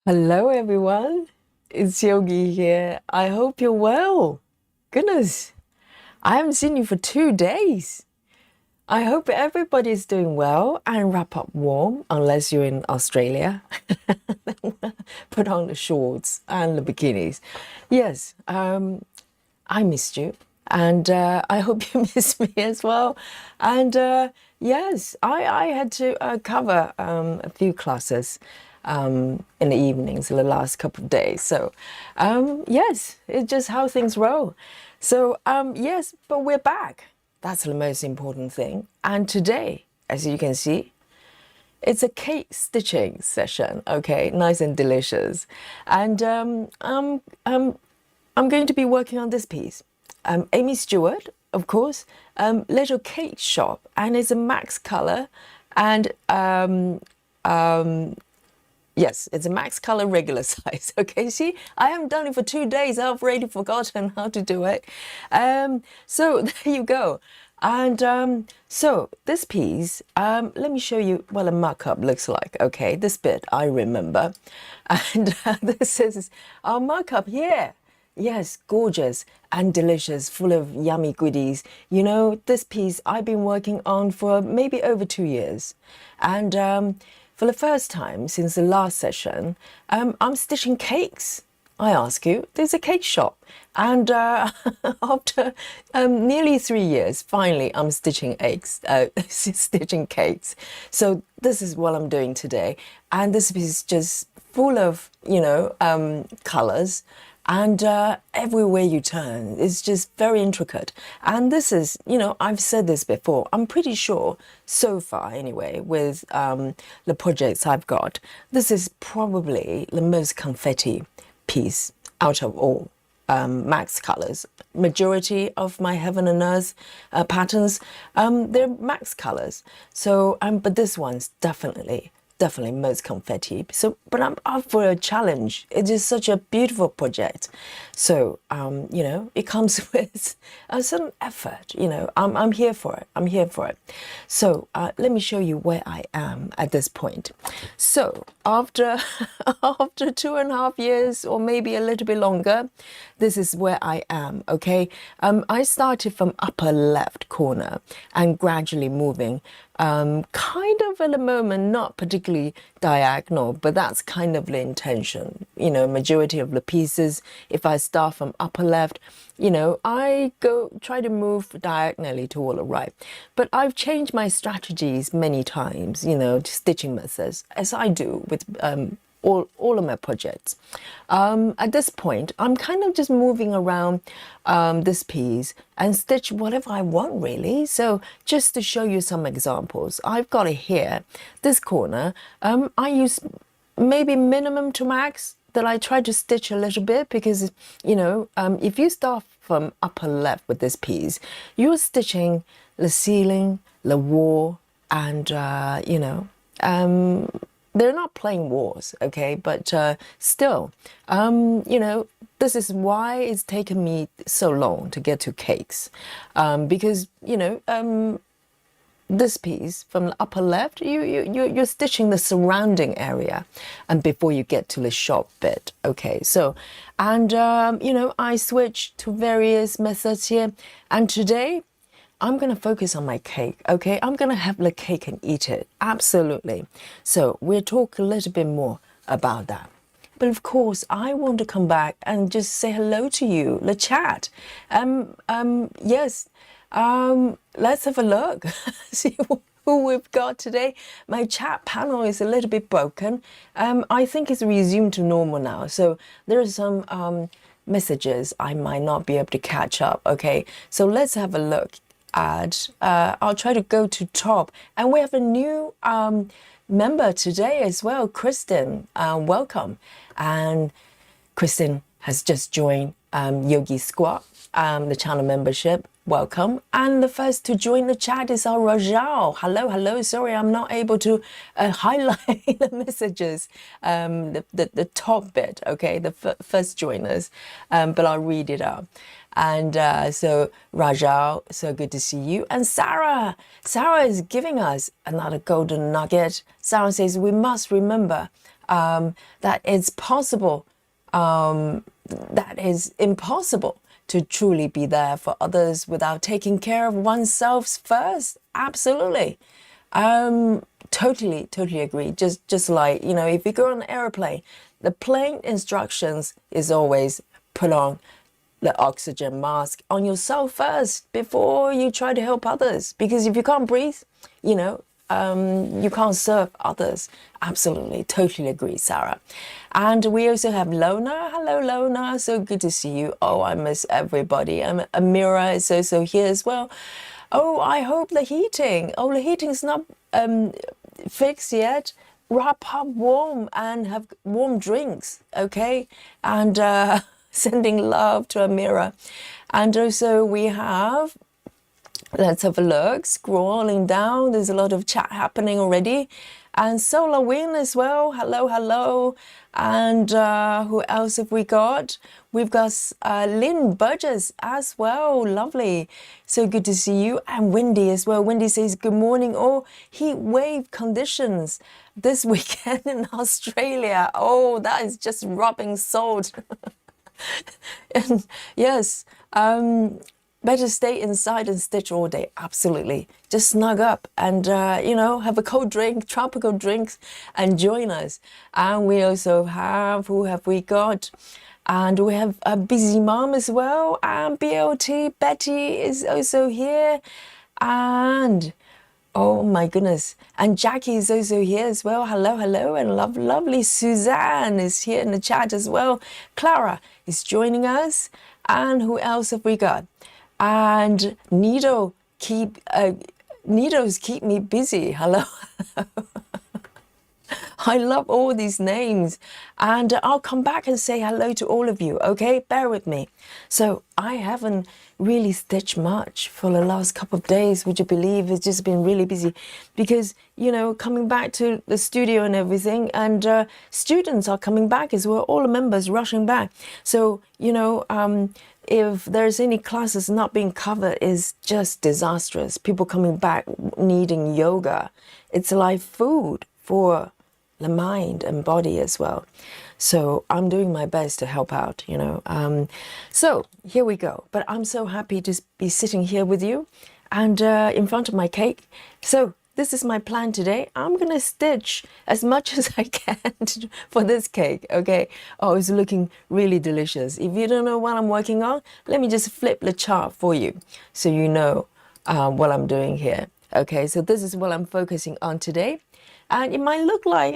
Hello, everyone. It's Yogi here. I hope you're well. Goodness, I haven't seen you for 2 days. I hope everybody's doing well and wrap up warm, unless you're in Australia. Put on the shorts and the bikinis. Yes, I missed you, and I hope you missed me as well. And yes, I had to cover a few classes in the evenings in the last couple of days. So yes, it's just how things roll. So yes, but we're back. That's the most important thing. And today, as you can see, it's a cake stitching session, okay, nice and delicious. And I'm going to be working on this piece. Aimee Stewart, of course, little cake shop, and it's a max color, and yes, it's a max color regular size. Okay, see, I haven't done it for 2 days. I've already forgotten how to do it. So there you go. And so this piece, let me show you what a mock-up looks like. Okay, this bit I remember. And this is our mock-up here. Yes, gorgeous and delicious, full of yummy goodies. You know, this piece I've been working on for maybe over 2 years. And for the first time since the last session, I'm stitching cakes. I ask you, there's a cake shop. And after nearly 3 years, finally I'm stitching stitching cakes. So this is what I'm doing today. And this is just full of, colors. And everywhere you turn, it's just very intricate. And this is, I've said this before, I'm pretty sure so far anyway, with the projects I've got, this is probably the most confetti piece out of all. Max colors. Majority of my heaven and earth patterns, they're max colors. So, but this one's definitely most confetti. So, but I'm up for a challenge. It is such a beautiful project. So, it comes with a certain effort. I'm here for it. I'm here for it. So, let me show you where I am at this point. So, after 2.5 years, or maybe a little bit longer, this is where I am. Okay, I started from upper left corner and gradually moving. Kind of at the moment, not particularly diagonal, but that's kind of the intention. Majority of the pieces, if I start from upper left, I try to move diagonally to all the right. But I've changed my strategies many times, stitching methods, as I do with all of my projects. At this point, I'm kind of just moving around this piece and stitch whatever I want, really. So just to show you some examples, I've got it here. This corner, I use maybe minimum to max that I try to stitch a little bit because, if you start from upper left with this piece, you're stitching the ceiling, the wall, and, they're not plain walls, okay? But still, this is why it's taken me so long to get to cakes. Because, this piece from the upper left, you're stitching the surrounding area and before you get to the shop bit, okay? So, and, I switch to various methods here. And today, I'm going to focus on my cake, okay? I'm going to have the cake and eat it, absolutely. So we'll talk a little bit more about that. But of course, I want to come back and just say hello to you, the chat. Yes, let's have a look, see who we've got today. My chat panel is a little bit broken. I think it's resumed to normal now. So there are some messages I might not be able to catch up, okay? So let's have a look. I'll try to go to top, and we have a new member today as well, Kristen. Welcome. And Kristen, has just joined Yogi Squad, the channel membership. Welcome. And the first to join the chat is our Rajal. Hello, hello. Sorry, I'm not able to highlight the messages, the top bit, okay, the first joiners, but I'll read it out. And so Rajal, so good to see you. And Sarah is giving us another golden nugget. Sarah says, we must remember that it's possible, that is impossible to truly be there for others without taking care of oneself first. Absolutely. Totally agree. Just like, you know, if you go on an airplane, the plane instructions is always put on the oxygen mask on yourself first before you try to help others. Because if you can't breathe, you know, you can't serve others. Absolutely, totally agree, Sarah. And we also have Lona. Hello, Lona. So good to see you. Oh, I miss everybody. Amira is also here as well. Oh, I hope the heating. Oh, the heating's not fixed yet. Wrap up warm and have warm drinks, okay? And sending love to Amira. And also we have, let's have a look, scrolling down, there's a lot of chat happening already. And Solar Win as well, hello, hello. And who else have we got? We've got Lynn Burgess as well, lovely. So good to see you. And Wendy as well. Wendy says, good morning. Oh, heat wave conditions this weekend in Australia. Oh, that is just rubbing salt. And yes, better stay inside and stitch all day. Absolutely. Just snug up and, you know, have a cold drink, tropical drinks, and join us. And we also have, who have we got? And we have a busy mom as well. And BLT, Betty is also here. And oh my goodness. And Jackie is also here as well. Hello, hello. And lovely Suzanne is here in the chat as well. Clara is joining us. And who else have we got? And needles keep me busy. Hello. I love all these names. And I'll come back and say hello to all of you, okay? Bear with me. So I haven't really stitched much for the last couple of days, would you believe? It's just been really busy because, you know, coming back to the studio and everything, and students are coming back as well, all the members rushing back. So, you know, if there's any classes not being covered, is just disastrous. People coming back needing yoga. It's like food for the mind and body as well. So I'm doing my best to help out, you know. So here we go. But I'm so happy to be sitting here with you and in front of my cake. So this is my plan today. I'm going to stitch as much as I can for this cake, okay? Oh, it's looking really delicious. If you don't know what I'm working on, let me just flip the chart for you so you know what I'm doing here. Okay, so this is what I'm focusing on today. And it might look like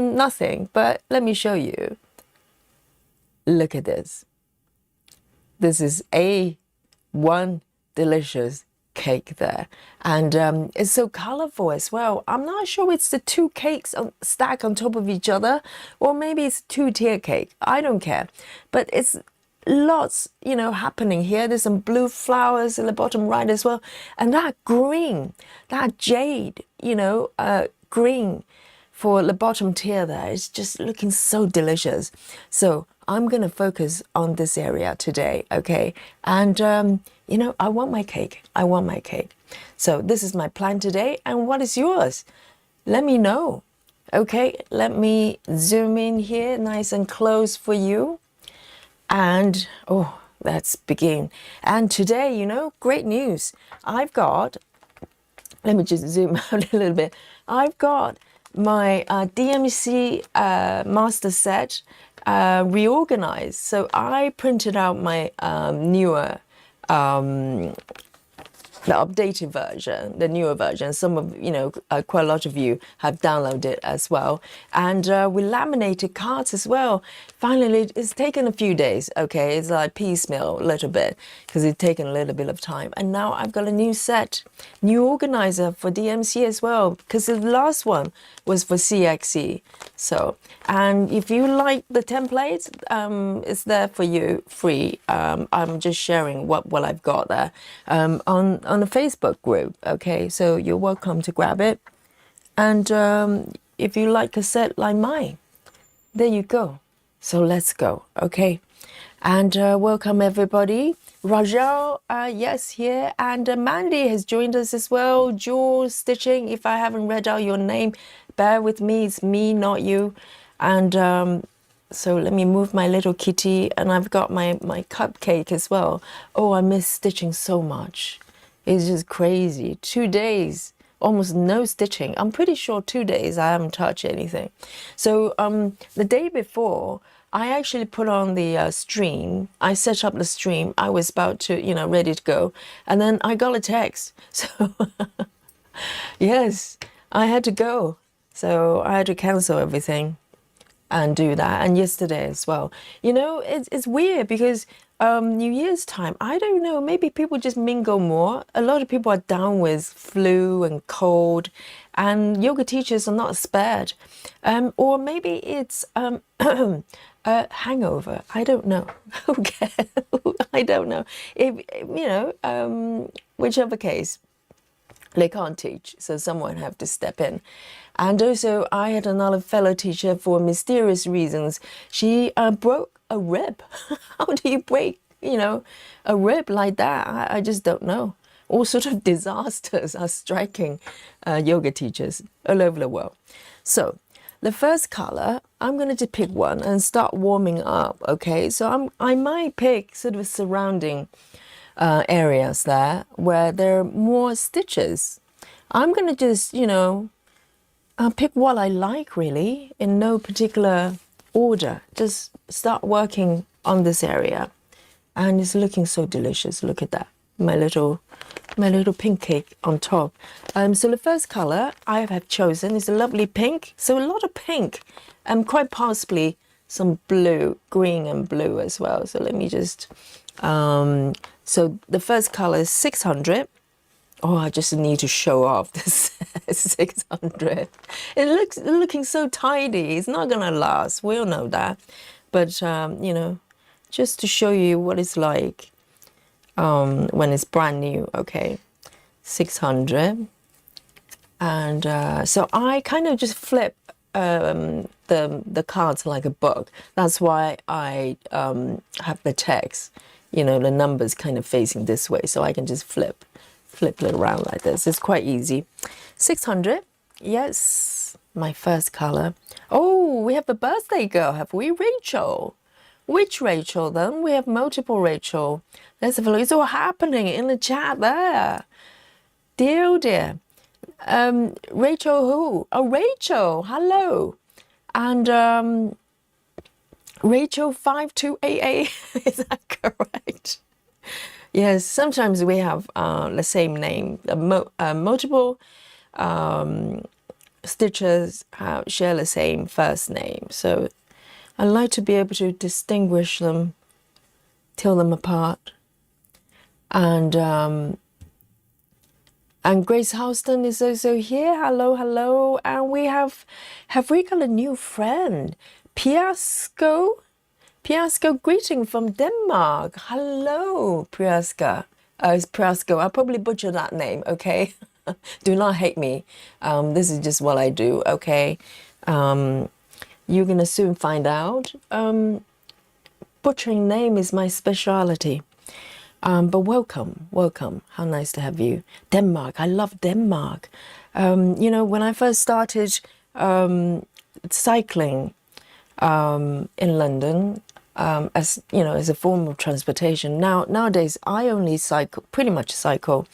nothing, but let me show you. Look at this. This is one delicious cake there. And it's so colorful as well. I'm not sure it's the two cakes stacked on top of each other, or maybe it's two-tier cake. I don't care. But it's lots, you know, happening here. There's some blue flowers in the bottom right as well. And that green, that jade, you know, green for the bottom tier there. It's just looking so delicious. So I'm going to focus on this area today, okay? And, you know, I want my cake. I want my cake. So this is my plan today. And what is yours? Let me know, okay? Let me zoom in here nice and close for you. And, oh, let's begin. And today, you know, great news. I've got, let me just zoom out a little bit. I've got my DMC master set reorganized. So I printed out my newer, the updated version, the newer version. Some of, you know, quite a lot of you have downloaded it as well. And we laminated cards as well. Finally, it's taken a few days, okay? It's like piecemeal a little bit because it's taken a little bit of time. And now I've got a new set, new organizer for DMC as well, because the last one was for CXE. So, and if you like the templates, it's there for you free. I'm just sharing what I've got there on the Facebook group. Okay, so you're welcome to grab it. And if you like a set like mine, there you go. So let's go. Okay. And welcome everybody. Rajal, yes, here. And Mandy has joined us as well. Jules Stitching, if I haven't read out your name, bear with me. It's me, not you. And so let me move my little kitty. And I've got my cupcake as well. Oh, I miss stitching so much. It's just crazy. 2 days, almost no stitching. I'm pretty sure 2 days I haven't touched anything. So the day before, I actually put on the stream. I set up the stream. I was about to, ready to go. And then I got a text. So, yes, I had to go. So I had to cancel everything and do that. And yesterday as well. It's weird because New Year's time, I don't know, maybe people just mingle more. A lot of people are down with flu and cold, and yoga teachers are not spared. Or maybe it's a hangover. I don't know. Okay, I don't know. Whichever case, they can't teach, so someone have to step in. And also, I had another fellow teacher for mysterious reasons. She broke a rib. How do you break, a rib like that? I just don't know. All sort of disasters are striking yoga teachers all over the world. So the first color, I'm going to pick one and start warming up, okay? So I might pick sort of surrounding areas there where there are more stitches. I'm going to just, pick what I like really in no particular order. Just start working on this area. And it's looking so delicious. Look at that. My little pink cake on top. So the first color I have chosen is a lovely pink. So a lot of pink and quite possibly some blue, green and blue as well. So let me just, so the first color is 600. Oh, I just need to show off this 600. It's looking so tidy. It's not going to last. We all know that. But, just to show you what it's like when it's brand new, okay, 600. And so I kind of just flip the cards like a book. That's why I have the text, the numbers kind of facing this way. So I can just flip it around like this. It's quite easy. 600, yes, my first color. Oh, we have a birthday girl, have we? Rachel. Which Rachel then? We have multiple Rachel. Let's have a look. It's all happening in the chat there. Dear, oh dear. Rachel who? Oh, Rachel, hello. And Rachel 5288, is that correct? Yes, sometimes we have the same name. Multiple stitchers share the same first name. So I like to be able to distinguish them, tell them apart. And Grace Houston is also here. Hello, hello. And we have we got a new friend? Piasko? Piasko, greeting from Denmark. Hello, Piaska. It's Piasko. I probably butchered that name, okay? Do not hate me. This is just what I do, okay? You're going to soon find out. Butchering name is my specialty. But welcome. How nice to have you. Denmark. I love Denmark. When I first started cycling in London, as a form of transportation. Nowadays, I only pretty much cycle,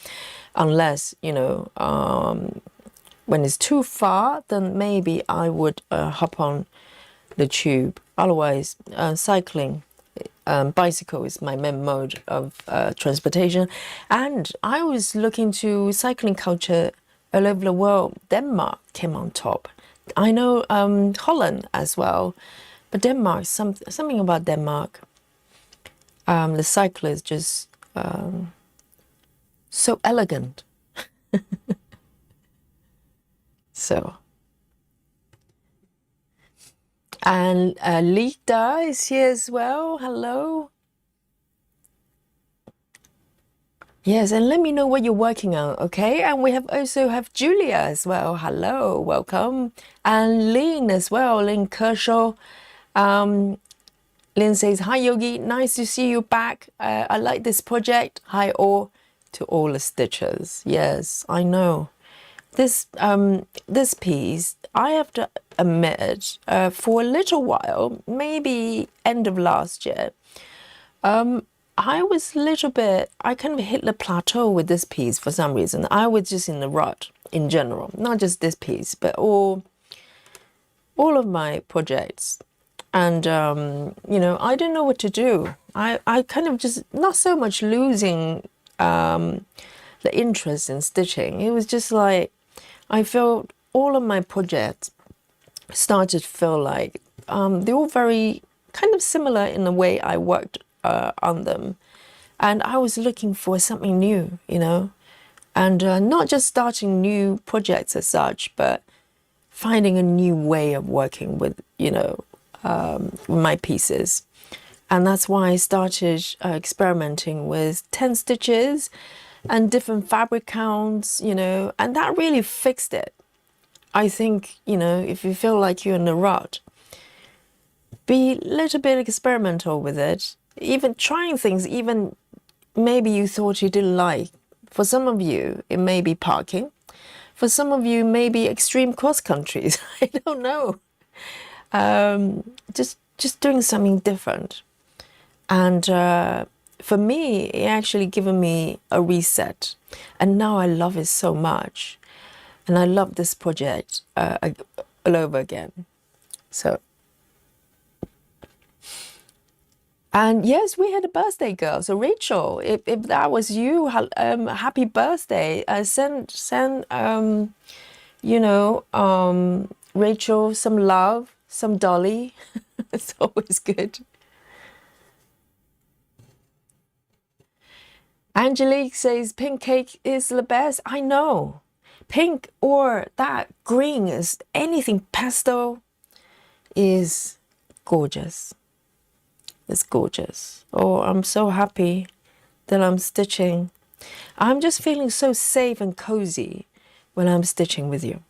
unless when it's too far, then maybe I would hop on the tube. Otherwise, cycling, bicycle is my main mode of transportation. And I was looking to cycling culture all over the world. Denmark came on top. I know Holland as well. But Denmark, something about Denmark, the cycle is just so elegant. So And Lita is here as well. Hello. Yes, and let me know what you're working on, okay? And we also have Julia as well. Hello, welcome. And Lynn as well, Lynn Kershaw. Lynn says, hi Yogi, nice to see you back. I like this project. Hi all to all the stitchers. Yes, I know. This piece, I have to admit, for a little while, maybe end of last year, I was a little bit, I kind of hit the plateau with this piece for some reason. I was just in the rut in general, not just this piece, but all of my projects. And, you know, I didn't know what to do. I kind of just, not so much losing the interest in stitching. It was just like, I felt all of my projects started to feel like they're all very kind of similar in the way I worked on them. And I was looking for something new, you know, and not just starting new projects as such, but finding a new way of working with, you know, my pieces. And that's why I started experimenting with 10 stitches and different fabric counts, you know, and that really fixed it. I think, you know, if you feel like you're in a rut, be a little bit experimental with it, even trying things, even maybe you thought you didn't like. For some of you, it may be parking. For some of you, maybe extreme cross countries. I don't know. Just doing something different. And for me, it actually given me a reset. And now I love it so much. And I love this project all over again. So. And yes, we had a birthday girl. So Rachel, if that was you, happy birthday. Send you know, Rachel some love, some dolly. It's always good. Angelique says pink cake is the best. I know. Pink or that green is anything pastel is gorgeous. It's gorgeous. Oh, I'm so happy that I'm stitching. I'm just feeling so safe and cozy when I'm stitching with you.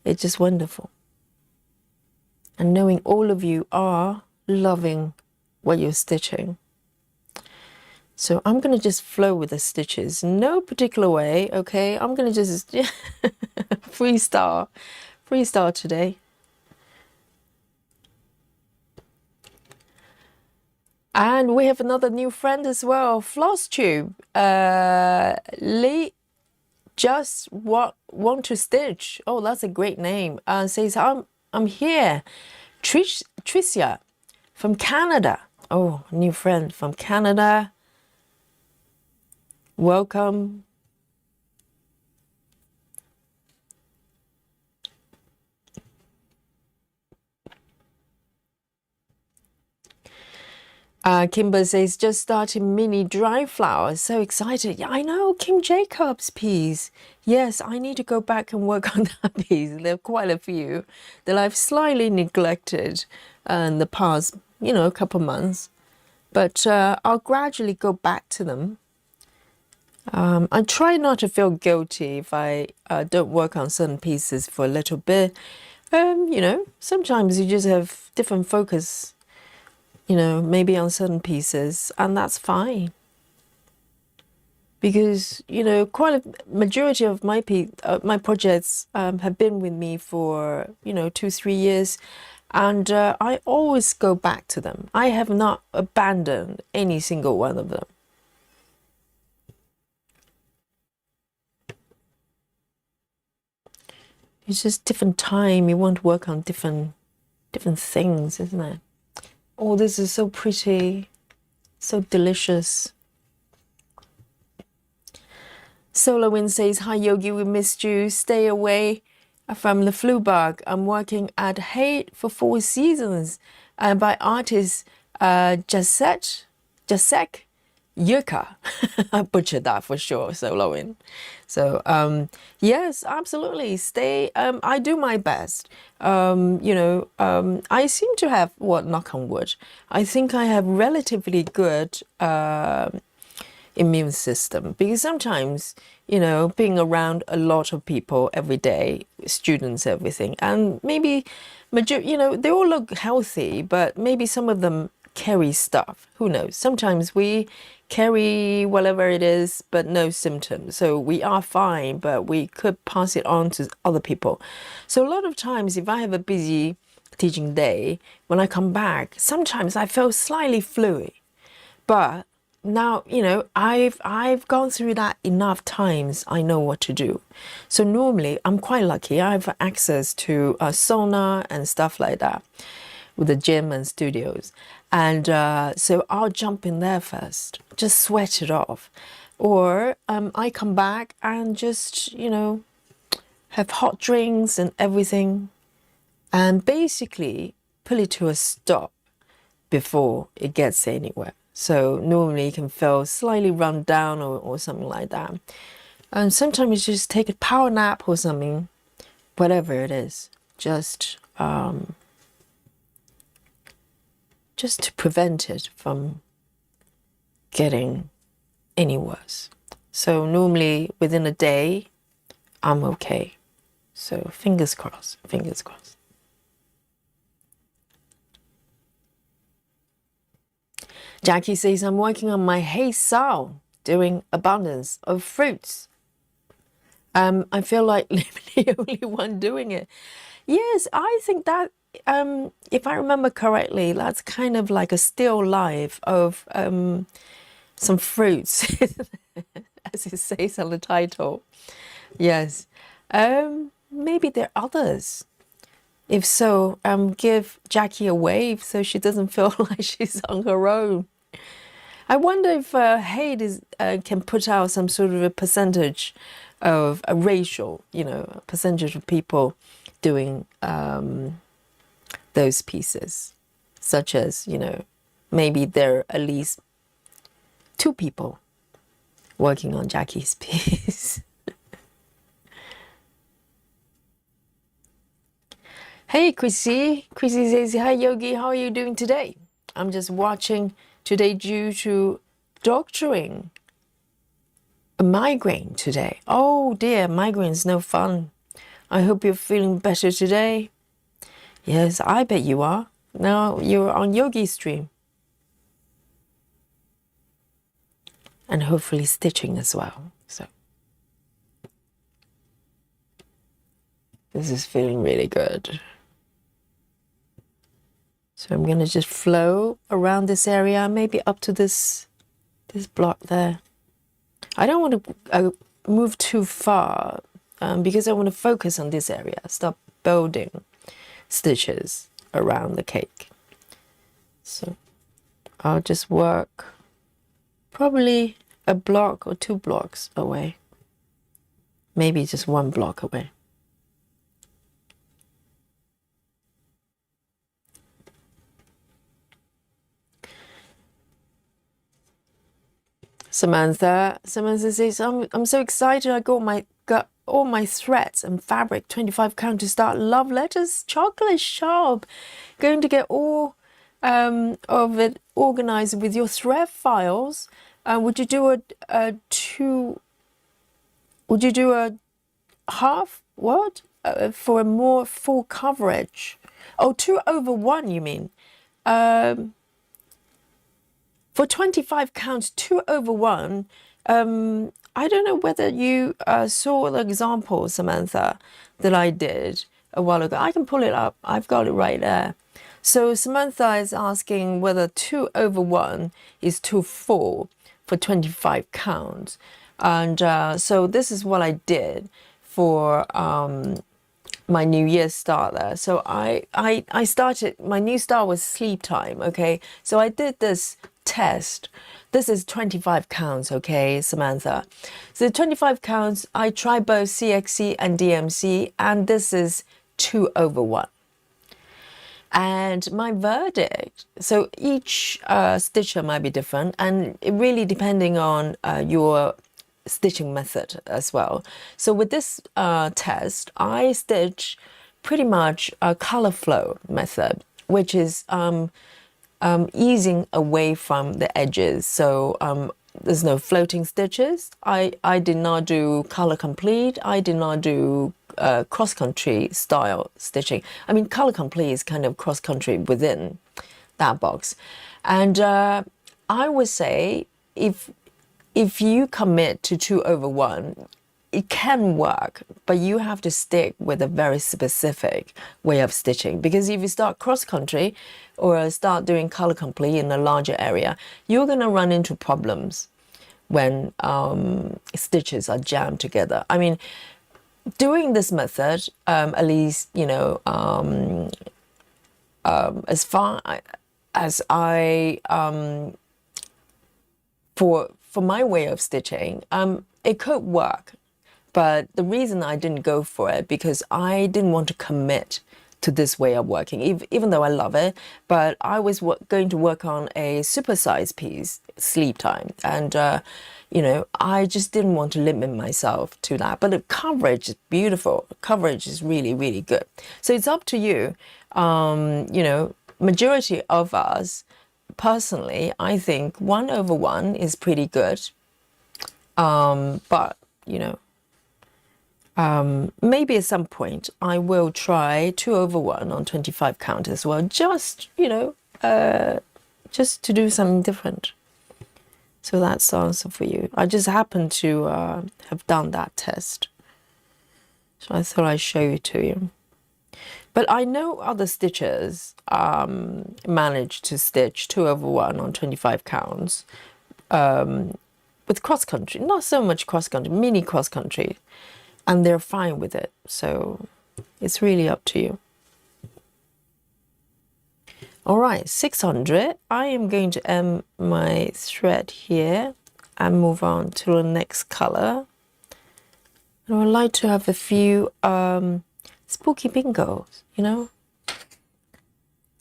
It's just wonderful. And knowing all of you are loving what you're stitching. So I'm going to just flow with the stitches. No particular way, okay? I'm going to just freestyle today. And we have another new friend as well, Floss Tube. Lee just want to stitch. Oh, that's a great name. Says I'm here. Tricia from Canada. Oh, new friend from Canada. Welcome. Kimber says, just starting mini dry flowers. So excited. Yeah, I know, Kim Jacobs piece. Yes, I need to go back and work on that piece. There are quite a few that I've slightly neglected in the past, you know, couple months. But I'll gradually go back to them. I try not to feel guilty if I don't work on certain pieces for a little bit. You know, sometimes you just have different focus, you know, maybe on certain pieces, and that's fine. Because, you know, quite a majority of my projects have been with me for, you know, 2-3 years, and I always go back to them. I have not abandoned any single one of them. It's just different time. You want to work on different things, isn't it? Oh, this is so pretty, so delicious. Solar Wind says, hi Yogi, we missed you. Stay away from the flu bug. I'm working at Hate for 4 Seasons by artist Jasek. yucca. I butchered that for sure, soloing. So yes, absolutely. Stay. I do my best. I seem to have, what, knock on wood, I think I have relatively good immune system, because sometimes, being around a lot of people every day, students, everything, and maybe they all look healthy, but maybe some of them carry stuff. Who knows? Sometimes we carry whatever it is, but no symptoms. So we are fine, but we could pass it on to other people. So a lot of times, if I have a busy teaching day, when I come back, sometimes I feel slightly fluey. But now, I've gone through that enough times. I know what to do. So normally I'm quite lucky. I have access to a sauna and stuff like that with the gym and studios. And so I'll jump in there first, just sweat it off. Or I come back and just, have hot drinks and everything, and basically pull it to a stop before it gets anywhere. So normally you can feel slightly run down or something like that. And sometimes you just take a power nap or something, whatever it is, just to prevent it from getting any worse. So normally within a day, I'm okay. So fingers crossed, fingers crossed. Jackie says, I'm working on my Hey Sao, doing abundance of fruits. I feel like I'm the only one doing it. Yes, I think that, if I remember correctly, that's kind of like a still life of some fruits, as it says on the title. Yes. Maybe there are others. If so, give Jackie a wave so she doesn't feel like she's on her own. I wonder if Hade can put out some sort of a percentage of a ratio, a percentage of people doing those pieces, such as, maybe there are at least 2 people working on Jackie's piece. Hey, Chrissy. Chrissy says, hi, Yogi. How are you doing today? I'm just watching today due to doctoring. A migraine today. Oh, dear. Migraine's no fun. I hope you're feeling better today. Yes, I bet you are. Now you're on Yogi stream. And hopefully stitching as well. So this is feeling really good. So I'm going to just flow around this area, maybe up to this block there. I don't want to move too far because I want to focus on this area. Stop building stitches around the cake. So I'll just work probably a block or 2 blocks away. Maybe just 1 block away. Samantha says, I'm so excited. I got all my threads and fabric, 25 count to start love letters, chocolate shop. Going to get all of it organized with your thread files. Would you do a half, what? For a more full coverage. Oh, 2/1, you mean? For 25 counts, 2/1. I don't know whether you saw the example, Samantha, that I did a while ago. I can pull it up. I've got it right there. So Samantha is asking whether 2/1 is too full for 25 counts. And so this is what I did for my New Year's start there. So I started, my new start was sleep time, okay? So I did this test. This is 25 counts, okay, Samantha? So 25 counts, I tried both CXC and DMC, and this is 2/1. And my verdict, so each stitcher might be different, and it really depending on your stitching method as well. So with this test, I stitch pretty much a color flow method, which is easing away from the edges. So there's no floating stitches. I did not do color complete. I did not do cross-country style stitching. I mean, color complete is kind of cross-country within that box. And I would say if you commit to 2/1, it can work, but you have to stick with a very specific way of stitching. Because if you start cross-country or start doing color complete in a larger area, you're going to run into problems when stitches are jammed together. I mean, doing this method, at least, you know, as far as I, for my way of stitching, it could work. But the reason I didn't go for it, because I didn't want to commit to this way of working, even though I love it. But I was going to work on a supersized piece, sleep time. And, you know, I just didn't want to limit myself to that. But the coverage is beautiful. The coverage is really, really good. So it's up to you. You know, majority of us, personally, I think 1/1 is pretty good. But, you know, maybe at some point I will try 2/1 on 25 count as well, just, you know, just to do something different. So that's the answer for you. I just happened to have done that test, so I thought I'd show it to you. But I know other stitchers manage to stitch 2/1 on 25 counts with cross-country, not so much cross-country, mini cross-country, and they're fine with it. So it's really up to you. All right, 600. I am going to end my thread here and move on to the next color. And I would like to have a few spooky bingos, you know.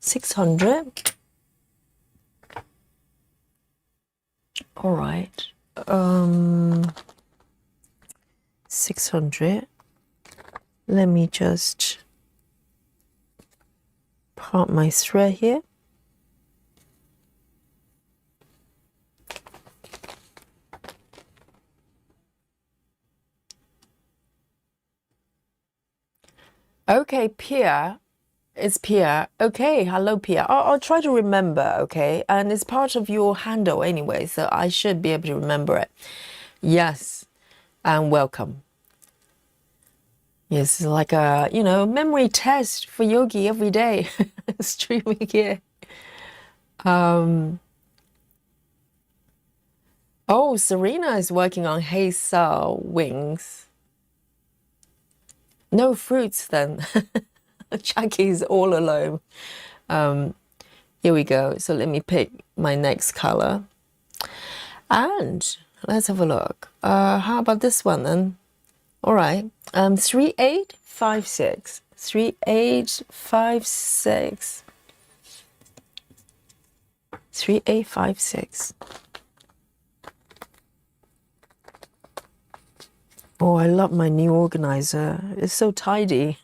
600. All right. 600. Let me just part my thread here. Okay, Pia. It's Pia. Okay, hello, Pia. I'll try to remember, okay? And it's part of your handle anyway, so I should be able to remember it. Yes, and welcome. Yes, it's like a, you know, memory test for Yogi every day, streaming here. Oh, Serena is working on hazel wings. No fruits then. Jackie's all alone. Here we go. So let me pick my next color. And let's have a look. How about this one then? All right. 3856. 3856. 3856. Oh, I love my new organizer. It's so tidy.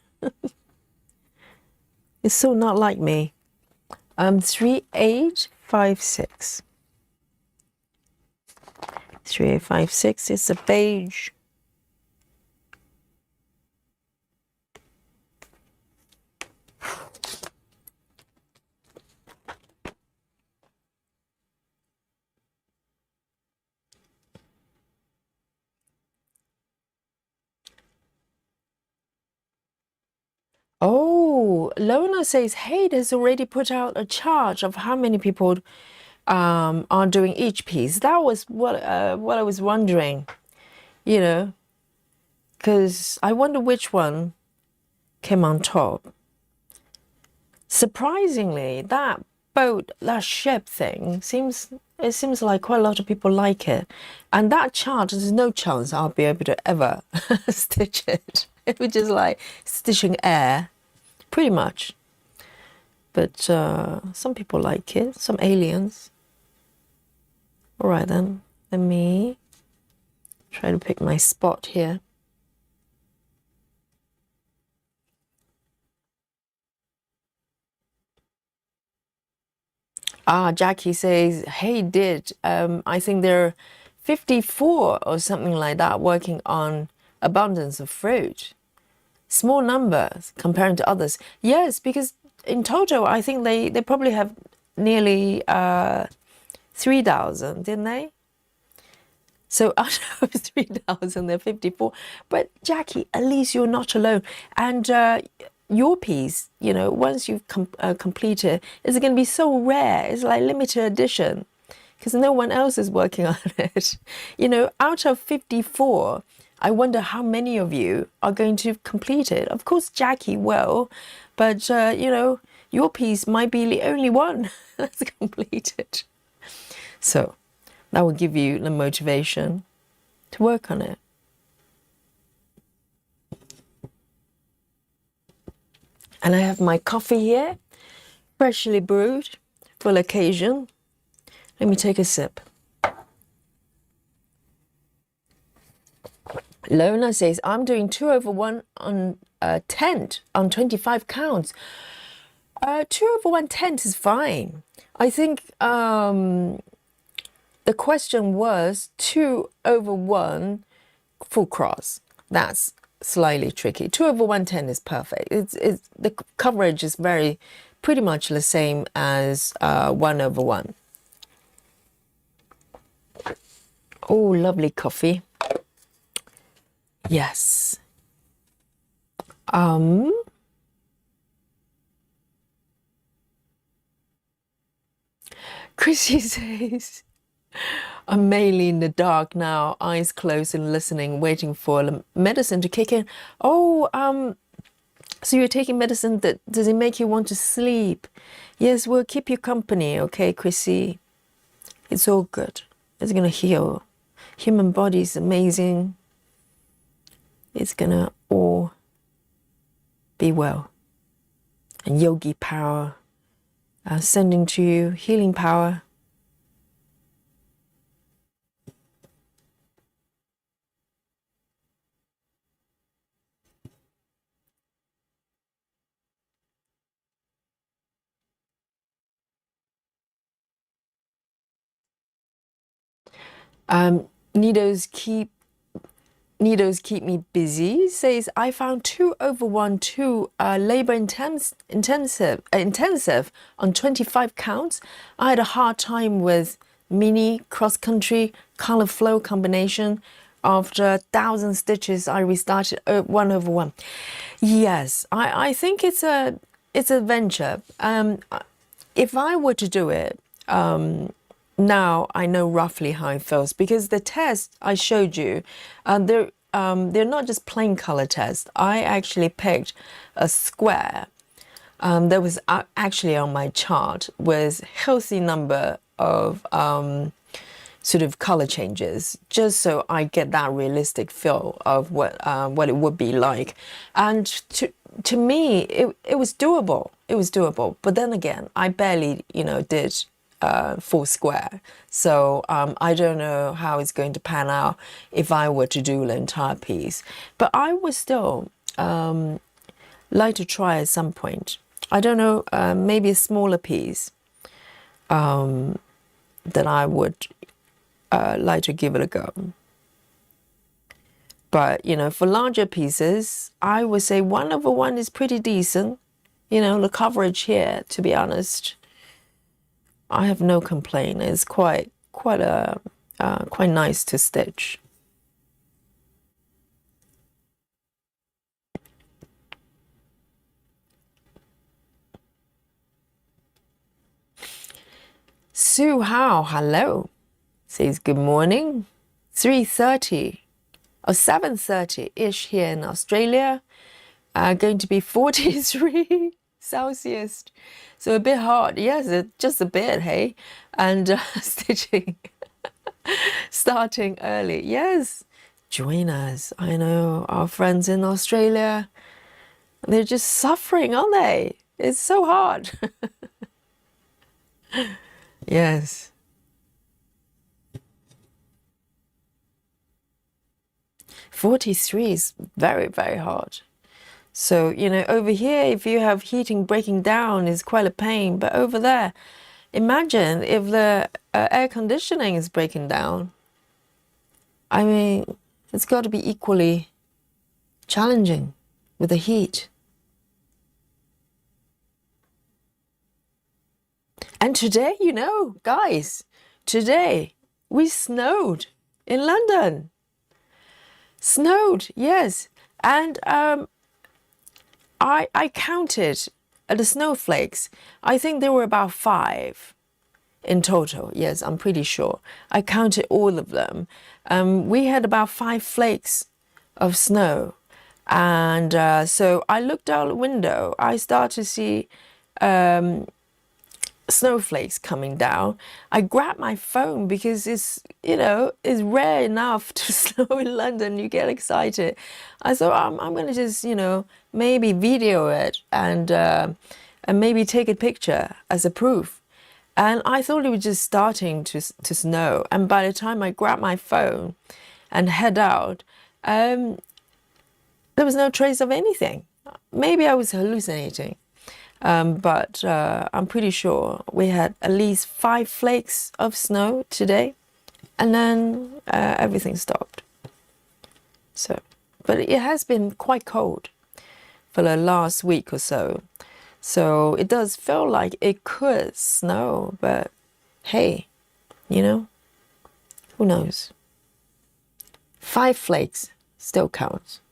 It's so not like me. 3856. 3856 is a beige. Oh, Lona says Hayde has already put out a chart of how many people are doing each piece. That was what I was wondering, you know, because I wonder which one came on top. Surprisingly, that boat, that ship thing seems like quite a lot of people like it, and that chart, there's no chance I'll be able to ever stitch it. It was just like stitching air, pretty much. but some people like it, some aliens. All right then, let me try to pick my spot here. Jackie says, hey, I think there are 54 or something like that working on abundance of fruit. Small numbers compared to others. Yes, because in total, I think they probably have nearly 3,000, didn't they? So out of 3,000, they're 54. But Jackie, at least you're not alone. And your piece, you know, once you've completed, is going to be so rare. It's like limited edition because no one else is working on it. You know, out of 54, I wonder how many of you are going to complete it. Of course, Jackie will, but, you know, your piece might be the only one that's completed. So that will give you the motivation to work on it. And I have my coffee here, freshly brewed, full occasion. Let me take a sip. Lona says, I'm doing 2/1 on a tent on 25 counts. 2/1 tent is fine. I think the question was 2/1 full cross. That's slightly tricky. 2/1 tent is perfect. It's the coverage is pretty much the same as 1/1. Oh, lovely coffee. Yes. Chrissy says, I'm mainly in the dark now, eyes closed and listening, waiting for the medicine to kick in. Oh, so you're taking medicine does it make you want to sleep? Yes, we'll keep you company, okay, Chrissy? It's all good. It's gonna heal. Human body is amazing. It's gonna all be well. And yogi power, sending to you healing power. Needles keep me busy. Says I found 2/1 too labor intensive on 25 counts. I had a hard time with mini cross country color flow combination. After 1,000 stitches, I restarted 1/1. Yes, I think it's a venture. If I were to do it. Now I know roughly how it feels because the test I showed you, they're not just plain color tests. I actually picked a square that was actually on my chart with healthy number of sort of color changes, just so I get that realistic feel of what it would be like. And to me, it was doable. It was doable. But then again, I barely, did full square. So I don't know how it's going to pan out if I were to do the entire piece. But I would still like to try at some point. I don't know, maybe a smaller piece that I would like to give it a go. But, for larger pieces, I would say 1/1 is pretty decent. The coverage here, to be honest, I have no complaint. It's quite nice to stitch. Sue Howe, hello. Says good morning. 3:30 or 7:30-ish here in Australia. Going to be 43 Celsius. So a bit hot, yes, just a bit, hey? And stitching, starting early. Yes, join us. I know our friends in Australia, they're just suffering, aren't they? It's so hard. Yes. "43 is very, very hard. So, you know, over here, if you have heating breaking down, is quite a pain. But over there, imagine if the air conditioning is breaking down. I mean, it's got to be equally challenging with the heat. And today, you know, guys, today we snowed in London. Snowed, yes. And I counted the snowflakes. I think there were about 5 in total. Yes, I'm pretty sure. I counted all of them. We had about 5 flakes of snow. And so I looked out the window. I started to see snowflakes coming down. I grabbed my phone because it's, you know, it's rare enough to snow in London. You get excited. I thought I'm going to just, you know, maybe video it and maybe take a picture as a proof. And I thought it was just starting to snow. And by the time I grabbed my phone and head out, there was no trace of anything. Maybe I was hallucinating. But I'm pretty sure we had at least 5 flakes of snow today, and then everything stopped. So, but it has been quite cold for the last week or so. So it does feel like it could snow, but hey, you know, who knows? 5 flakes still counts.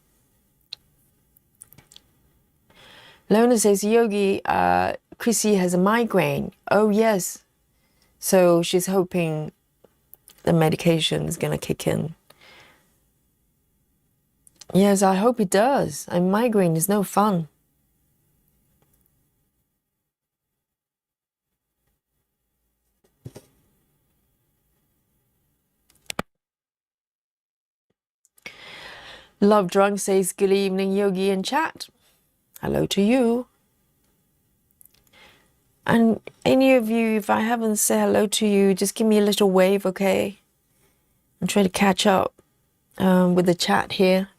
Lona says, "Yogi, Chrissy has a migraine." Oh, yes. So she's hoping the medication is going to kick in. Yes, I hope it does. A migraine is no fun. Love Drunk says, "Good evening, Yogi and chat." Hello to you. And any of you, if I haven't said hello to you, just give me a little wave, okay? I'm trying to catch up with the chat here.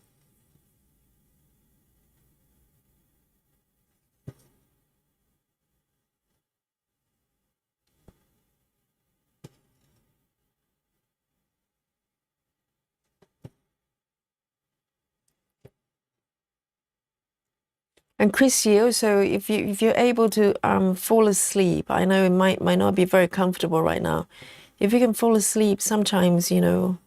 And Chrissy, also, if you're able to fall asleep, I know it might not be very comfortable right now. If you can fall asleep, sometimes, you know,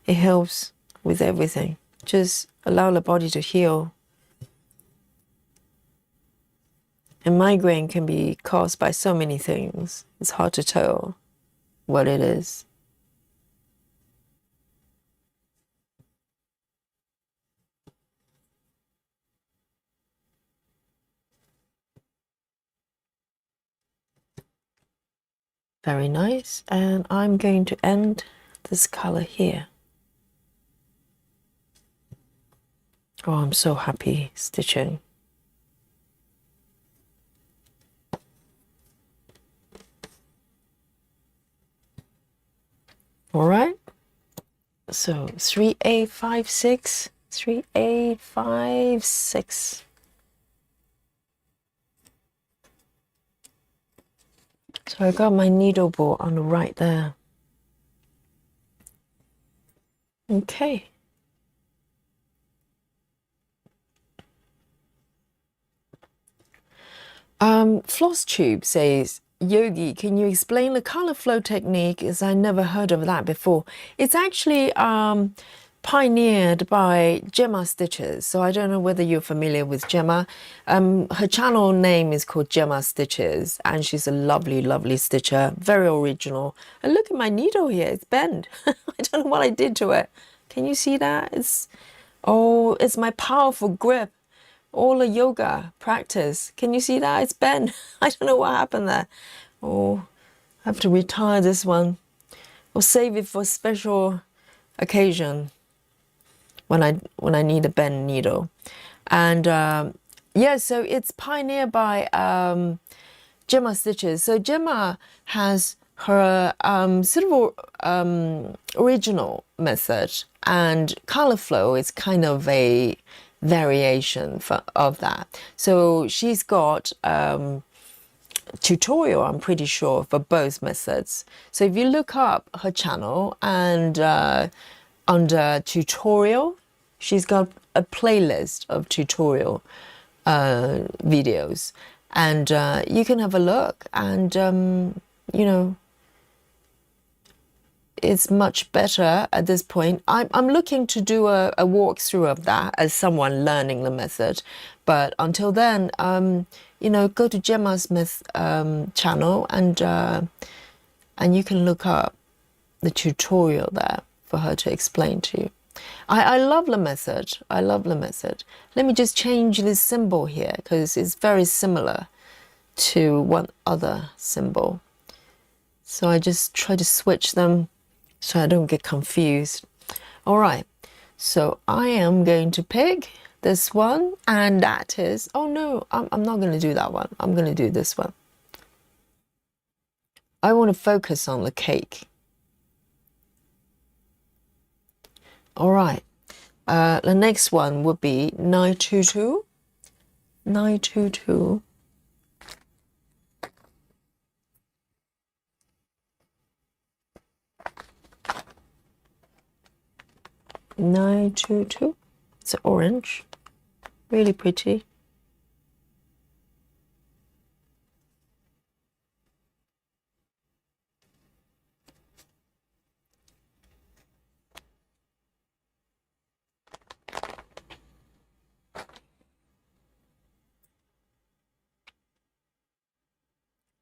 it helps with everything. Just allow the body to heal. And migraine can be caused by so many things. It's hard to tell what it is. Very nice. And I'm going to end this color here. Oh, I'm so happy stitching. All right. So 3856, 3856. So I got my needle ball on the right there. Okay. Floss Tube says, "Yogi, can you explain the color flow technique, as I never heard of that before?" It's actually pioneered by Gemma Stitches. So I don't know whether you're familiar with Gemma. Her channel name is called Gemma Stitches, and she's a lovely, lovely stitcher, very original. And look at my needle here, it's bent. I don't know what I did to it. Can you see that? It's my powerful grip. All the yoga practice. Can you see that? It's bent. I don't know what happened there. Oh, I have to retire this one. Or save it for a special occasion when I need a bent needle. And Yeah, so it's pioneered by Gemma Stitches. So Gemma has her sort of original method, and Color Flow is kind of a variation of that. So she's got tutorial, I'm pretty sure, for both methods. So if you look up her channel and under tutorial, she's got a playlist of tutorial videos, and you can have a look, and you know, it's much better at this point. I'm looking to do a walkthrough of that as someone learning the method, but until then, you know, go to Gemma's channel, and you can look up the tutorial there for her to explain to you. I love the method. I love the method. Let me just change this symbol here because it's very similar to one other symbol. So I just try to switch them so I don't get confused. All right, so I am going to pick this one, and that is, oh no, I'm not going to do that one. I'm going to do this one. I want to focus on the cake. All right, the next one would be 922. 922. 922. It's orange, really pretty.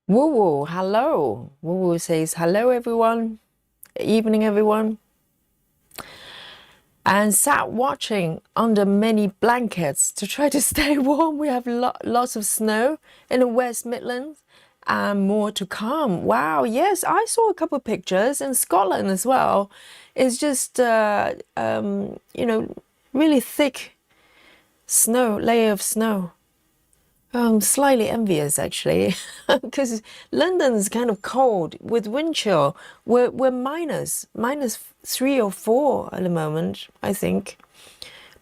Woo Woo, hello. Woo Woo says hello everyone. Evening everyone. And sat watching under many blankets to try to stay warm. We have lots of snow in the West Midlands and more to come. Wow, yes, I saw a couple of pictures in Scotland as well. It's just, you know, really thick snow, layer of snow. I'm slightly envious actually, because London's kind of cold with wind chill. We're minus 3 or 4 at the moment, I think,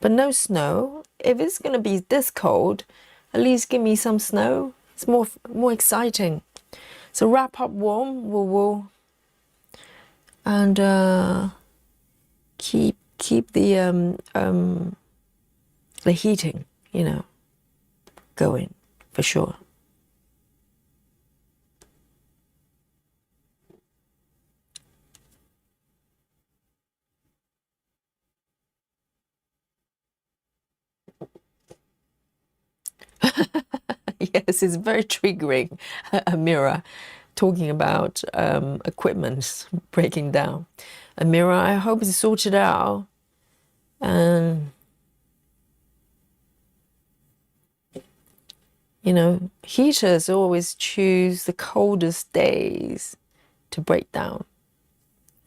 but no snow. If it's gonna be this cold, at least give me some snow. It's more exciting. So wrap up warm, woo woo, and keep the heating, you know, going. For sure. Yes, it's very triggering, a mirror talking about equipment breaking down. A mirror, I hope it's sorted out. And you know, heaters always choose the coldest days to break down.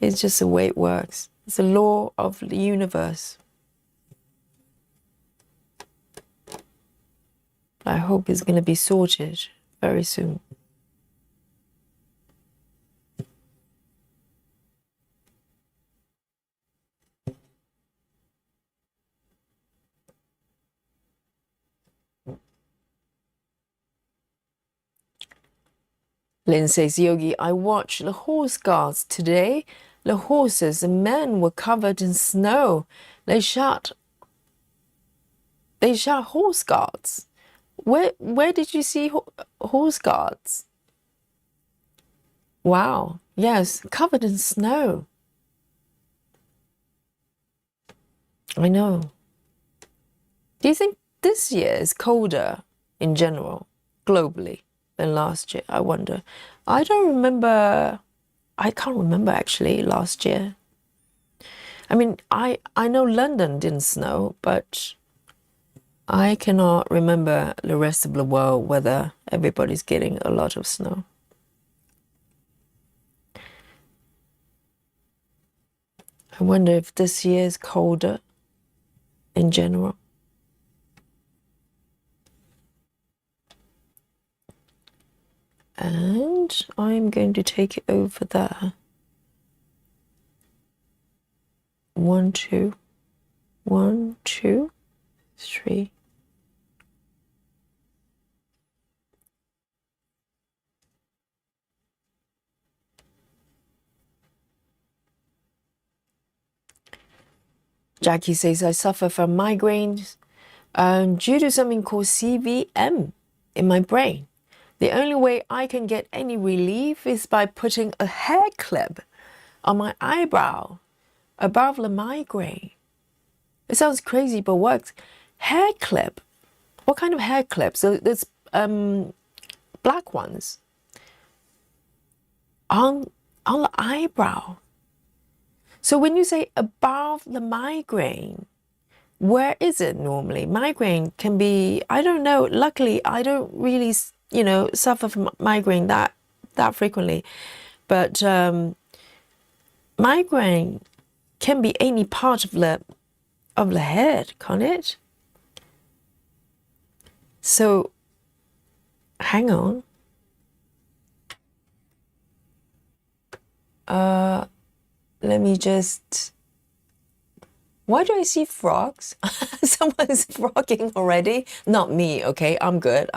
It's just the way it works. It's the law of the universe. I hope it's going to be sorted very soon. Lynn says, Yogi, I watched the horse guards today. The horses and men were covered in snow. They shot horse guards. Where did you see horse guards? Wow, yes, covered in snow. I know. Do you think this year is colder in general, globally, than last year? I wonder. I don't remember. I can't remember actually last year. I mean, I know London didn't snow, but I cannot remember the rest of the world whether everybody's getting a lot of snow. I wonder if this year is colder in general. And I'm going to take it over there. 1, 2, 1, 2, 3. Jackie says, I suffer from migraines due to something called CVM in my brain. The only way I can get any relief is by putting a hair clip on my eyebrow above the migraine. It sounds crazy, but works. Hair clip? What kind of hair clip? So there's black ones on the eyebrow. So when you say above the migraine, where is it normally? Migraine can be, I don't know. Luckily, I don't really, suffer from migraine that frequently. But migraine can be any part of the head, can't it? So, hang on. Let me just... Why do I see frogs? Someone's frogging already. Not me, okay? I'm good.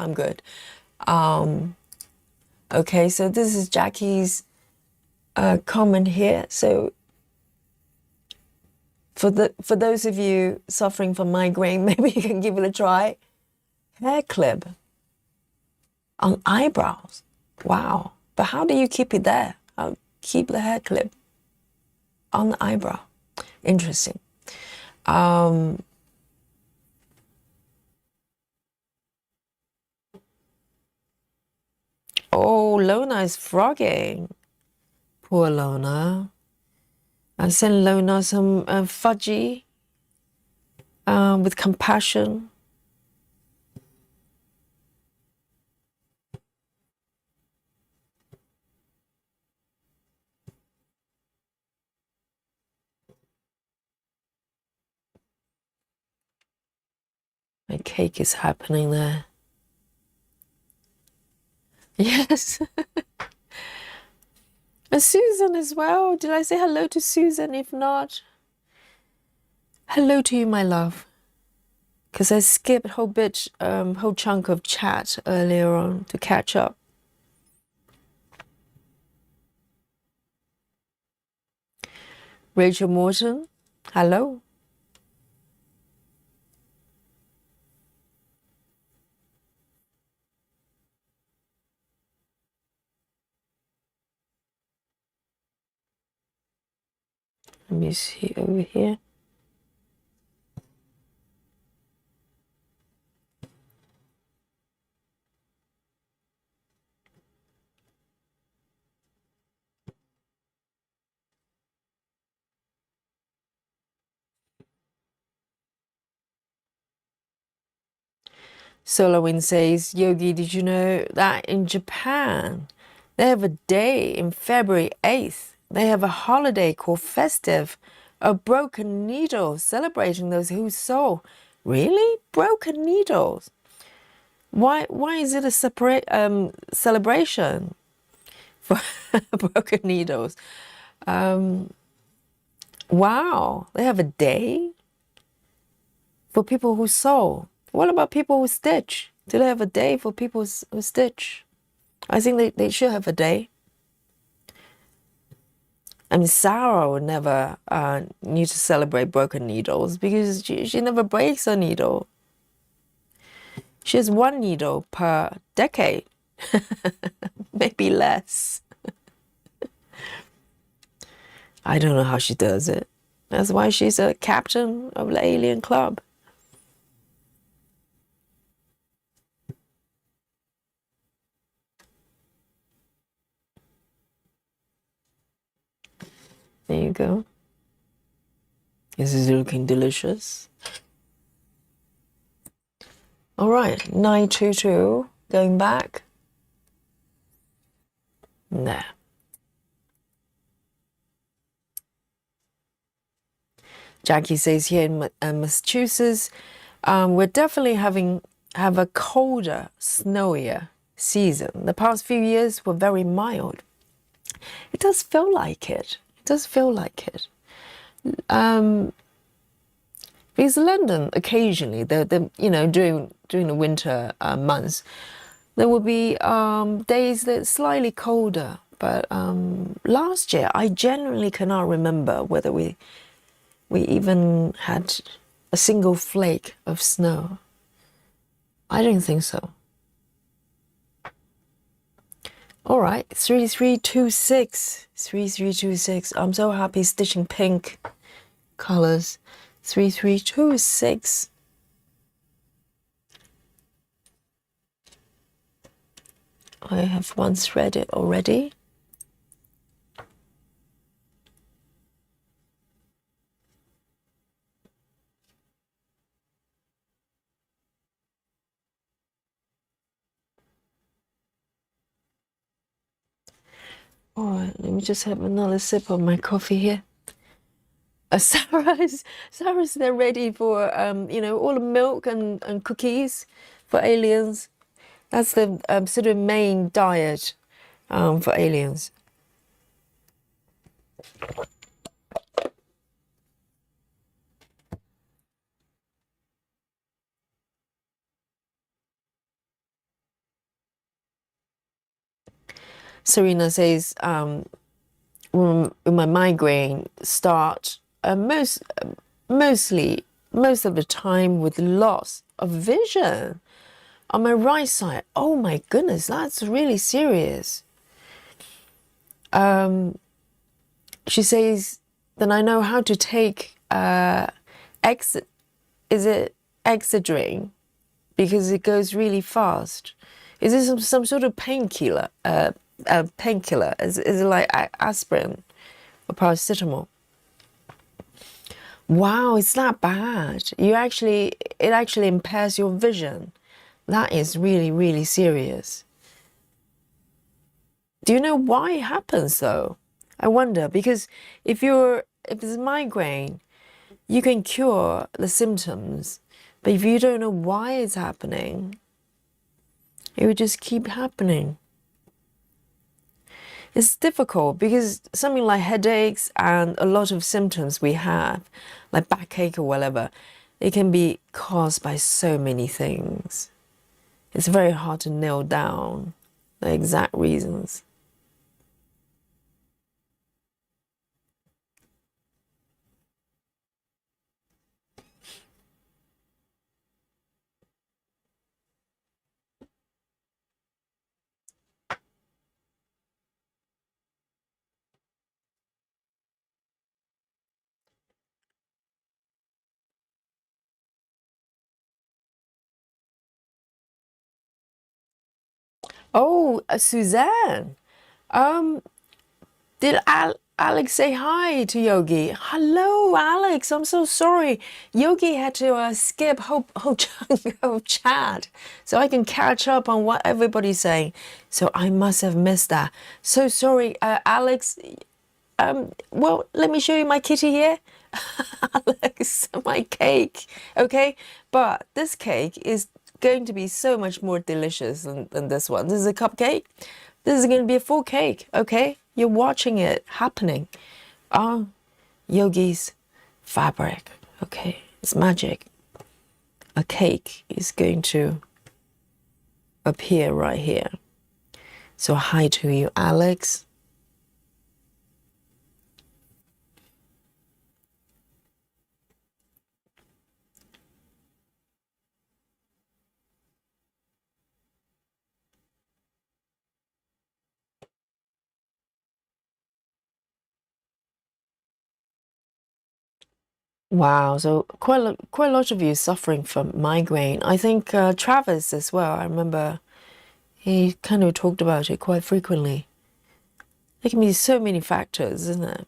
Okay, so this is Jackie's comment here. So for those of you suffering from migraine, maybe you can give it a try. Hair clip on eyebrows. Wow. But how do you keep it there? How keep the hair clip on the eyebrow? Interesting. Oh, Lona is frogging. Poor Lona. I send Lona some fudgy with compassion. My cake is happening there. Yes. And Susan as well. Did I say hello to Susan? If not, hello to you, my love. Because I skipped a whole chunk of chat earlier on to catch up. Rachel Morton, hello. Let me see over here. SolarWind says, Yogi, did you know that in Japan, they have a day in February 8th. They have a holiday called Festive of Broken Needles, celebrating those who sew. Really? Broken needles? Why is it a separate celebration for broken needles? Wow, they have a day for people who sew. What about people who stitch? Do they have a day for people who stitch? I think they should have a day. I mean, Sarah would never need to celebrate broken needles because she never breaks a needle. She has one needle per decade, maybe less. I don't know how she does it. That's why she's a captain of the Alien Club. There you go. This is looking delicious. All right, 922, going back. There. Jackie says here in Massachusetts, we're definitely have a colder, snowier season. The past few years were very mild. It does feel like it. It does feel like it. Because London, occasionally, during the winter months, there will be days that's slightly colder. But last year, I genuinely cannot remember whether we even had a single flake of snow. I don't think so. All right, 3326. 3326. I'm so happy stitching pink colors. 3326. I have one threaded already. All right, let me just have another sip of my coffee here. Sarah's there ready for all the milk and cookies for aliens. That's the sort of main diet for aliens. Serena says, when my migraine start, most of the time with loss of vision on my right side. Oh my goodness, that's really serious. She says, then I know how to take Excedrin, because it goes really fast. Is this some sort of painkiller? Painkiller? Is it like aspirin or paracetamol? Wow, it's that bad. It actually impairs your vision. That is really, really serious. Do you know why it happens though? I wonder, because if it's migraine, you can cure the symptoms, but if you don't know why it's happening, it would just keep happening. It's difficult because something like headaches and a lot of symptoms we have, like backache or whatever, it can be caused by so many things. It's very hard to nail down the exact reasons. Oh, Suzanne. Um, did Alex say hi to Yogi? Hello, Alex. I'm so sorry. Yogi had to skip whole chunk of chat, so I can catch up on what everybody's saying. So I must have missed that. So sorry, Alex. Well, let me show you my kitty here. Alex, my cake. Okay, but this cake is going to be so much more delicious than this one. This is a cupcake. This is going to be a full cake. Okay, you're watching it happening. Yogi's fabric. Okay, it's magic. A cake is going to appear right here. So hi to you, Alex. Wow, so quite a lot of you suffering from migraine. I think Travis as well. I remember he kind of talked about it quite frequently. There can be so many factors, isn't it?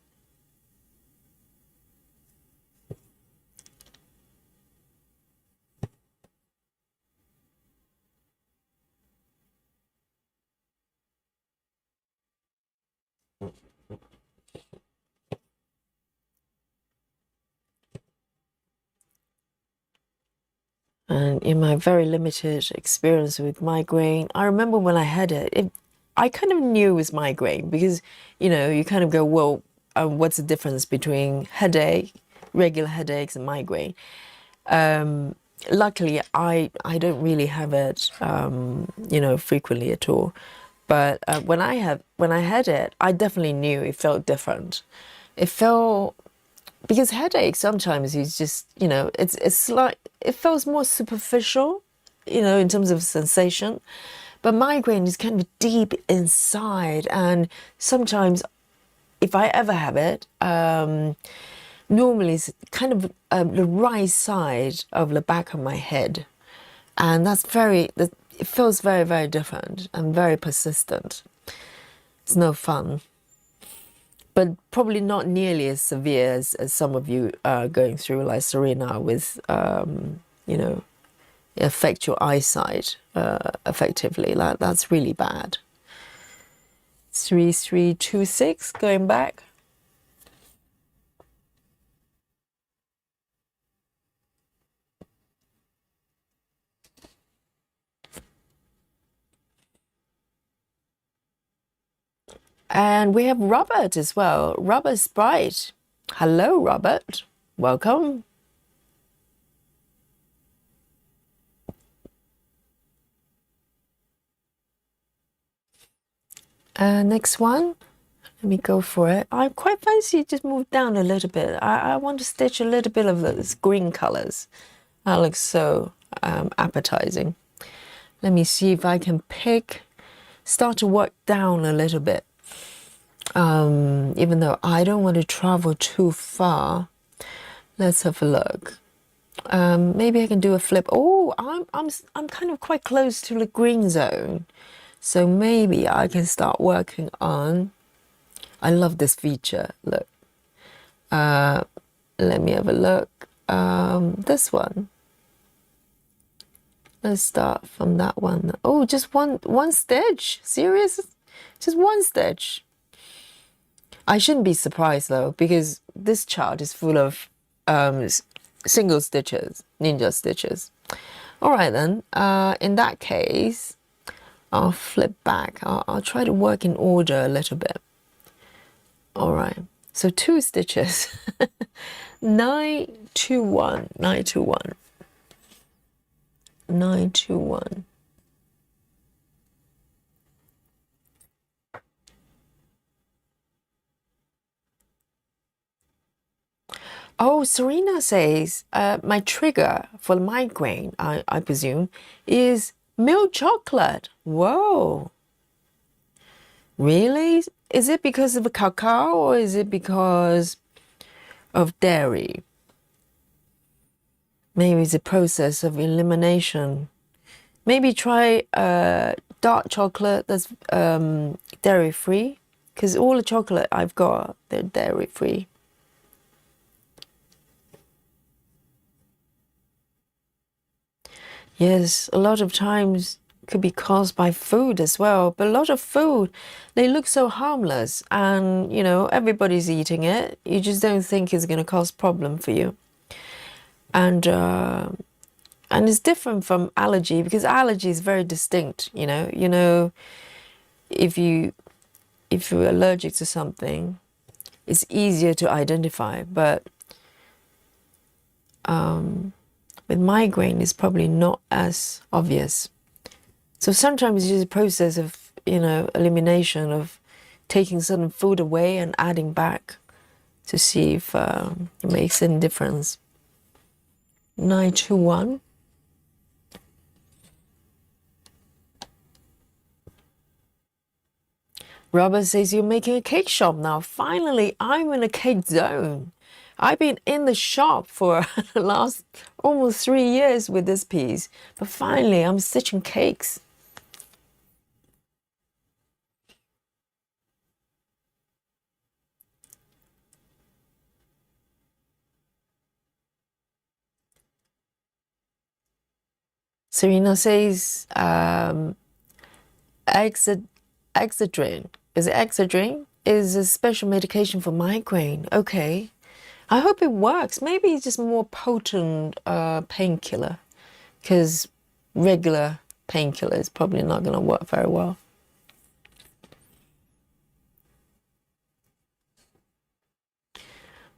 And in my very limited experience with migraine, I remember when I had it, I kind of knew it was migraine because, you kind of go, well, what's the difference between headache, regular headaches, and migraine? Luckily, I don't really have it, frequently at all. But when I had it, I definitely knew it felt different. It felt, because headache sometimes is just, it's like, it feels more superficial, in terms of sensation. But migraine is kind of deep inside, and sometimes, if I ever have it, normally it's kind of the right side of the back of my head, and it feels very, very different and very persistent. It's no fun, but probably not nearly as severe as some of you are going through, like Serena, with affect your eyesight effectively. Like, that's really bad. 3326 going back. And we have Robert as well. Robert Sprite. Hello, Robert. Welcome. Next one. Let me go for it. I quite fancy just move down a little bit. I want to stitch a little bit of those green colors. That looks so appetizing. Let me see if I can start to work down a little bit. Even though I don't want to travel too far. Let's have a look. Maybe I can do a flip. Oh, I'm kind of quite close to the green zone. So maybe I can start working on, I love this feature, look. Let me have a look. This one. Let's start from that one. Oh, just one stitch? Serious? Just one stitch. I shouldn't be surprised though, because this chart is full of single stitches, ninja stitches. All right then, in that case, I'll flip back. I'll try to work in order a little bit. All right, so 2 stitches. 921, 921, 921. Oh, Serena says, my trigger for the migraine, I presume, is milk chocolate. Whoa. Really? Is it because of the cacao, or is it because of dairy? Maybe it's a process of elimination. Maybe try dark chocolate that's dairy-free, because all the chocolate I've got, they're dairy-free. Yes, a lot of times could be caused by food as well. But a lot of food, they look so harmless, and everybody's eating it. You just don't think it's going to cause problem for you. And it's different from allergy, because allergy is very distinct. If you're allergic to something, it's easier to identify. But with migraine, it's probably not as obvious. So sometimes it's just a process of, elimination, of taking certain food away and adding back to see if it makes any difference. 921. Robert says, you're making a cake shop now. Finally, I'm in a cake zone. I've been in the shop for the last almost 3 years with this piece, but finally I'm stitching cakes. Serena says, Excedrin. Is it Excedrin? Is a special medication for migraine. Okay. I hope it works. Maybe it's just more potent painkiller. because regular painkiller is probably not going to work very well.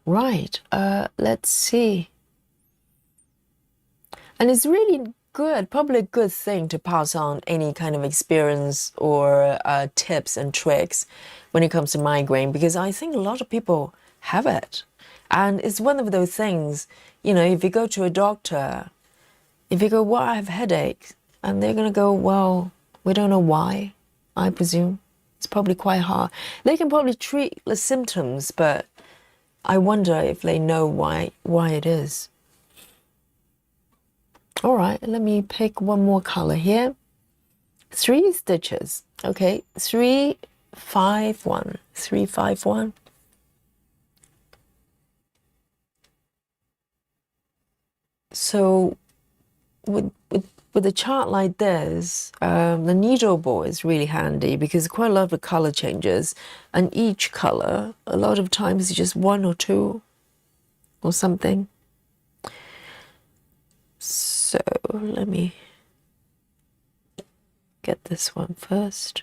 Right, let's see. And it's really good, probably a good thing to pass on any kind of experience or tips and tricks when it comes to migraine, because I think a lot of people have it. And it's one of those things, you know, if you go to a doctor, if you go, well, I have headaches, and they're going to go, well, we don't know why, I presume. It's probably quite hard. They can probably treat the symptoms, but I wonder if they know why it is. All right, let me pick one more color here. 3 stitches. Okay, 3, 5, 1. 3, 5, 1. So with a chart like this, the needle ball is really handy because quite a lot of color changes, and each color, a lot of times, is just 1 or 2 or something. So let me get this one first.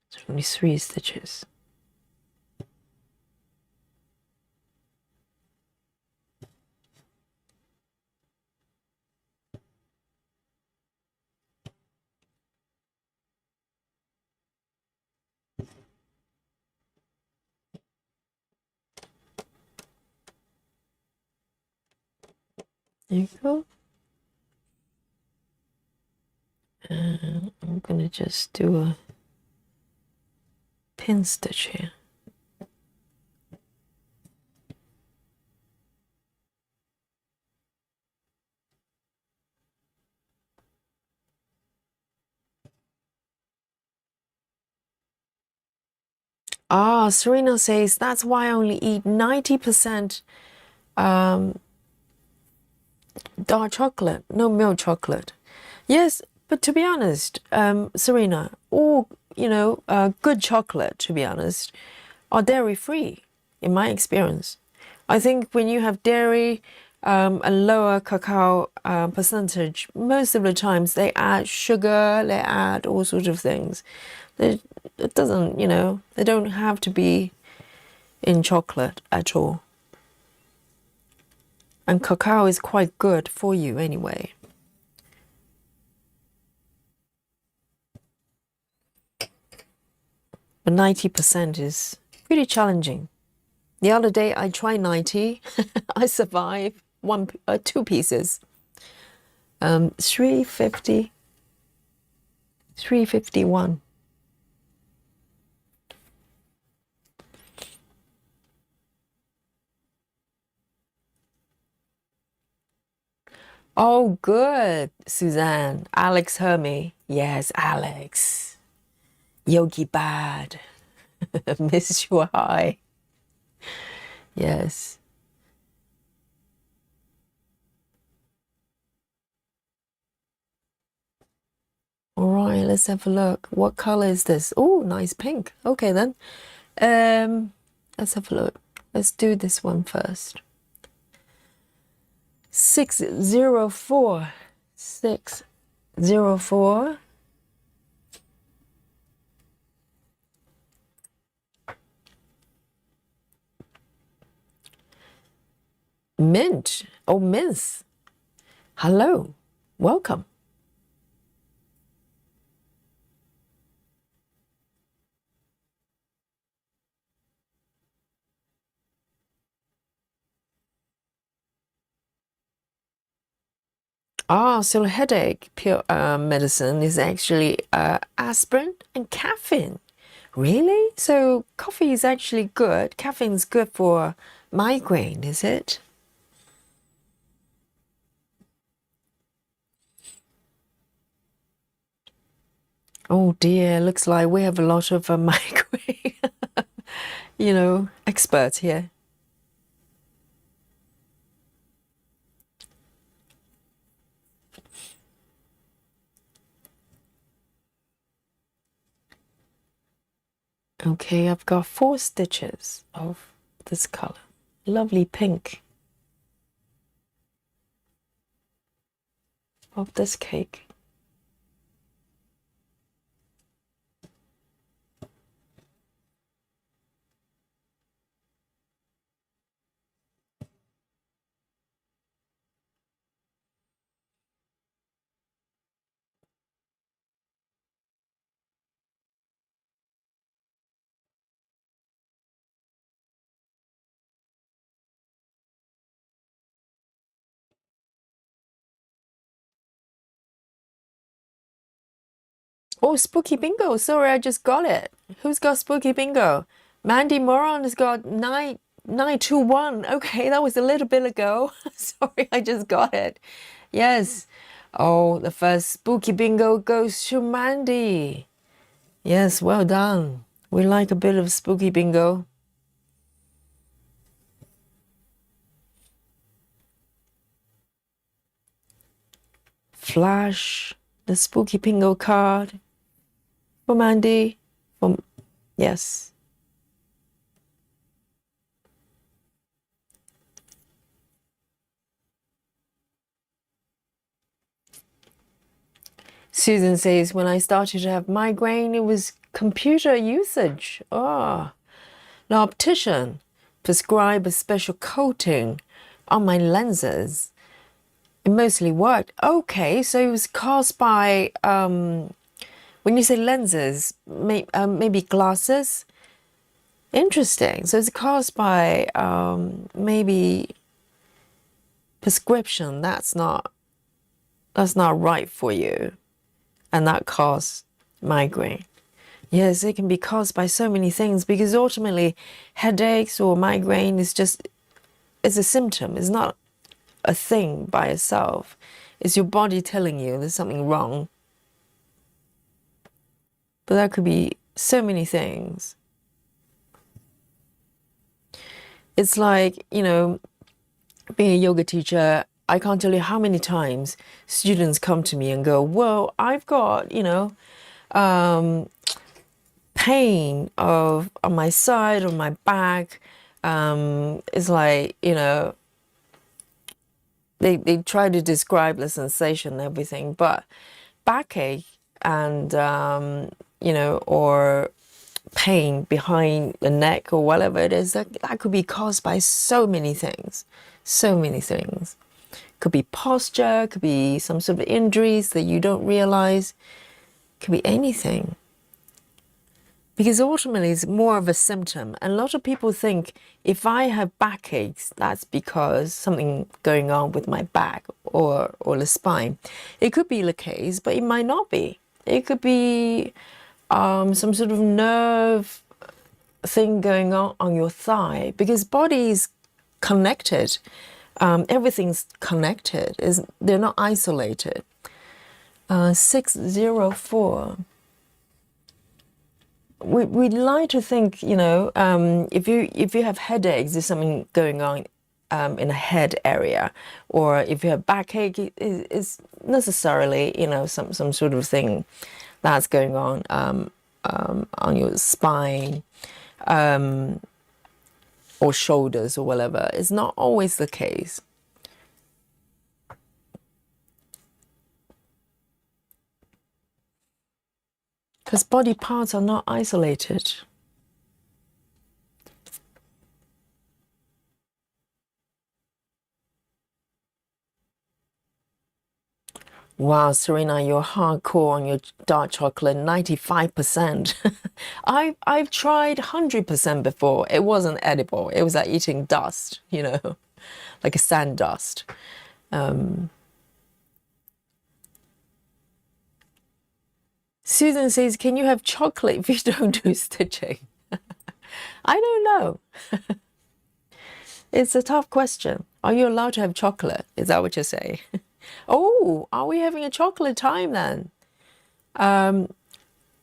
It's only 3 stitches. There you go. And I'm gonna just do a pin stitch here. Ah, Serena says that's why I only eat 90% dark chocolate, no milk chocolate. Yes, but to be honest, Serena, all, you know, good chocolate, to be honest, are dairy-free, in my experience. I think when you have dairy, a lower cacao percentage, most of the times they add sugar, they add all sorts of things. It doesn't, you know, they don't have to be in chocolate at all. And cacao is quite good for you anyway. But 90% is pretty challenging. The other day I tried 90. I survived 2 pieces. 350, 351. Oh, good, Suzanne. Alex Hermie. Yes, Alex. Yogi Bad. Miss you high. Yes. All right, let's have a look. What color is this? Oh, nice pink. Okay, then. Let's have a look. Let's do this one first. 604. 604. Mint. Oh, Mint. Hello. Welcome. Ah, so headache medicine is actually aspirin and caffeine. Really? So coffee is actually good. Caffeine's good for migraine, is it? Oh dear, looks like we have a lot of migraine, you know, experts here. Okay, I've got 4 stitches of this color. Lovely pink of this cake. Oh, Spooky Bingo. Sorry, I just got it. Who's got Spooky Bingo? Mandy Moron has got 921. Okay, that was a little bit ago. Sorry, I just got it. Yes. Oh, the first Spooky Bingo goes to Mandy. Yes, well done. We like a bit of Spooky Bingo. Flash the Spooky Bingo card for Mandy. Yes. Susan says, when I started to have migraine, it was computer usage. Oh, the optician prescribed a special coating on my lenses. It mostly worked. Okay, so it was caused by, when you say lenses, maybe glasses? Interesting. So it's caused by maybe prescription. That's not right for you. And that causes migraine. Yes, it can be caused by so many things because ultimately headaches or migraine is a symptom. It's not a thing by itself. It's your body telling you there's something wrong. But that could be so many things. It's like, being a yoga teacher, I can't tell you how many times students come to me and go, well, I've got, pain on my side, on my back. It's like, they try to describe the sensation and everything, but backache and, or pain behind the neck or whatever it is, that could be caused by so many things. So many things. Could be posture, could be some sort of injuries that you don't realize, could be anything. Because ultimately it's more of a symptom. And a lot of people think if I have backaches, that's because something going on with my back or the spine. It could be the case, but it might not be. It could be some sort of nerve thing going on your thigh, because body is connected. Everything's connected. They're not isolated. 604. We'd like to think, if you have headaches, there's something going on in a head area, or if you have backache, it's necessarily, some sort of thing that's going on your spine, or shoulders or whatever. It's not always the case. Because body parts are not isolated. Wow, Serena, you're hardcore on your dark chocolate, 95%. I've tried 100% before. It wasn't edible. It was like eating dust, like a sand dust. Susan says, can you have chocolate if you don't do stitching? I don't know. It's a tough question. Are you allowed to have chocolate? Is that what you're saying? Oh, are we having a chocolate time then?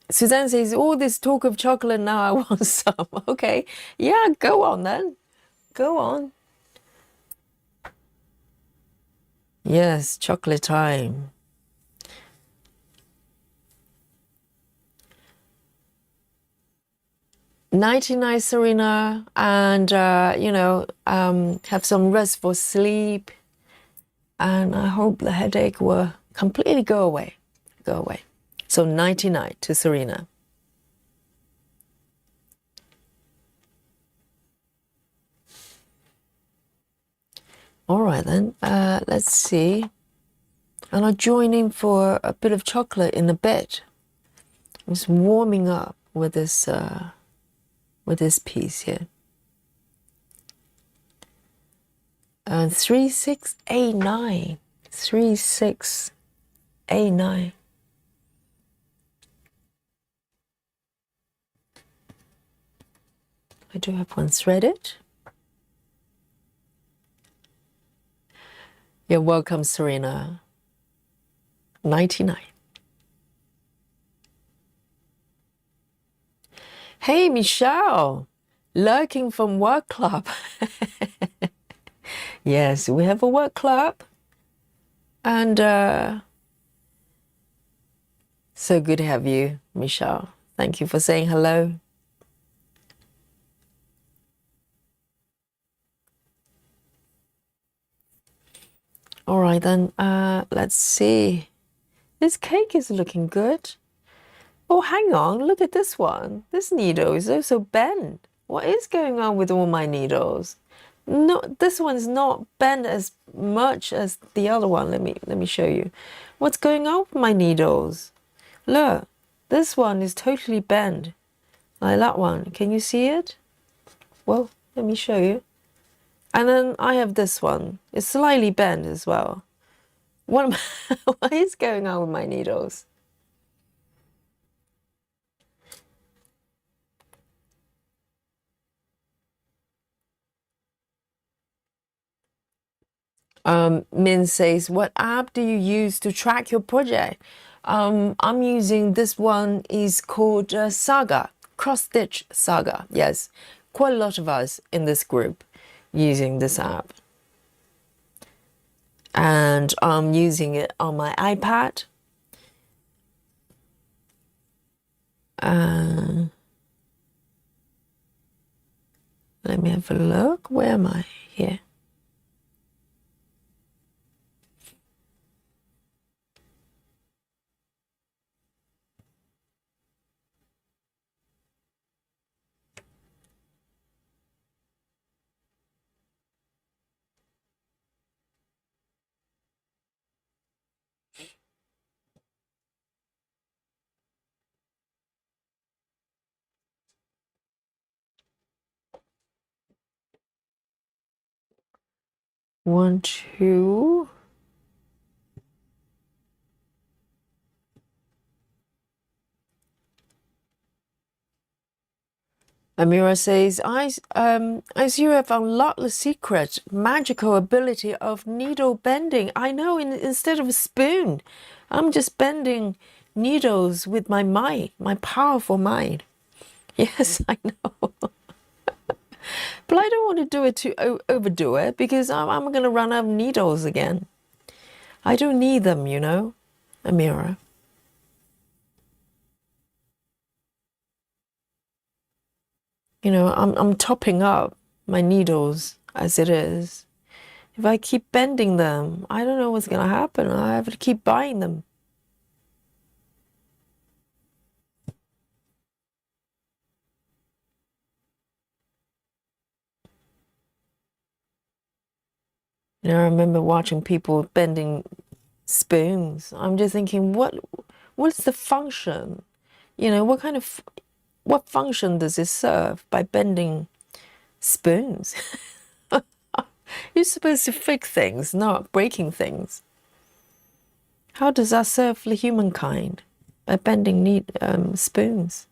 Suzanne says, all this talk of chocolate now, I want some. Okay, yeah, go on then. Go on. Yes, chocolate time. Nighty night, Serena, and have some restful sleep. And I hope the headache will completely go away. Go away. So nighty night to Serena. All right then. Let's see. And I'll join in for a bit of chocolate in a bit. I'm just warming up with this piece here. And 3689. 3689. I do have one threaded. You're welcome, Serena. 99. Hey, Michelle, lurking from work club. Yes, we have a work club. And so good to have you, Michelle. Thank you for saying hello. All right, then, let's see. This cake is looking good. Oh, hang on, look at this one. This needle is also bent. What is going on with all my needles? No, this one's not bent as much as the other one. Let me show you. What's going on with my needles? Look, this one is totally bent. Like that one. Can you see it? Well, let me show you. And then I have this one. It's slightly bent as well. What is going on with my needles? Min says, what app do you use to track your project? I'm using this one is called Saga, Cross Stitch Saga. Yes, quite a lot of us in this group using this app. And I'm using it on my iPad. Let me have a look. Where am I? Here. One, two. Amira says, as you have unlocked the secret magical ability of needle bending. I know, instead of a spoon, I'm just bending needles with my mind, my powerful mind. Yes, I know. But I don't want to do it to overdo it, because I'm going to run out of needles again. I don't need them, you know, Amira. You know, I'm topping up my needles as it is. If I keep bending them, I don't know what's going to happen. I have to keep buying them. You know, I remember watching people bending spoons. I'm just thinking, what's the function? You know, what function does it serve by bending spoons? You're supposed to fix things, not breaking things. How does that serve the humankind by bending spoons?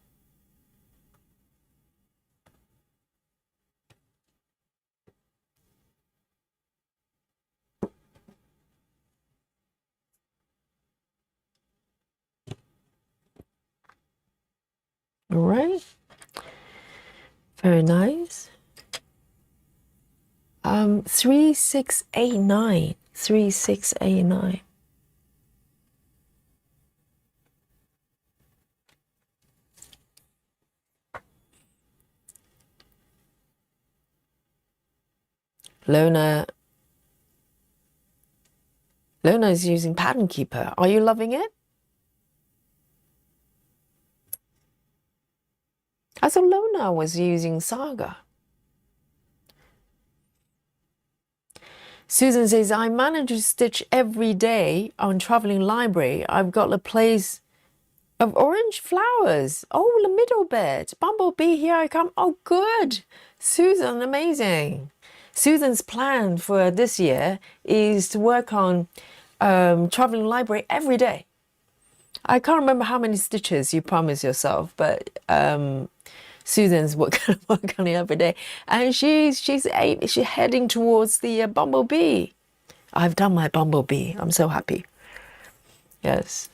All right. Very nice. 3689. 3689. Lona is using Pattern Keeper. Are you loving it? I thought Lona was using Saga. Susan says, I manage to stitch every day on Traveling Library. I've got a place of orange flowers. Oh, the middle bit. Bumblebee, here I come. Oh, good. Susan, amazing. Susan's plan for this year is to work on Traveling Library every day. I can't remember how many stitches you promised yourself, but Susan's working on it every day, and she's heading towards the bumblebee. I've done my bumblebee. I'm so happy. Yes.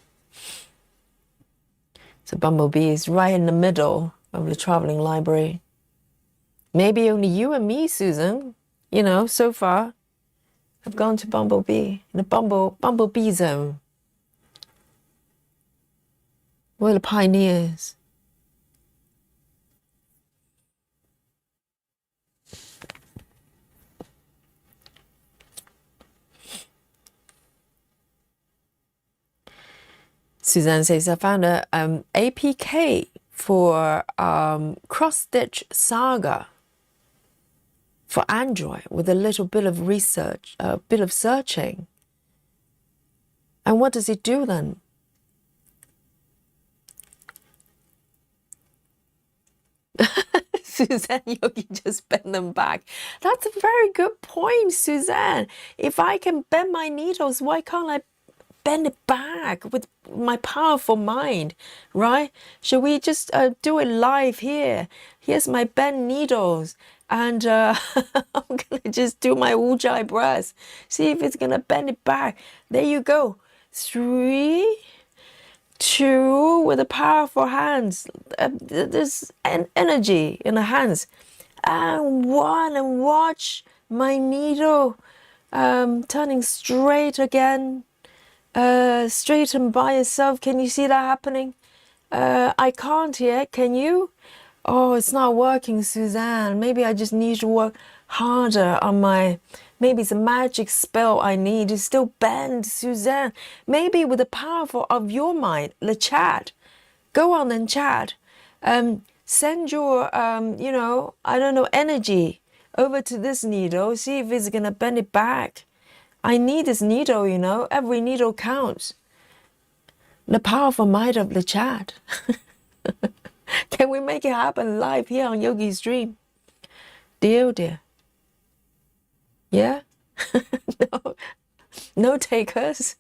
So bumblebee is right in the middle of the Traveling Library. Maybe only you and me, Susan, you know, so far have gone to bumblebee, in the bumblebee zone. We're the pioneers. Suzanne says, I found a APK for Cross Stitch Saga for Android with a little bit of research, a bit of searching. And what does it do then? Suzanne Yogi just bend them back. That's a very good point, Suzanne. If I can bend my needles, why can't I bend it back with my powerful mind, right? Should we just do it live here? Here's my bent needles, and I'm gonna just do my ujjayi breath. See if it's gonna bend it back. There you go. 3, 2, with the powerful hands. There's an energy in the hands. And 1, and watch my needle turning straight again. Straighten by itself. Can you see that happening? I can't yet. Can you? Oh, it's not working, Suzanne. Maybe I just need to work harder on my... Maybe it's a magic spell I need to still bend, Suzanne. Maybe with the power of your mind, the chat. Go on and chat. Send your, you know, I don't know, energy over to this needle. See if it's going to bend it back. I need this needle, you know. Every needle counts. The powerful might of the chat. Can we make it happen live here on Yogi Stream? Dear, dear. Yeah? No, no takers.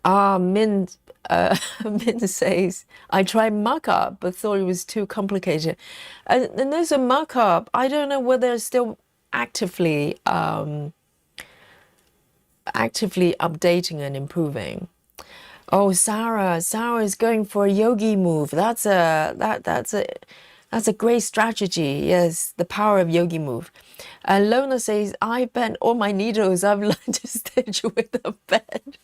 Min Min says, I tried markup but thought it was too complicated. And there's a markup. I don't know whether it's still actively updating and improving. Oh, Sarah is going for a yogi move. That's a great strategy. Yes, the power of yogi move. And Lona says, I bent all my needles. I've learned to stitch with a bend.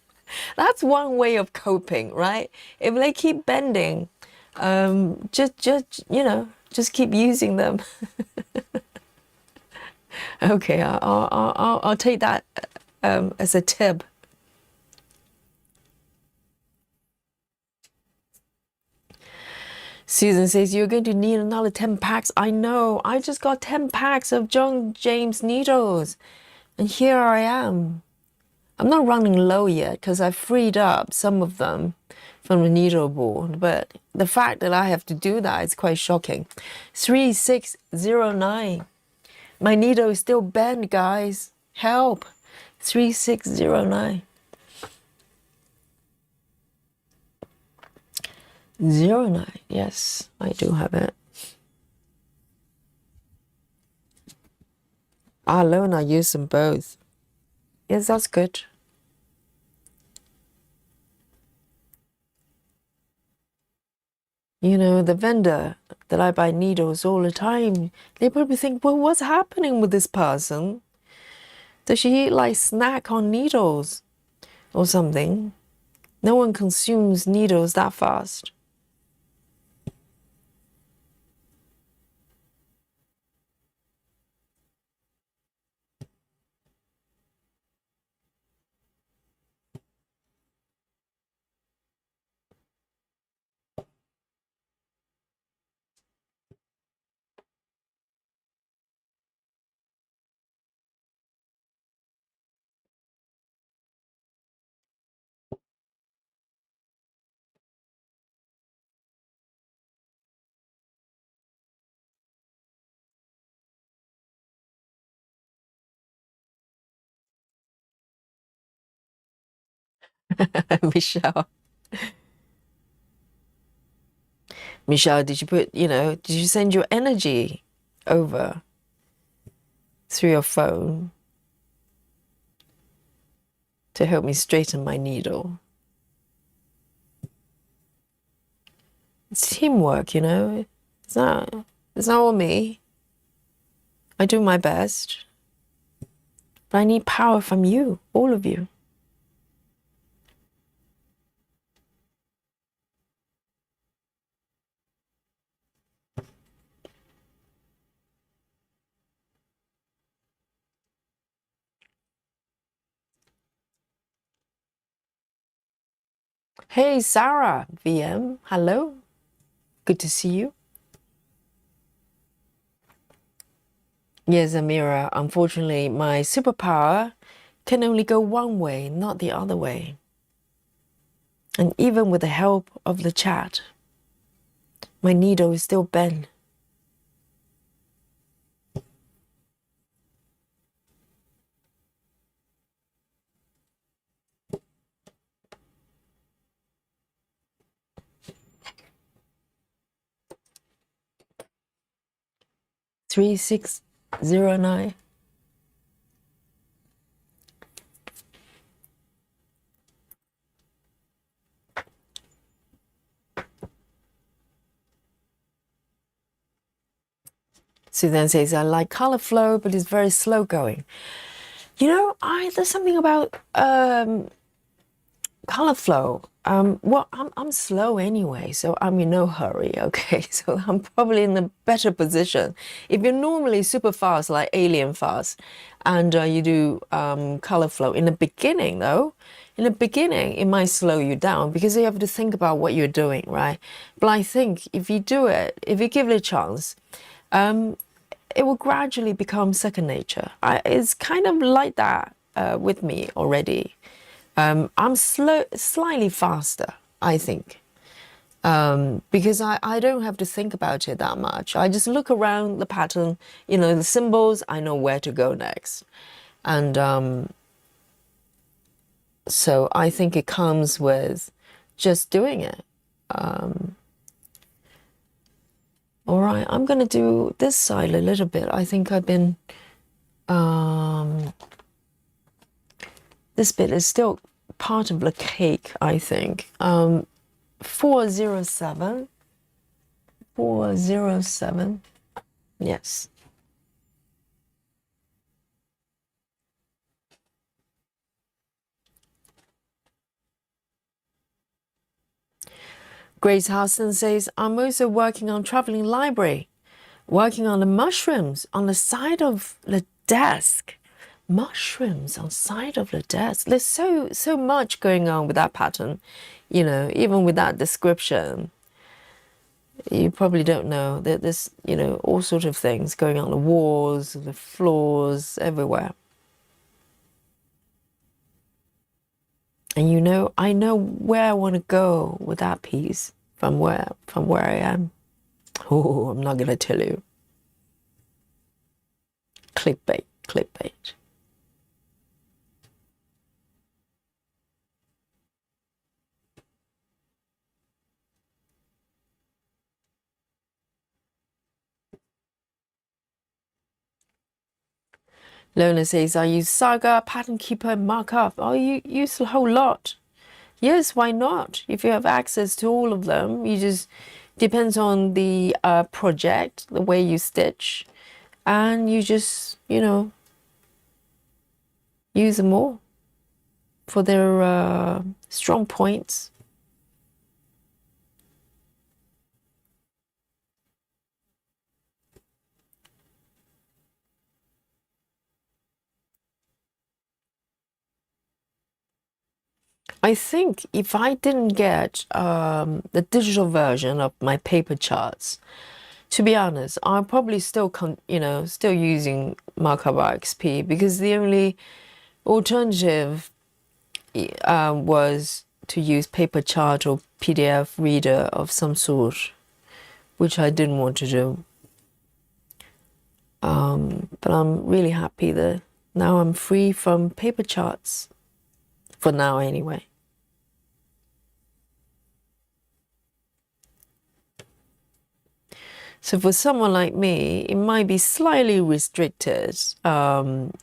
That's one way of coping, right? If they keep bending, just you know, just keep using them. Okay, I'll take that as a tip. Susan says, you're going to need another 10 packs. I know. I just got 10 packs of John James needles. And here I am. I'm not running low yet because I freed up some of them from the needle board. But the fact that I have to do that is quite shocking. 3609. My needle is still bent, guys. Help. 3609. 09. Yes, I do have it. Lona used them both. Yes, that's good. You know, the vendor that I buy needles all the time, they probably think, well, what's happening with this person? Does she like snack on needles or something? No one consumes needles that fast. Michelle. Michelle, did you put, did you send your energy over through your phone to help me straighten my needle? It's teamwork, It's not all me. I do my best. But I need power from you, all of you. Hey, Sarah, VM, hello. Good to see you. Yes, Amira, unfortunately, my superpower can only go one way, not the other way. And even with the help of the chat, my needle is still bent. Three, 609. Suzanne says, I like color flow, but it's very slow going. There's something about color flow. Well, I'm slow anyway, so I'm in no hurry, okay? So I'm probably in a better position. If you're normally super fast, like alien fast, and you do color flow, in the beginning, though, it might slow you down because you have to think about what you're doing, right? But I think if you do it, if you give it a chance, it will gradually become second nature. It's kind of like that with me already. I'm slightly faster, I think, because I don't have to think about it that much. I just look around the pattern, the symbols, I know where to go next. And so I think it comes with just doing it. All right, I'm going to do this side a little bit. I think I've been... this bit is still part of the cake, I think. 407. 407. Yes. Grace Hudson says, I'm also working on traveling library, working on the mushrooms on the side of the desk. Mushrooms on side of the desk. There's so much going on with that pattern, even with that description. You probably don't know that there's, all sorts of things going on the walls, the floors, everywhere. And I know where I want to go with that piece from where I am. Oh, I'm not going to tell you. Clickbait, clickbait. Lona says, I use Saga, Pattern Keeper, and Markup. Oh, you use a whole lot. Yes, why not? If you have access to all of them, you just... Depends on the project, the way you stitch. And you just, use them all for their strong points. I think if I didn't get the digital version of my paper charts, to be honest, I'm probably still still using Markup XP, because the only alternative was to use paper chart or PDF reader of some sort, which I didn't want to do. But I'm really happy that now I'm free from paper charts, for now anyway. So for someone like me, it might be slightly restricted when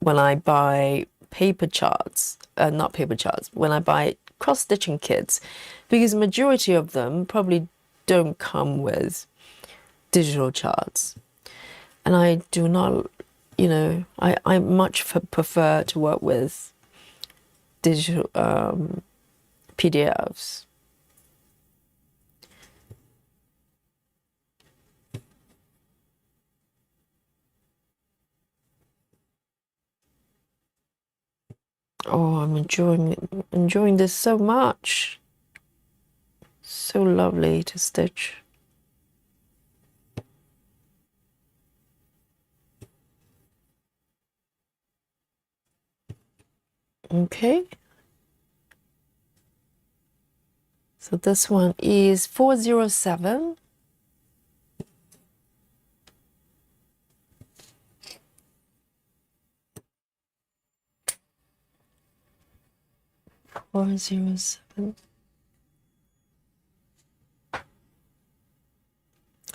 I buy paper charts, not paper charts, when I buy cross-stitching kits, because majority of them probably don't come with digital charts. And I do not, you know, I much prefer to work with digital PDFs. Oh, I'm enjoying this so much. So lovely to stitch. Okay. So this one is 407.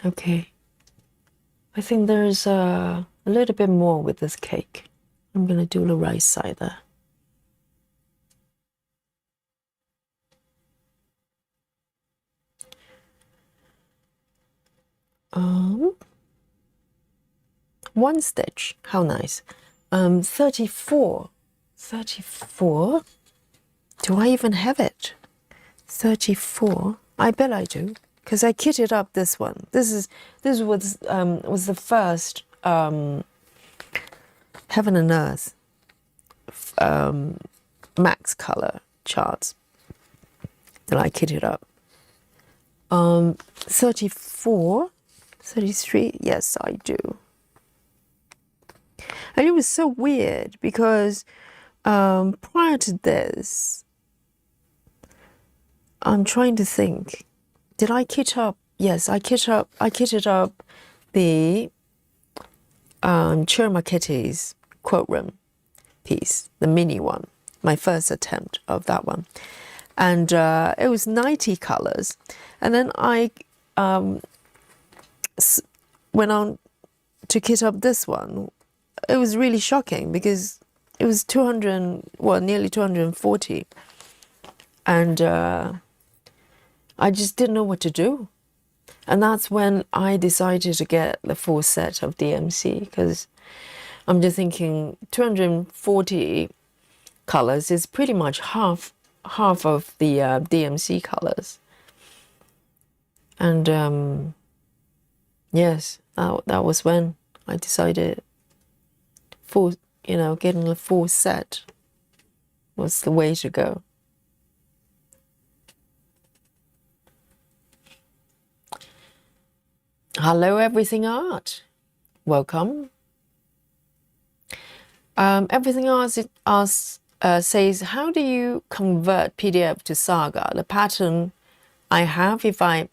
Okay. I think there's a little bit more with this cake. I'm gonna do the right side there. One stitch. How nice. 34. 34. Do I even have it? 34. I bet I do, because I kitted up this one. This was the first Heaven and Earth max color charts that I kitted up. 34, 33. Yes, I do. And it was so weird because prior to this, I'm trying to think. Did I kit up? Yes, I kitted up the Chirma Kitties quote room piece, the mini one, my first attempt of that one. And it was 90 colors. And then I went on to kit up this one. It was really shocking because it was 200, well, nearly 240. And I just didn't know what to do. And that's when I decided to get the full set of DMC, because I'm just thinking 240 colors is pretty much half of the DMC colors. And yes, that was when I decided getting the full set was the way to go. Hello, Everything Art. Welcome. Everything Art says, how do you convert PDF to Saga? The pattern I have, if I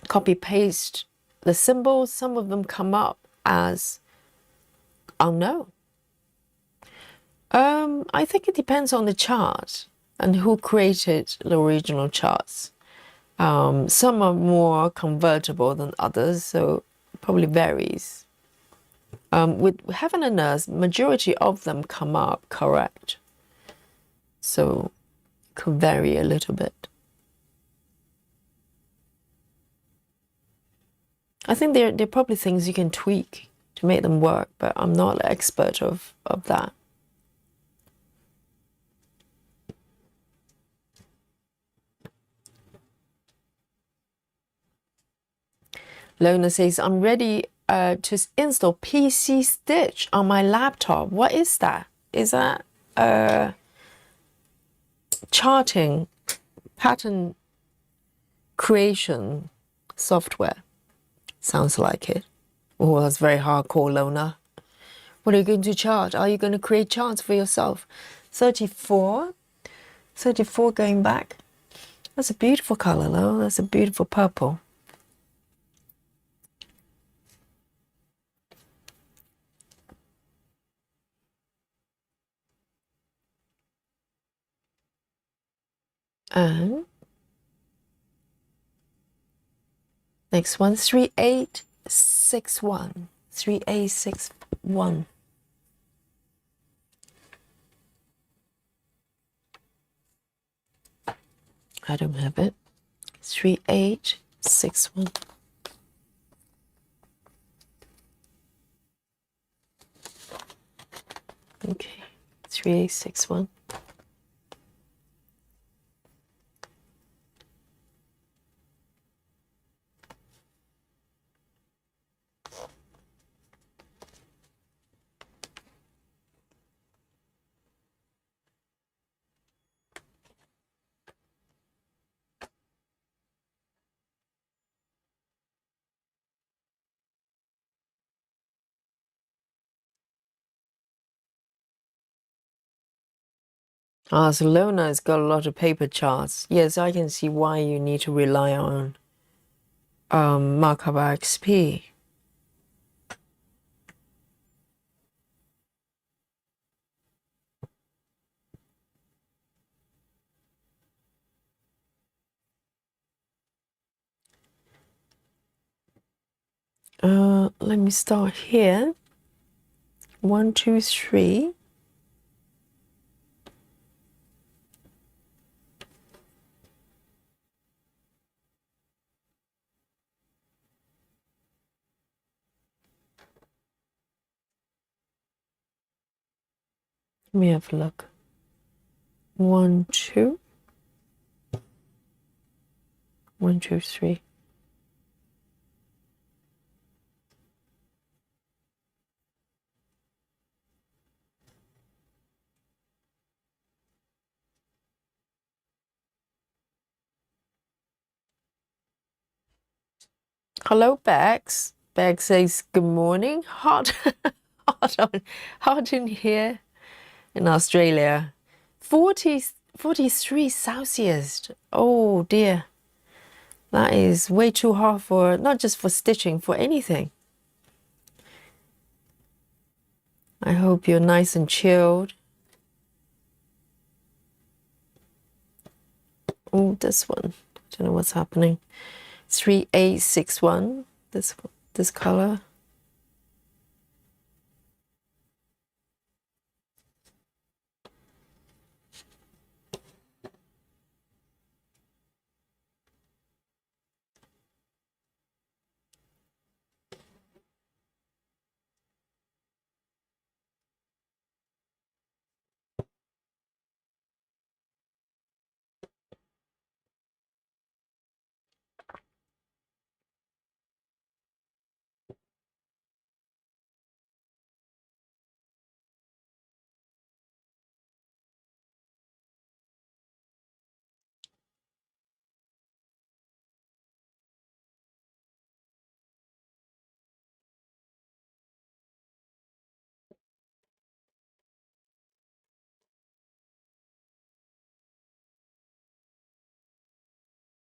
copy paste the symbols, some of them come up as unknown. I think it depends on the chart and who created the original charts. Some are more convertible than others, so it probably varies. With Heaven and Earth, majority of them come up correct, so it could vary a little bit. I think there are probably things you can tweak to make them work, but I'm not an expert of that. Lona says, I'm ready to install PC Stitch on my laptop. What is that? Is that charting, pattern creation software? Sounds like it. Oh, that's very hardcore, Lona. What are you going to chart? Are you going to create charts for yourself? 34? 34 going back. That's a beautiful color, though. That's a beautiful purple. And Next one, 3861. 3861. I don't have it. 3861. Okay, 3861. Ah, so Lona's got a lot of paper charts. Yes, I can see why you need to rely on markup XP. Let me start here. 1, 2, 3. Let me have a look. 1, 2. 1, 2, 3. Hello, Bex. Bex says good morning. Hot, hot in here in Australia. 43 Celsius. Oh dear. That is way too hot for, not just for stitching, for anything. I hope you're nice and chilled. Oh, this one. I don't know what's happening. 3861. This color.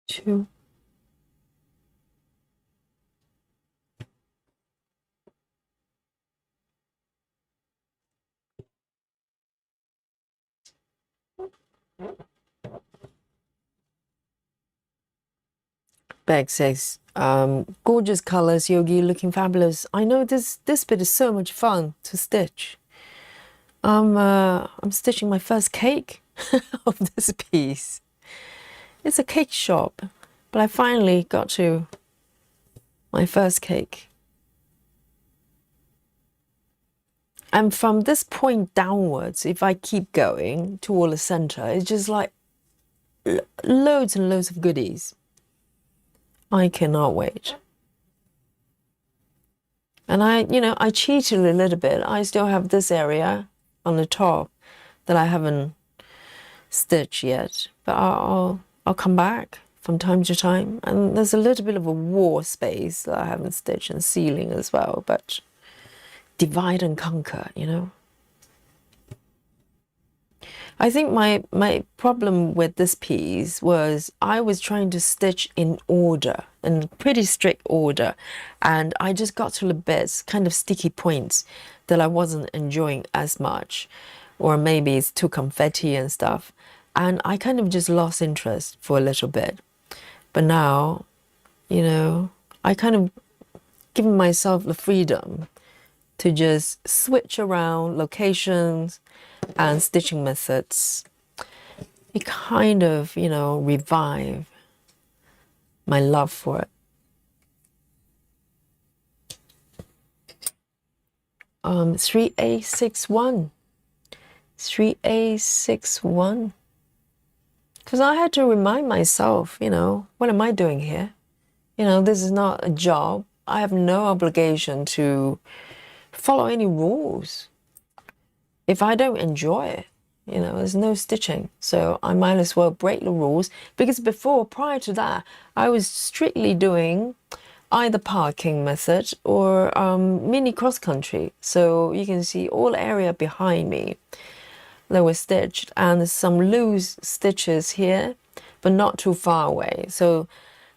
Two. Bag says, gorgeous colors, Yogi, looking fabulous. I know this bit is so much fun to stitch. I'm stitching my first cake of this piece. It's a cake shop, but I finally got to my first cake. And from this point downwards, if I keep going toward the center, it's just like loads and loads of goodies. I cannot wait. And I cheated a little bit. I still have this area on the top that I haven't stitched yet, but I'll come back from time to time. And there's a little bit of a wall space that I haven't stitched, and ceiling as well, but divide and conquer, I think my problem with this piece was I was trying to stitch in order, in pretty strict order, and I just got to the bits, kind of sticky points that I wasn't enjoying as much, or maybe it's too confetti and stuff, and I kind of just lost interest for a little bit. But now, I kind of given myself the freedom to just switch around locations and stitching methods. It kind of, you know, revive my love for it. 3A61. 3A61. Because I had to remind myself, you know, what am I doing here? You know, this is not a job. I have no obligation to follow any rules. If I don't enjoy it, you know, there's no stitching. So I might as well break the rules, because before, prior to that, I was strictly doing either parking method or mini cross country. So you can see all area behind me that was stitched, and some loose stitches here, but not too far away. So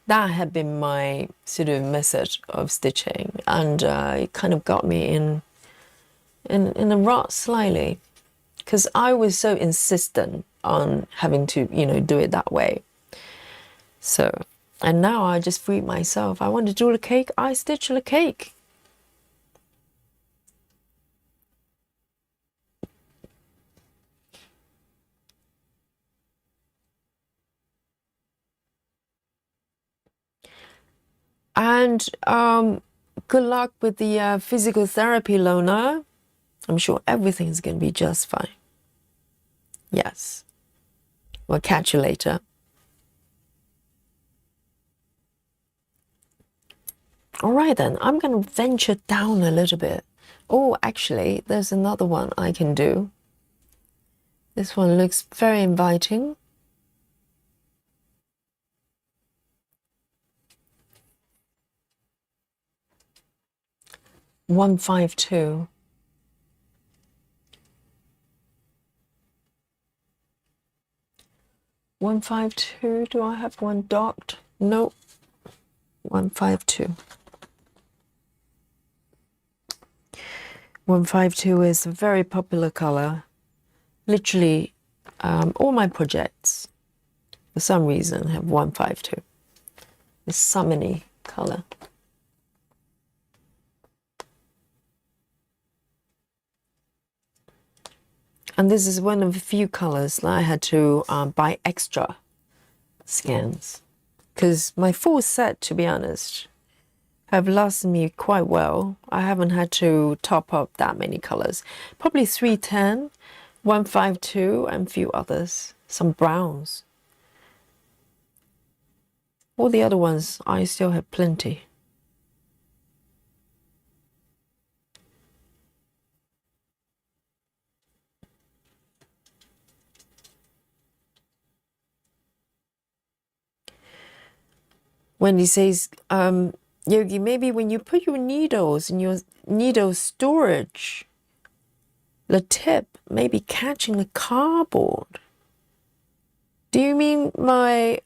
that had been my sort of method of stitching, and it kind of got me in a rut slightly, because I was so insistent on having to, you know, do it that way. So, and now I just freed myself. I want to do the cake, I stitch the cake. And good luck with the physical therapy, Lona. I'm sure everything's going to be just fine. Yes. We'll catch you later. All right, then. I'm going to venture down a little bit. Oh, actually, there's another one I can do. This one looks very inviting. $152. 152. Do I have one docked? Nope. 152. 152 is a very popular color. Literally, all my projects, for some reason, have 152. It's Samony color. And this is one of the few colors that I had to buy extra scans, because my full set, to be honest, have lasted me quite well. I haven't had to top up that many colors. Probably 310, 152, and a few others. Some browns. All the other ones, I still have plenty. Wendy says, Yogi, maybe when you put your needles in your needle storage, the tip may be catching the cardboard. Do you mean my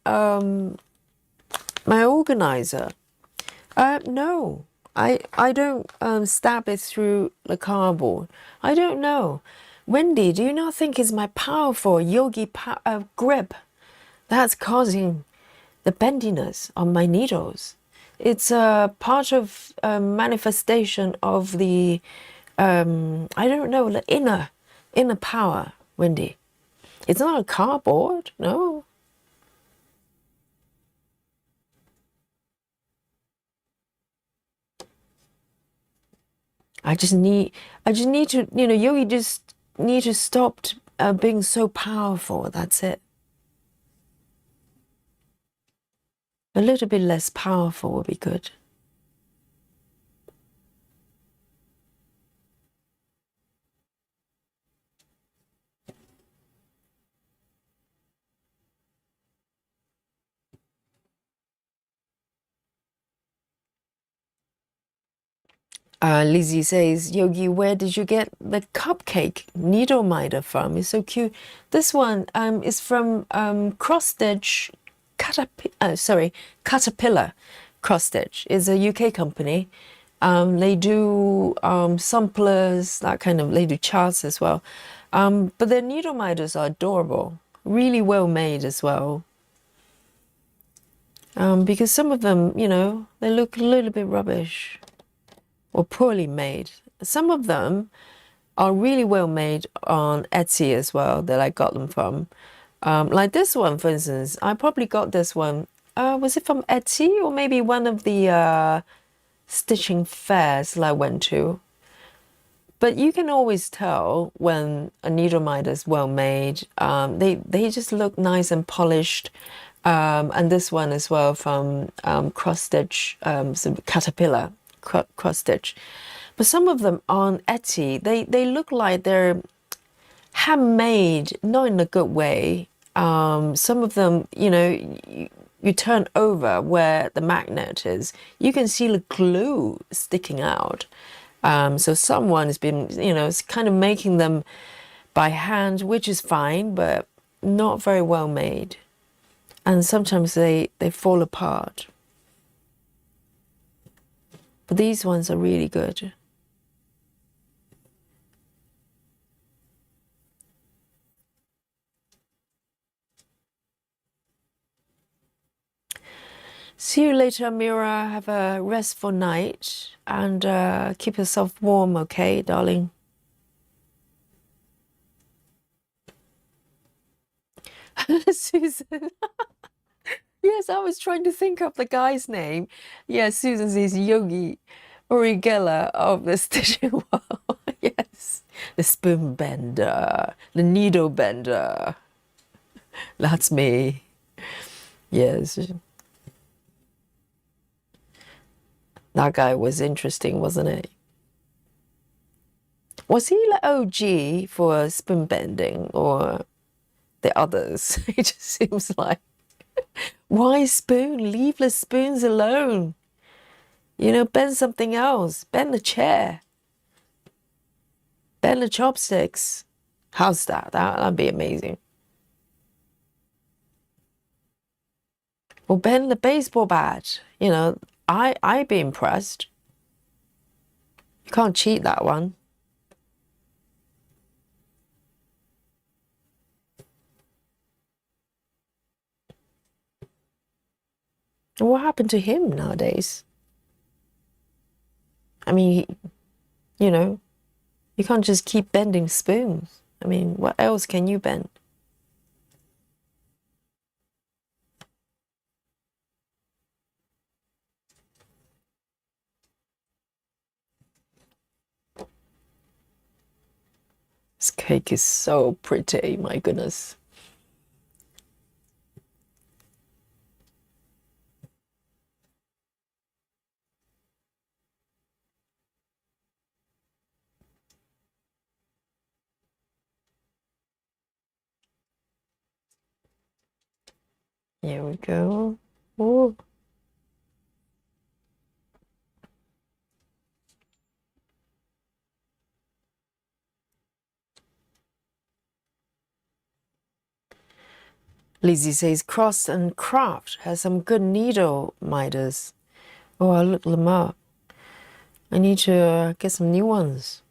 my organizer? No, I don't stab it through the cardboard. I don't know. Wendy, do you not think it's my powerful yogi grip that's causing the bendiness on my needles? It's a part of manifestation of the, I don't know, the inner power, Wendy. It's not a cardboard, no. I just need to, you know, Yogi just need to stop being so powerful. That's it. A little bit less powerful would be good. Lizzie says, Yogi, where did you get the cupcake needle miter from? It's so cute. This one is from Cross Stitch Caterpillar Cross Stitch. Is a UK company. They do samplers, that kind of, they do charts as well. But their needle miters are adorable, really well made as well. Because some of them, you know, they look a little bit rubbish or poorly made. Some of them are really well made on Etsy as well that I got them from. Like this one, for instance, I probably got this one. Was it from Etsy or maybe one of the stitching fairs that I went to? But you can always tell when a needle miter is well made. They just look nice and polished. And this one as well from Cross Stitch, some Caterpillar Cross Stitch. But some of them on Etsy, they look like they're handmade, not in a good way. Some of them, you know, you turn over where the magnet is, you can see the glue sticking out. So someone has been, you know, kind of making them by hand, which is fine, but not very well made. And sometimes they fall apart. But these ones are really good. See you later, Mira. Have a restful night and keep yourself warm, okay, darling? Susan. Yes, I was trying to think of the guy's name. Yes, Susan says Yogi Origella of the stitching world. Yes, the spoon bender, the needle bender. That's me. Yes. That guy was interesting, wasn't it? Was he the OG for spoon bending or the others? It just seems like, why spoon? Leave the spoons alone. You know, bend something else. Bend the chair. Bend the chopsticks. How's that? That'd be amazing. Or bend the baseball bat. You know, I'd be impressed. You can't cheat that one. And what happened to him nowadays? I mean, you know, you can't just keep bending spoons. I mean, what else can you bend? This cake is so pretty, my goodness. Here we go. Oh. Lizzie says Cross and Craft has some good needle miters. Oh, I'll look them up. I need to get some new ones.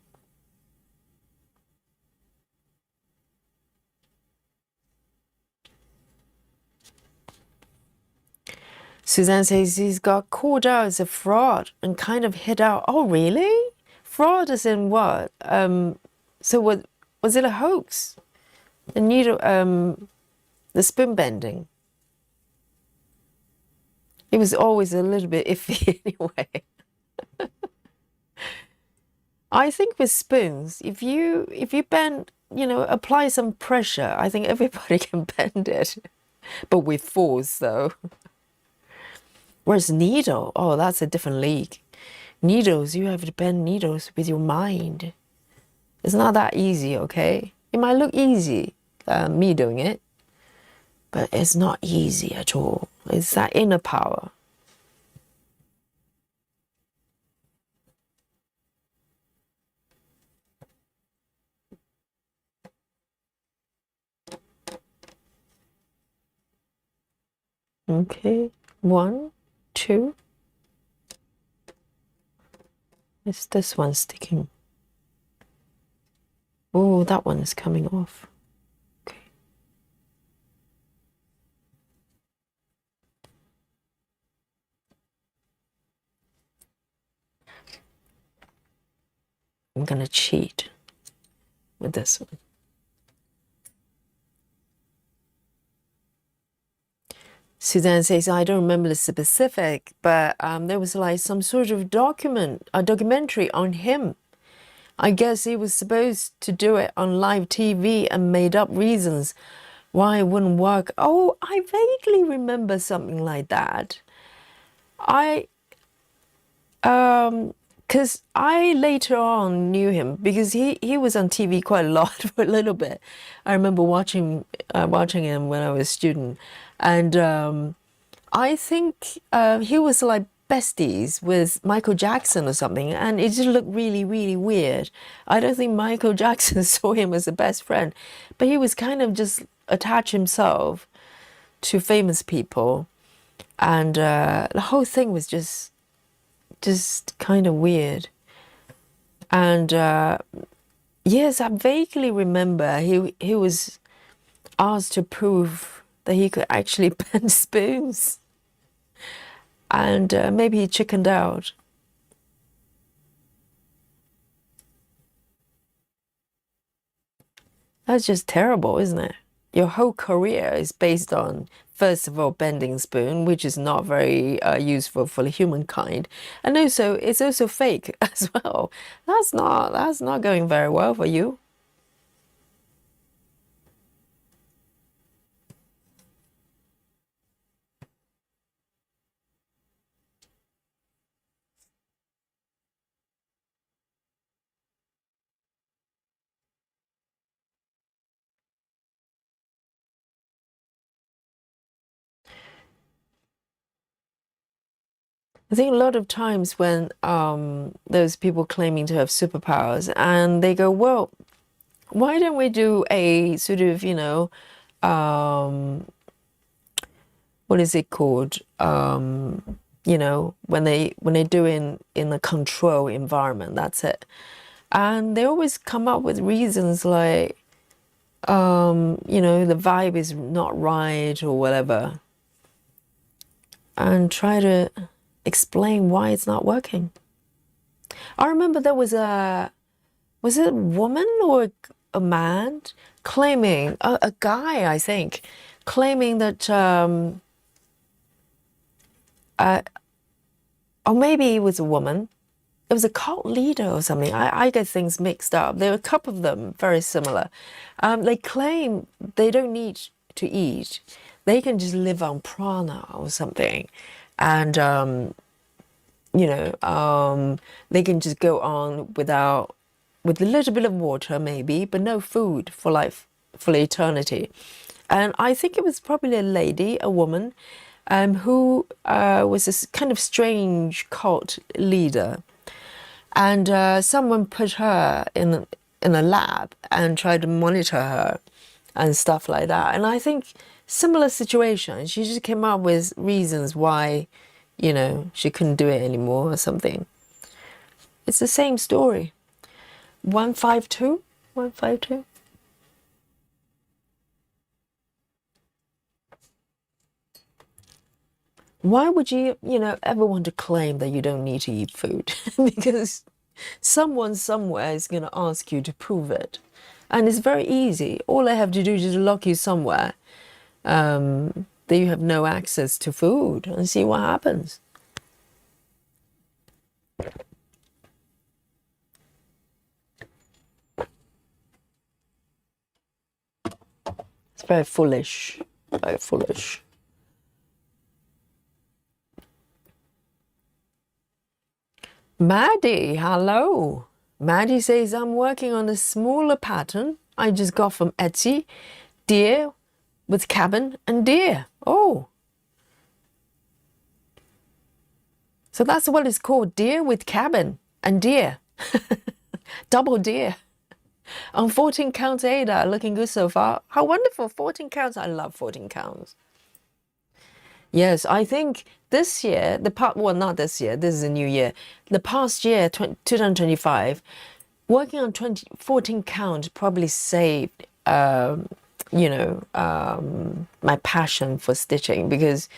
Suzanne says he's got called out as a fraud and kind of hid out. Oh, really? Fraud as in what? So what was it a hoax? The needle, the spoon bending. It was always a little bit iffy anyway. I think with spoons, if you bend, you know, apply some pressure, I think everybody can bend it. But with force though. Whereas needle, oh, that's a different league. Needles, you have to bend needles with your mind. It's not that easy, okay? It might look easy, me doing it, but it's not easy at all. It's that inner power. Okay, 1, 2. It's this one sticking. Oh, that one is coming off. Okay. I'm gonna cheat with this one. Suzanne says, I don't remember the specific, but there was like some sort of documentary on him. I guess he was supposed to do it on live TV and made up reasons why it wouldn't work. Oh, I vaguely remember something like that. Because I later on knew him because he was on TV quite a lot for a little bit. I remember watching him when I was a student, and I think he was like besties with Michael Jackson or something, and it just looked really, really weird. I don't think Michael Jackson saw him as a best friend, but he was kind of just attached himself to famous people, and the whole thing was just kind of weird. And yes, I vaguely remember he was asked to prove that he could actually bend spoons, and maybe he chickened out. That's just terrible, isn't it? Your whole career is based on, first of all, bending spoon, which is not very useful for the humankind, and also it's also fake as well. That's not going very well for you. I think a lot of times when those people claiming to have superpowers and they go, well, why don't we do a sort of, what is it called? When they do in a control environment, that's it. And they always come up with reasons like, the vibe is not right or whatever, and try to explain why it's not working. I remember there was it a woman or a man claiming, a guy, I think, claiming that, or maybe it was a woman. It was a cult leader or something. I get things mixed up. There are a couple of them very similar. They claim they don't need to eat. They can just live on prana or something. And, they can just go on with a little bit of water maybe, but no food for life, for eternity. And I think it was probably a lady, a woman, who was this kind of strange cult leader. And someone put her in a lab and tried to monitor her and stuff like that. And I think similar situation. She just came up with reasons why, she couldn't do it anymore or something. It's the same story. 152? 152? Why would you, ever want to claim that you don't need to eat food? Because someone somewhere is going to ask you to prove it. And it's very easy. All I have to do is just lock you somewhere that you have no access to food and see what happens. It's very foolish. Very foolish. Maddie, hello. Maddie says, I'm working on a smaller pattern I just got from Etsy. Deer with cabin and deer. Oh. So that's what it's called, deer with cabin and deer. Double deer. On 14 counts Ada, looking good so far. How wonderful, 14 counts. I love 14 counts. Yes, I think this year, well, not this year, this is a new year. The past year, 2025, working on 14 count probably saved, my passion for stitching, because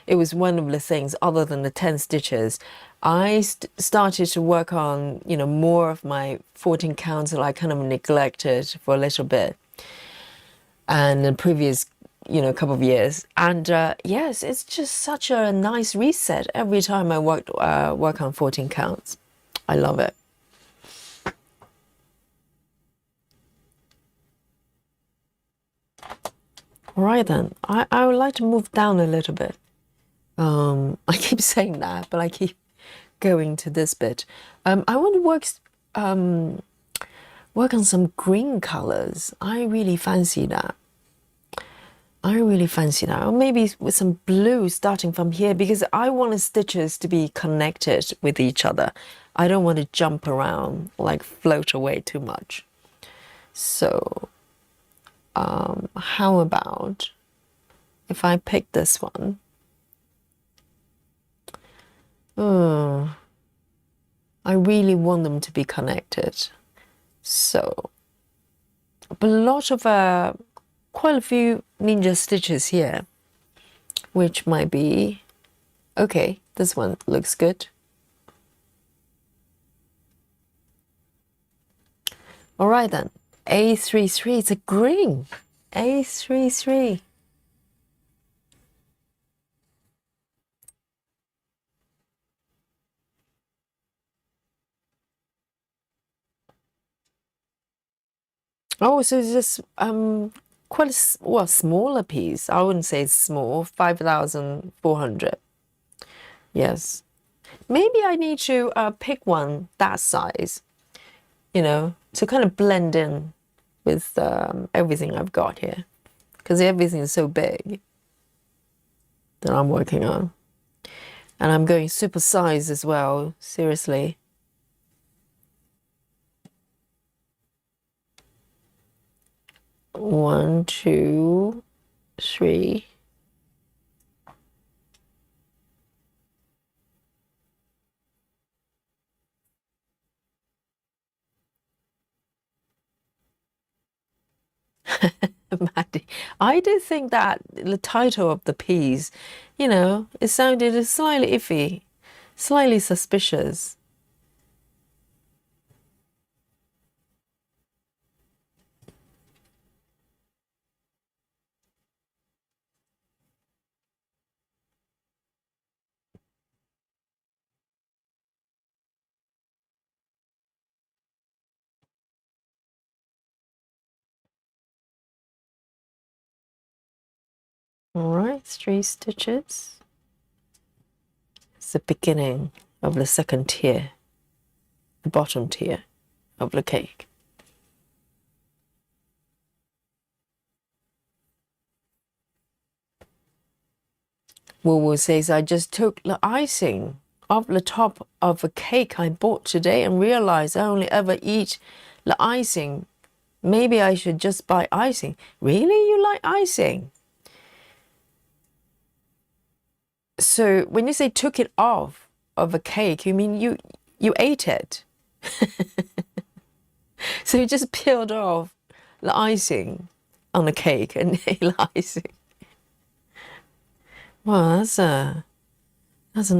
it was one of the things, other than the 10 stitches, I started to work on, you know, more of my 14 counts that I kind of neglected for a little bit, and the previous, you know, couple of years. And yes, it's just such a nice reset every time I work on 14 counts. I love it. All right then, I would like to move down a little bit. I keep saying that, but I keep going to this bit. I want to work on some green colors. I really fancy that. Or maybe with some blue starting from here, because I want the stitches to be connected with each other. I don't want to jump around, like float away too much. So how about if I pick this one? I really want them to be connected. So, but a lot of quite a few ninja stitches here, which might be okay. This one looks good. All right then, A33. It's a green. A33. Oh, so it's just quite a smaller piece. I wouldn't say it's small. 5,400. Yes. Maybe I need to pick one that size, you know, to kind of blend in with everything I've got here, because everything is so big that I'm working on. And I'm going super size as well, seriously. One, two, three. Maddie, I did think that the title of the piece, you know, it sounded slightly iffy, slightly suspicious. All right, 3 stitches. It's the beginning of the second tier, the bottom tier of the cake. Woo says, I just took the icing off the top of a cake I bought today and realized I only ever eat the icing. Maybe I should just buy icing. Really? You like icing? So when you say took it off of a cake, you mean you ate it? So you just peeled off the icing on the cake and ate the icing. Well, that's an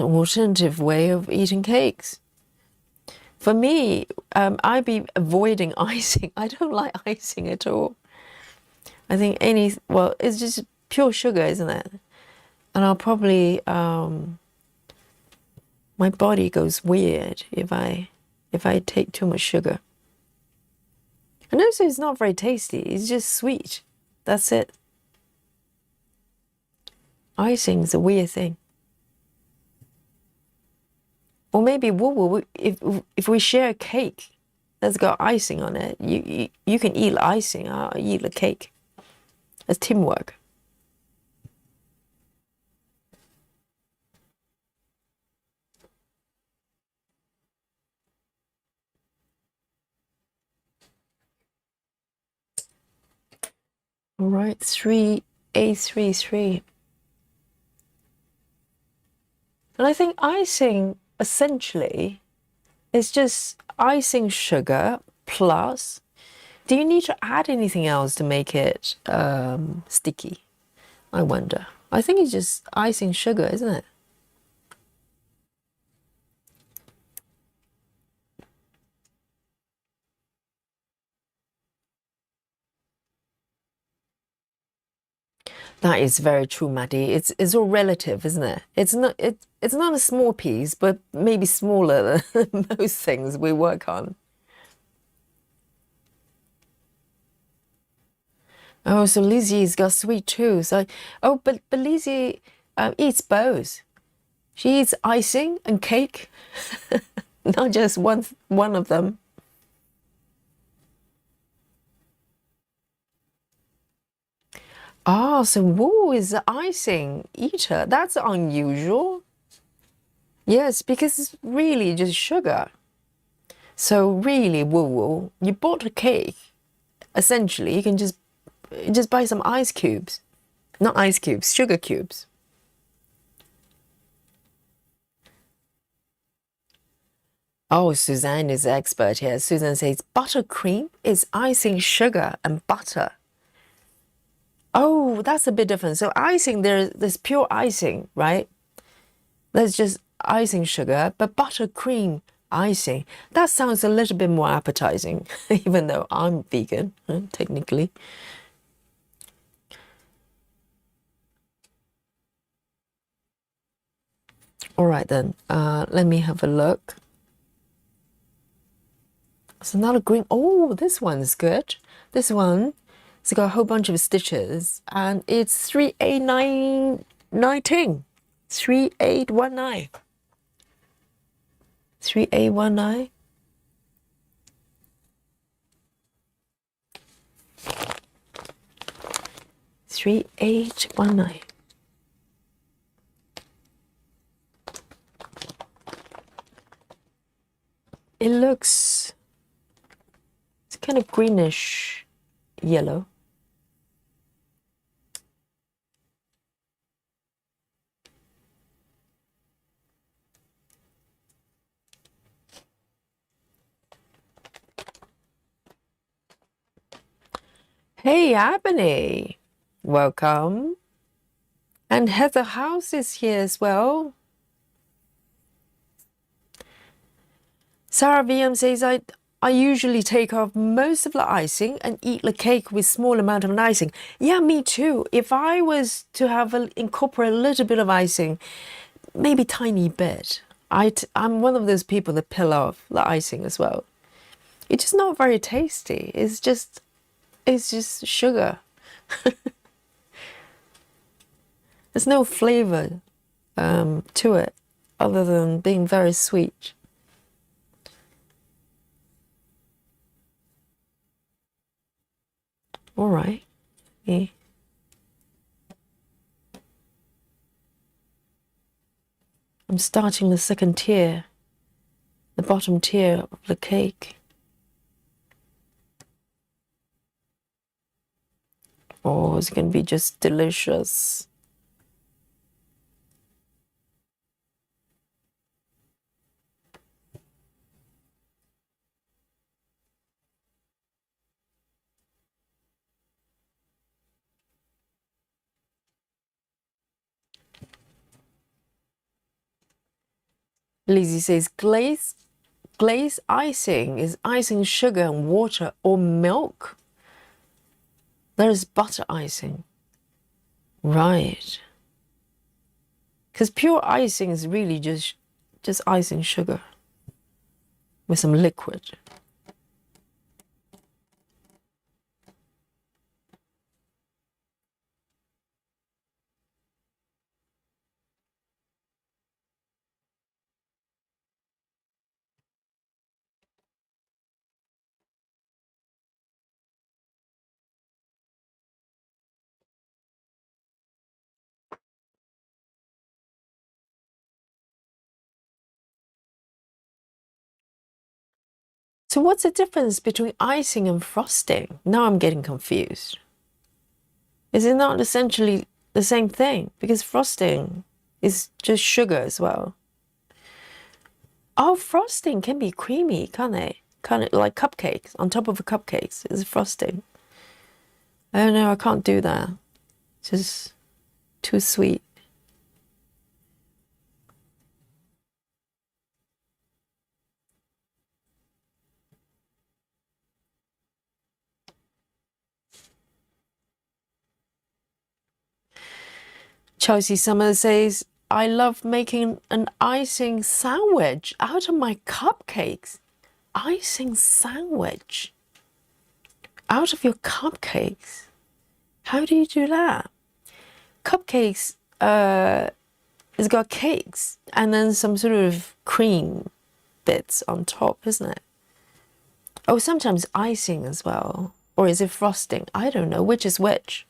alternative way of eating cakes. For me, I'd be avoiding icing. I don't like icing at all. I think well, it's just pure sugar, isn't it? And I'll probably, my body goes weird if I take too much sugar. And also it's not very tasty. It's just sweet. That's it. Icing is a weird thing. Or maybe if we share a cake that's got icing on it, you can eat the icing, I'll eat the cake. It's teamwork. All right, 3A33. And I think icing essentially is just icing sugar plus. Do you need to add anything else to make it sticky? I wonder. I think it's just icing sugar, isn't it? That is very true, Maddie. It's all relative, isn't it? It's not a small piece, but maybe smaller than most things we work on. Oh, so Lizzie's got sweet too. So, oh, but Lizzie eats both. She eats icing and cake, not just one of them. Oh, so Wu is the icing eater. That's unusual. Yes, because it's really just sugar. So really, Wu Wu, you bought a cake. Essentially, you can just buy some ice cubes, not ice cubes, sugar cubes. Oh, Suzanne is the expert here. Suzanne says buttercream is icing sugar and butter. Oh, that's a bit different. So icing, there's pure icing, right? There's just icing sugar, but buttercream icing. That sounds a little bit more appetizing, even though I'm vegan, technically. All right then, let me have a look. It's another green. Oh, this one's good. This one, it's got a whole bunch of stitches, and it's 3819. 3819. 3819. Three eight one nine. It looks, it's kind of greenish yellow. Hey, Aimee, welcome. And Heather House is here as well. Sarah VM says, I usually take off most of the icing and eat the cake with small amount of icing. Yeah, me too. If I was to have incorporate a little bit of icing, maybe tiny bit, I'm one of those people that peel off the icing as well. It's just not very tasty. It's just sugar. There's no flavor to it other than being very sweet. All right. Yeah. I'm starting the second tier, the bottom tier of the cake. Oh, it's going to be just delicious. Lizzie says glaze icing is icing sugar and water or milk. There's butter icing. Right. Because pure icing is really just icing sugar with some liquid. So what's the difference between icing and frosting? Now I'm getting confused. Is it not essentially the same thing? Because frosting is just sugar as well. Oh, frosting can be creamy, can't it? Kind of like cupcakes. On top of a cupcakes is frosting. I don't know, I can't do that. It's just too sweet. Chelsea Summers says, I love making an icing sandwich out of my cupcakes. Icing sandwich out of your cupcakes? How do you do that? Cupcakes, it's got cakes and then some sort of cream bits on top, isn't it? Oh, sometimes icing as well. Or is it frosting? I don't know. Which is which?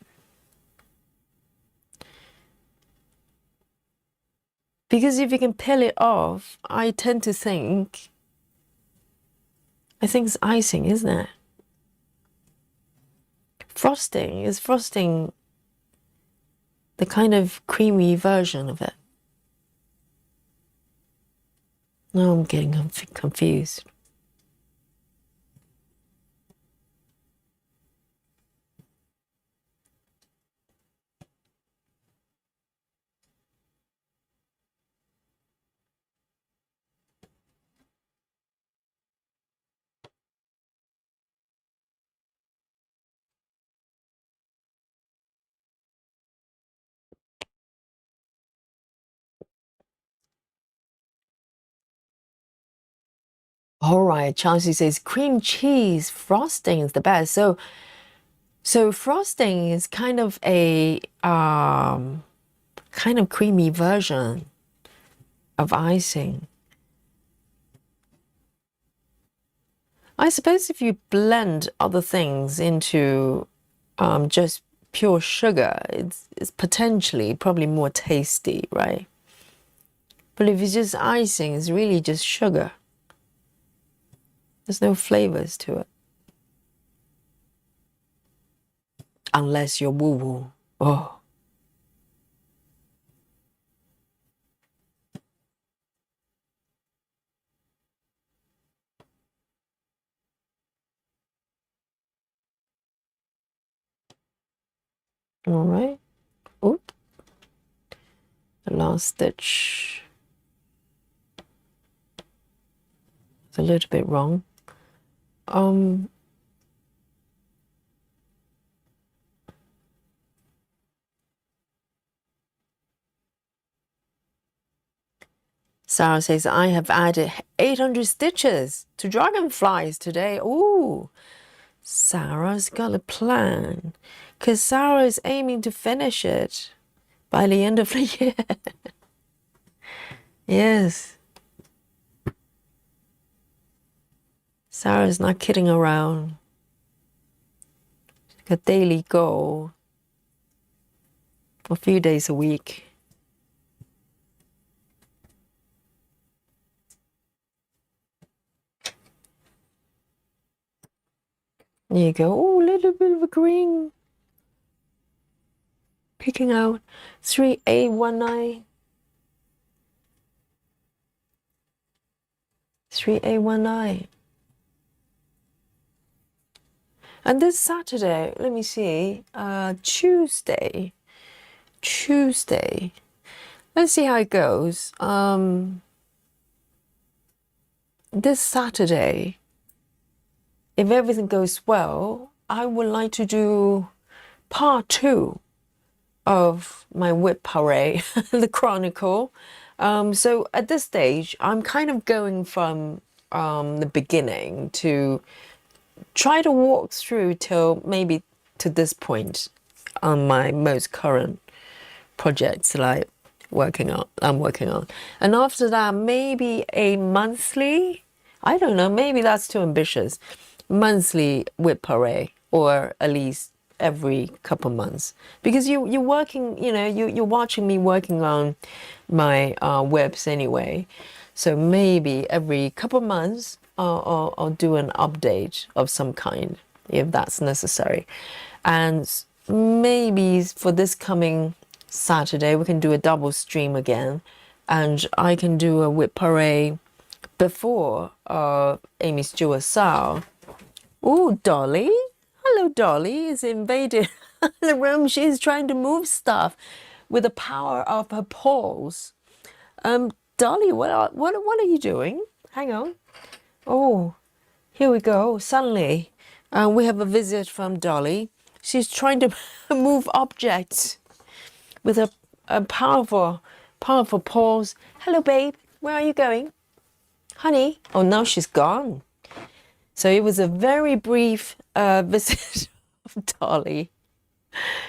Because if you can peel it off, I tend to think, I think it's icing, isn't it? Frosting, is frosting the kind of creamy version of it? No, I'm getting confused. All right, Chauncey says cream cheese frosting is the best. So frosting is kind of a kind of creamy version of icing. I suppose if you blend other things into just pure sugar, it's potentially probably more tasty, right? But if it's just icing, it's really just sugar. There's no flavors to it. Unless you're woo-woo. Oh. All right. Oop. The last stitch. It's a little bit wrong. Sarah says, I have added 800 stitches to dragonflies today. Ooh, Sarah's got a plan. Because Sarah is aiming to finish it by the end of the year. Yes. Sarah's not kidding around. She's got a daily goal for a few days a week. There you go. Oh, a little bit of a green. Picking out 3A19. 3A19. And this Saturday, let me see, Tuesday. Let's see how it goes. This Saturday, if everything goes well, I would like to do part 2 of my whip parade, the chronicle. So at this stage, I'm kind of going from the beginning to try to walk through till maybe to this point on my most current projects that I'm working on. And after that, maybe a monthly, I don't know, maybe that's too ambitious, monthly whip parade, or at least every couple months, because you're working, you know, you're watching me working on my whips anyway. So maybe every couple months I'll do an update of some kind if that's necessary. And maybe for this coming Saturday we can do a double stream again, and I can do a whip parade before Aimee Stewart Sao. Oh, Dolly. Hello, Dolly is invaded the room. She's trying to move stuff with the power of her paws. Dolly, what are you doing? Hang on. Oh, here we go. Suddenly, we have a visit from Dolly. She's trying to move objects with a powerful, powerful pause. Hello, babe. Where are you going? Honey? Oh, now she's gone. So it was a very brief visit of Dolly.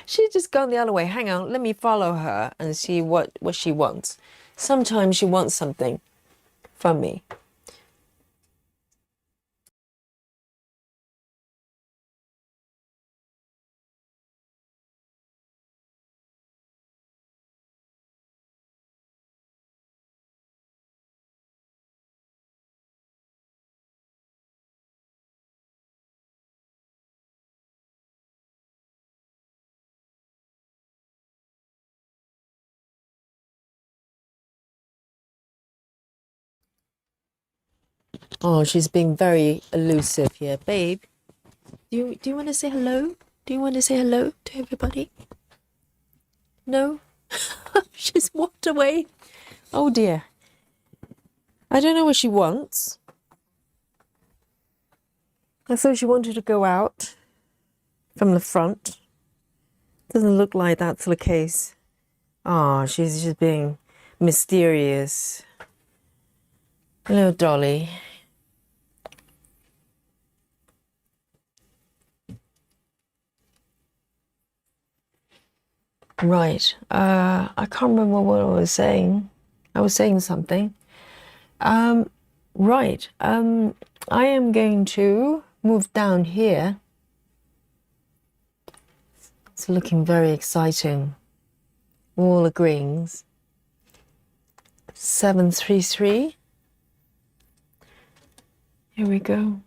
She's just gone the other way. Hang on, let me follow her and see what she wants. Sometimes she wants something from me. Oh, she's being very elusive here. Babe, do you want to say hello? Do you want to say hello to everybody? No? She's walked away. Oh dear. I don't know what she wants. I thought she wanted to go out from the front. Doesn't look like that's the case. Oh, she's just being mysterious. Hello, Dolly. Right. I can't remember what I was saying. I was saying something. Right. I am going to move down here. It's looking very exciting. All the greens. 733. Here we go.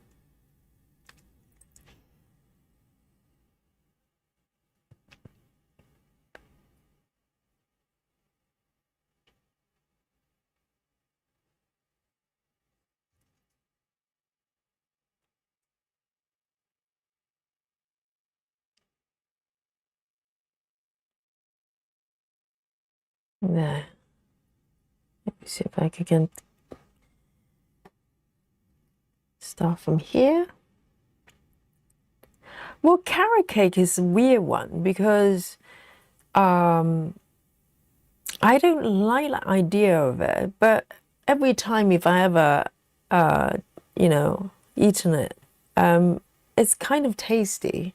There. Let me see if I can start from here. Well, carrot cake is a weird one because I don't like the idea of it, but every time if I ever, eaten it, it's kind of tasty.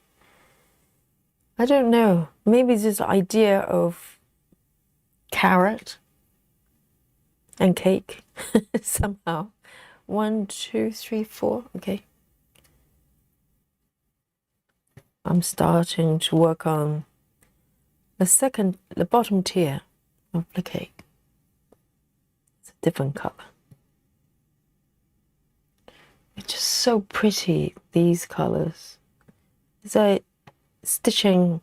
I don't know. Maybe it's just the idea of carrot and cake somehow. 1, 2, 3, 4. Okay. I'm starting to work on the bottom tier of the cake. It's a different color. It's just so pretty, these colors. It's like stitching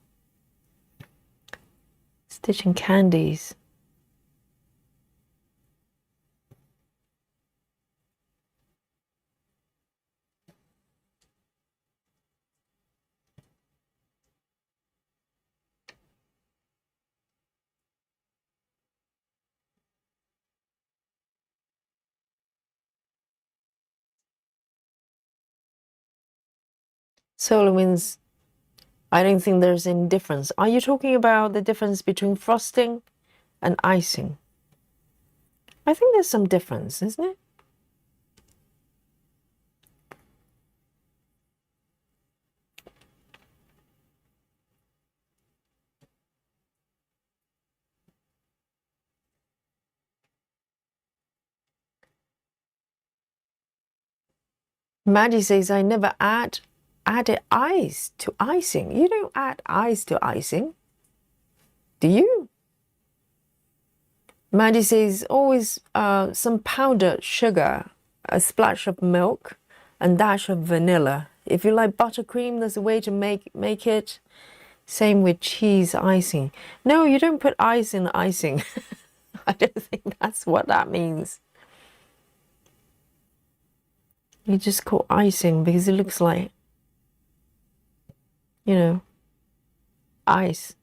candies. Solar Winds, I don't think there's any difference. Are you talking about the difference between frosting and icing? I think there's some difference, isn't it? Maddie says, I never added ice to icing. You don't add ice to icing, do you? Maddie says, always some powdered sugar, a splash of milk, and dash of vanilla. If you like buttercream, there's a way to make it. Same with cheese icing. No, you don't put ice in icing. I don't think that's what that means. You just call icing because it looks like, ice,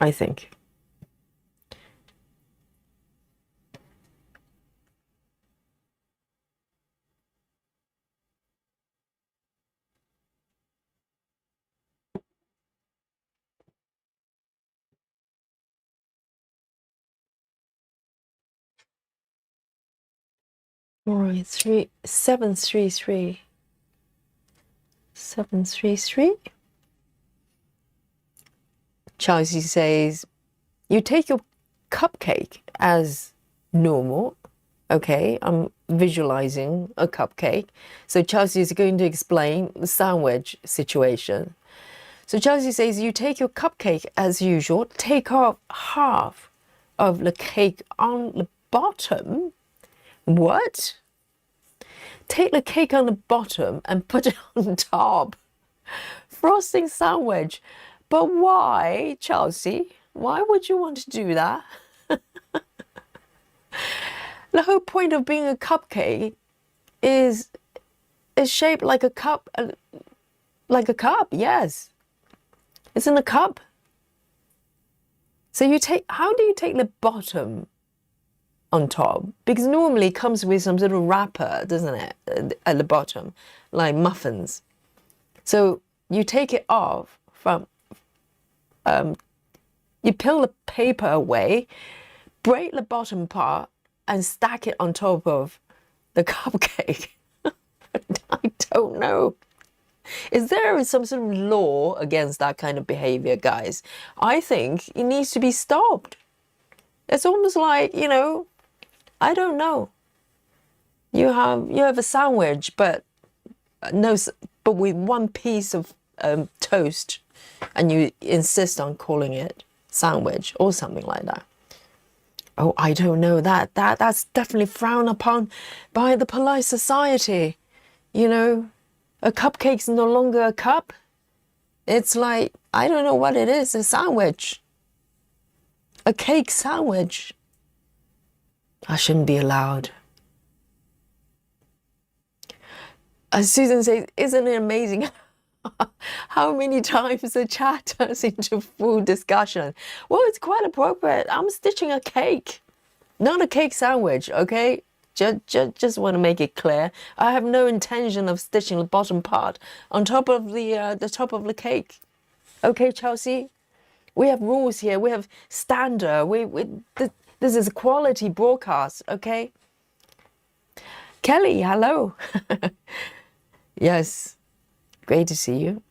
I think. All right, 733. 733. Chelsea says, you take your cupcake as normal. Okay, I'm visualizing a cupcake. So Chelsea is going to explain the sandwich situation. So Chelsea says, you take your cupcake as usual, take off half of the cake on the bottom. What? Take the cake on the bottom and put it on top. Frosting sandwich. But why, Chelsea? Why would you want to do that? The whole point of being a cupcake is shaped like a cup. Like a cup, yes. It's in a cup. So how do you take the bottom on top? Because normally it comes with some sort of wrapper, doesn't it? At the bottom, like muffins. So you take it off from, you peel the paper away, break the bottom part, and stack it on top of the cupcake. I don't know. Is there some sort of law against that kind of behavior, guys? I think it needs to be stopped. It's almost like, I don't know. You have a sandwich, but with one piece of toast, and you insist on calling it sandwich or something like that. Oh, I don't know. That's definitely frowned upon by the polite society. A cupcake's no longer a cup. It's like, I don't know what it is, a sandwich. A cake sandwich. I shouldn't be allowed. As Susan says, isn't it amazing how many times the chat turns into full discussion? Well, it's quite appropriate. I'm stitching a cake, not a cake sandwich, okay? Just want to make it clear. I have no intention of stitching the bottom part on top of the top of the cake. Okay, Chelsea? We have rules here. We have standard. This is a quality broadcast, okay? Kelly, hello. Yes, great to see you.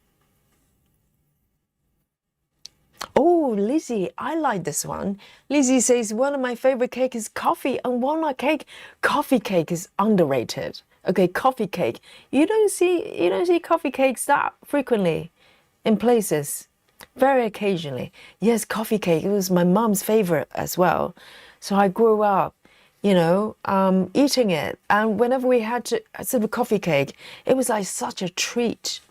Oh, Lizzie, I like this one. Lizzie says, one of my favorite cake is coffee and walnut cake. Coffee cake is underrated. Okay, coffee cake. You don't see coffee cakes that frequently in places. Very occasionally. Yes, coffee cake. It was my mom's favorite as well. So I grew up, eating it. And whenever we had to sort of coffee cake, it was like such a treat.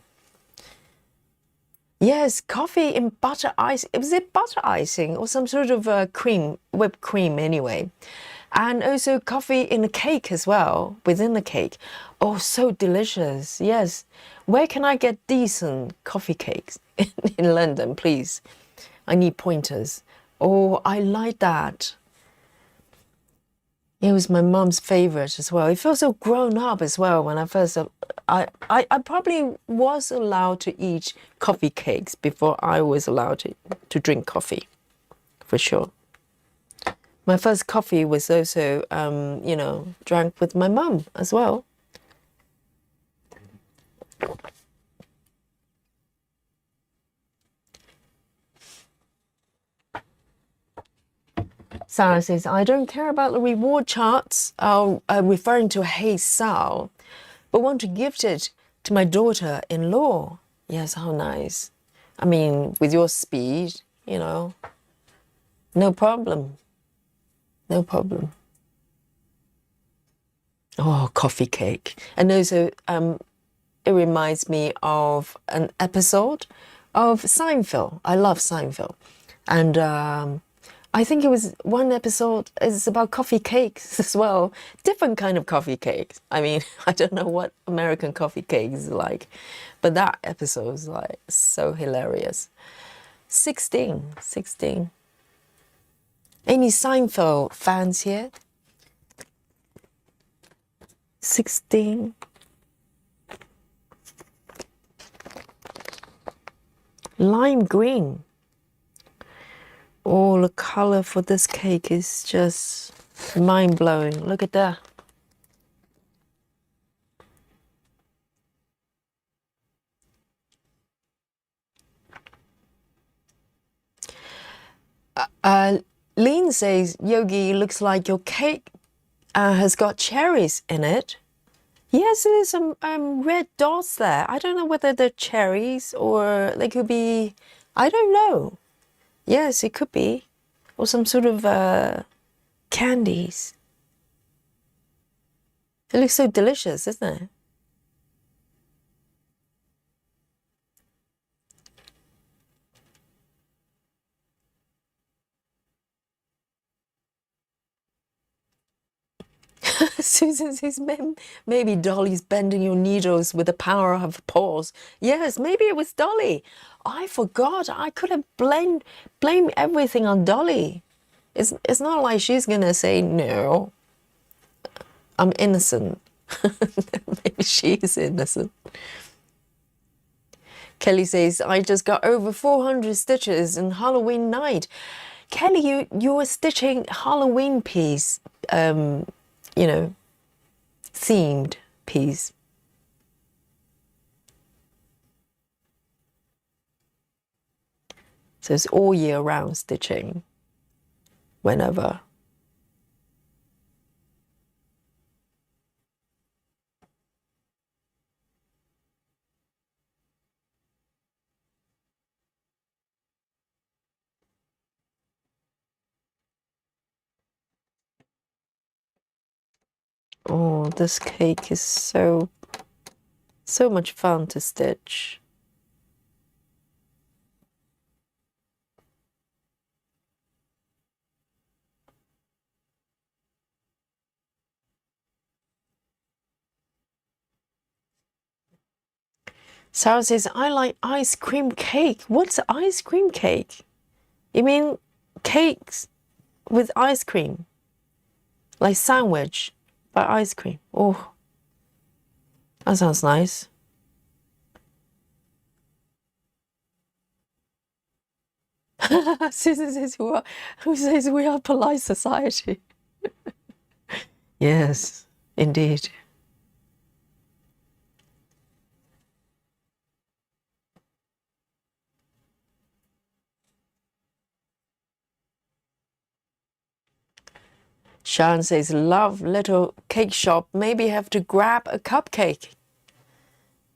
Yes, coffee in butter ice. Was it butter icing or some sort of cream, whipped cream anyway? And also coffee in a cake as well, within the cake. Oh, so delicious. Yes. Where can I get decent coffee cakes in London, please? I need pointers. Oh, I like that. It was my mom's favorite as well. It felt so grown up as well when I first... I probably was allowed to eat coffee cakes before I was allowed to drink coffee, for sure. My first coffee was also, drank with my mum as well. Sarah says, I don't care about the reward charts, referring to Hey Sal, but want to gift it to my daughter-in-law. Yes, how nice. I mean, with your speed, no problem. No problem. Oh, coffee cake. And also, it reminds me of an episode of Seinfeld. I love Seinfeld. And I think it was one episode is about coffee cakes as well. Different kind of coffee cakes. I mean, I don't know what American coffee cake is like, but that episode is like so hilarious. 16. Any Seinfeld fans here? 16. Lime green. Oh, the color for this cake is just mind-blowing. Look at that. Lynn says, Yogi, looks like your cake has got cherries in it. Yes, there's some red dots there. I don't know whether they're cherries or they could be, I don't know. Yes, it could be. Or some sort of candies. It looks so delicious, isn't it? Susan says, maybe Dolly's bending your needles with the power of her paws. Yes, maybe it was Dolly. I forgot. I could have blamed everything on Dolly. It's not like she's gonna say, no, I'm innocent. Maybe she's innocent. Kelly says, I just got over 400 stitches in Halloween night. Kelly, you were stitching Halloween piece, you know, themed piece. So it's all year round stitching, whenever. Oh, this cake is so much fun to stitch. Sarah says, I like ice cream cake. What's ice cream cake? You mean cakes with ice cream? Like sandwich but ice cream. Oh, that sounds nice. Susan says, who says we are polite society? Yes, indeed. Sharon says, love little cake shop. Maybe have to grab a cupcake.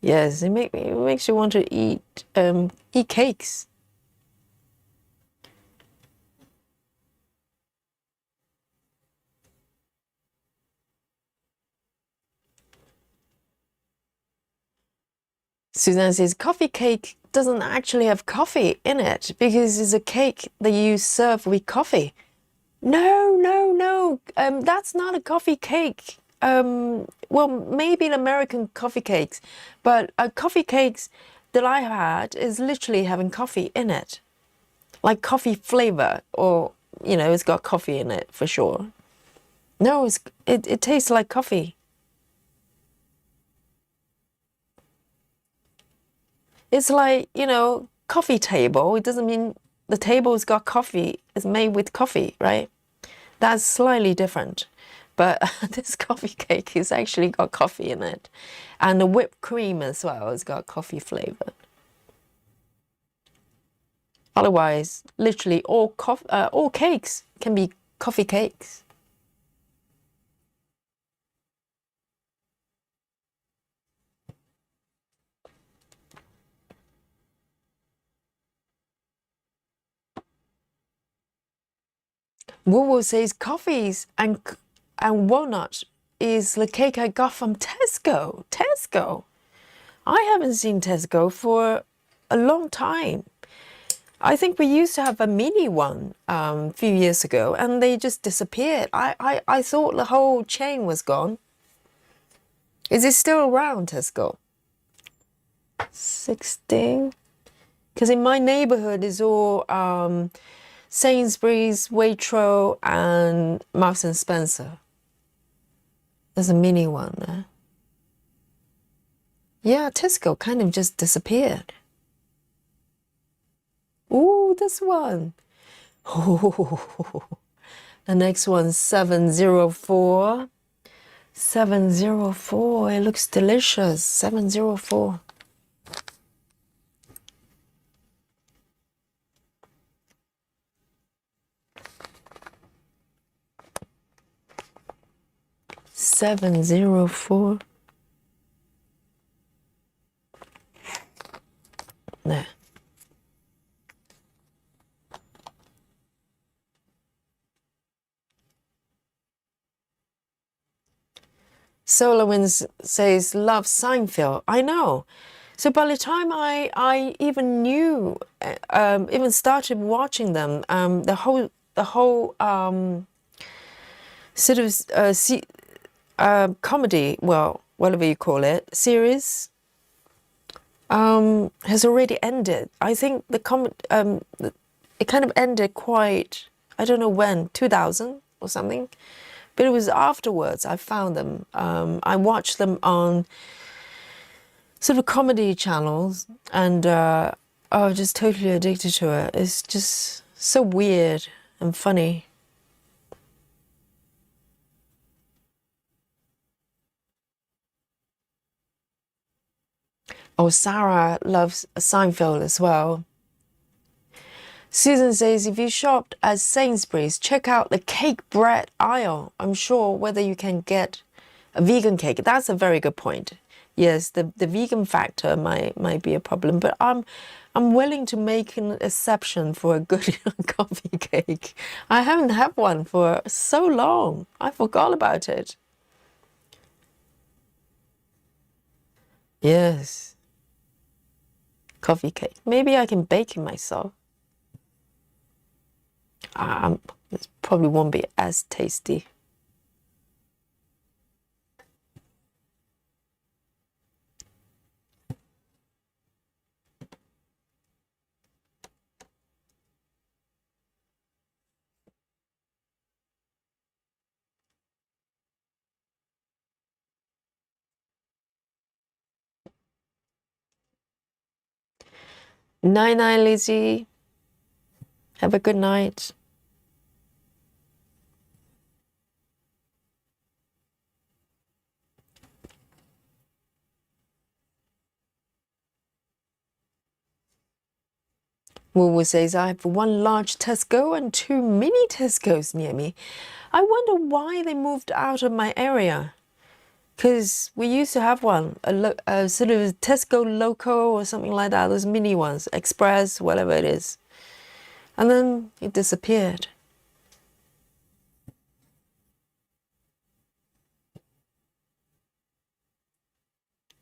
Yes, it makes you want to eat cakes. Suzanne says, coffee cake doesn't actually have coffee in it because it's a cake that you serve with coffee. No, no, no. That's not a coffee cake. Well, maybe in American coffee cakes, but coffee cakes that I had is literally having coffee in it, like coffee flavor, or it's got coffee in it for sure. No, it tastes like coffee. It's like, coffee table. It doesn't mean the table's got coffee. It's made with coffee, right? That's slightly different. But this coffee cake has actually got coffee in it. And the whipped cream as well has got coffee flavor. Otherwise, literally all cakes can be coffee cakes. Woo says coffees and walnut is the cake I got from Tesco. Tesco. I haven't seen Tesco for a long time. I think we used to have a mini one a few years ago, and they just disappeared. I thought the whole chain was gone. Is it still around, Tesco? 16? Because in my neighborhood is all Sainsbury's, Waitrose, and Marks and Spencer. There's a mini one there. Yeah, Tesco kind of just disappeared. Ooh, this one. Oh, the next one's 704. 704. It looks delicious. 704. 704. There. Solar Winds says, love Seinfeld. I know. So by the time I even knew, even started watching them, the whole sort of comedy, well, whatever you call it, series, has already ended. I think it kind of ended quite, I don't know when, 2000 or something. But it was afterwards I found them. I watched them on sort of comedy channels, and I was just totally addicted to it. It's just so weird and funny. Oh, Sarah loves Seinfeld as well. Susan says, if you shopped at Sainsbury's, check out the cake bread aisle. I'm sure whether you can get a vegan cake. That's a very good point. Yes, the vegan factor might be a problem, but I'm willing to make an exception for a good coffee cake. I haven't had one for so long. I forgot about it. Yes. Coffee cake. Maybe I can bake it myself. It probably won't be as tasty. Night night, Lizzie. Have a good night. Woo says, I have one large Tesco and two mini Tesco's near me. I wonder why they moved out of my area. Because we used to have one, a sort of Tesco Loco or something like that, those mini ones, Express, whatever it is. And then it disappeared.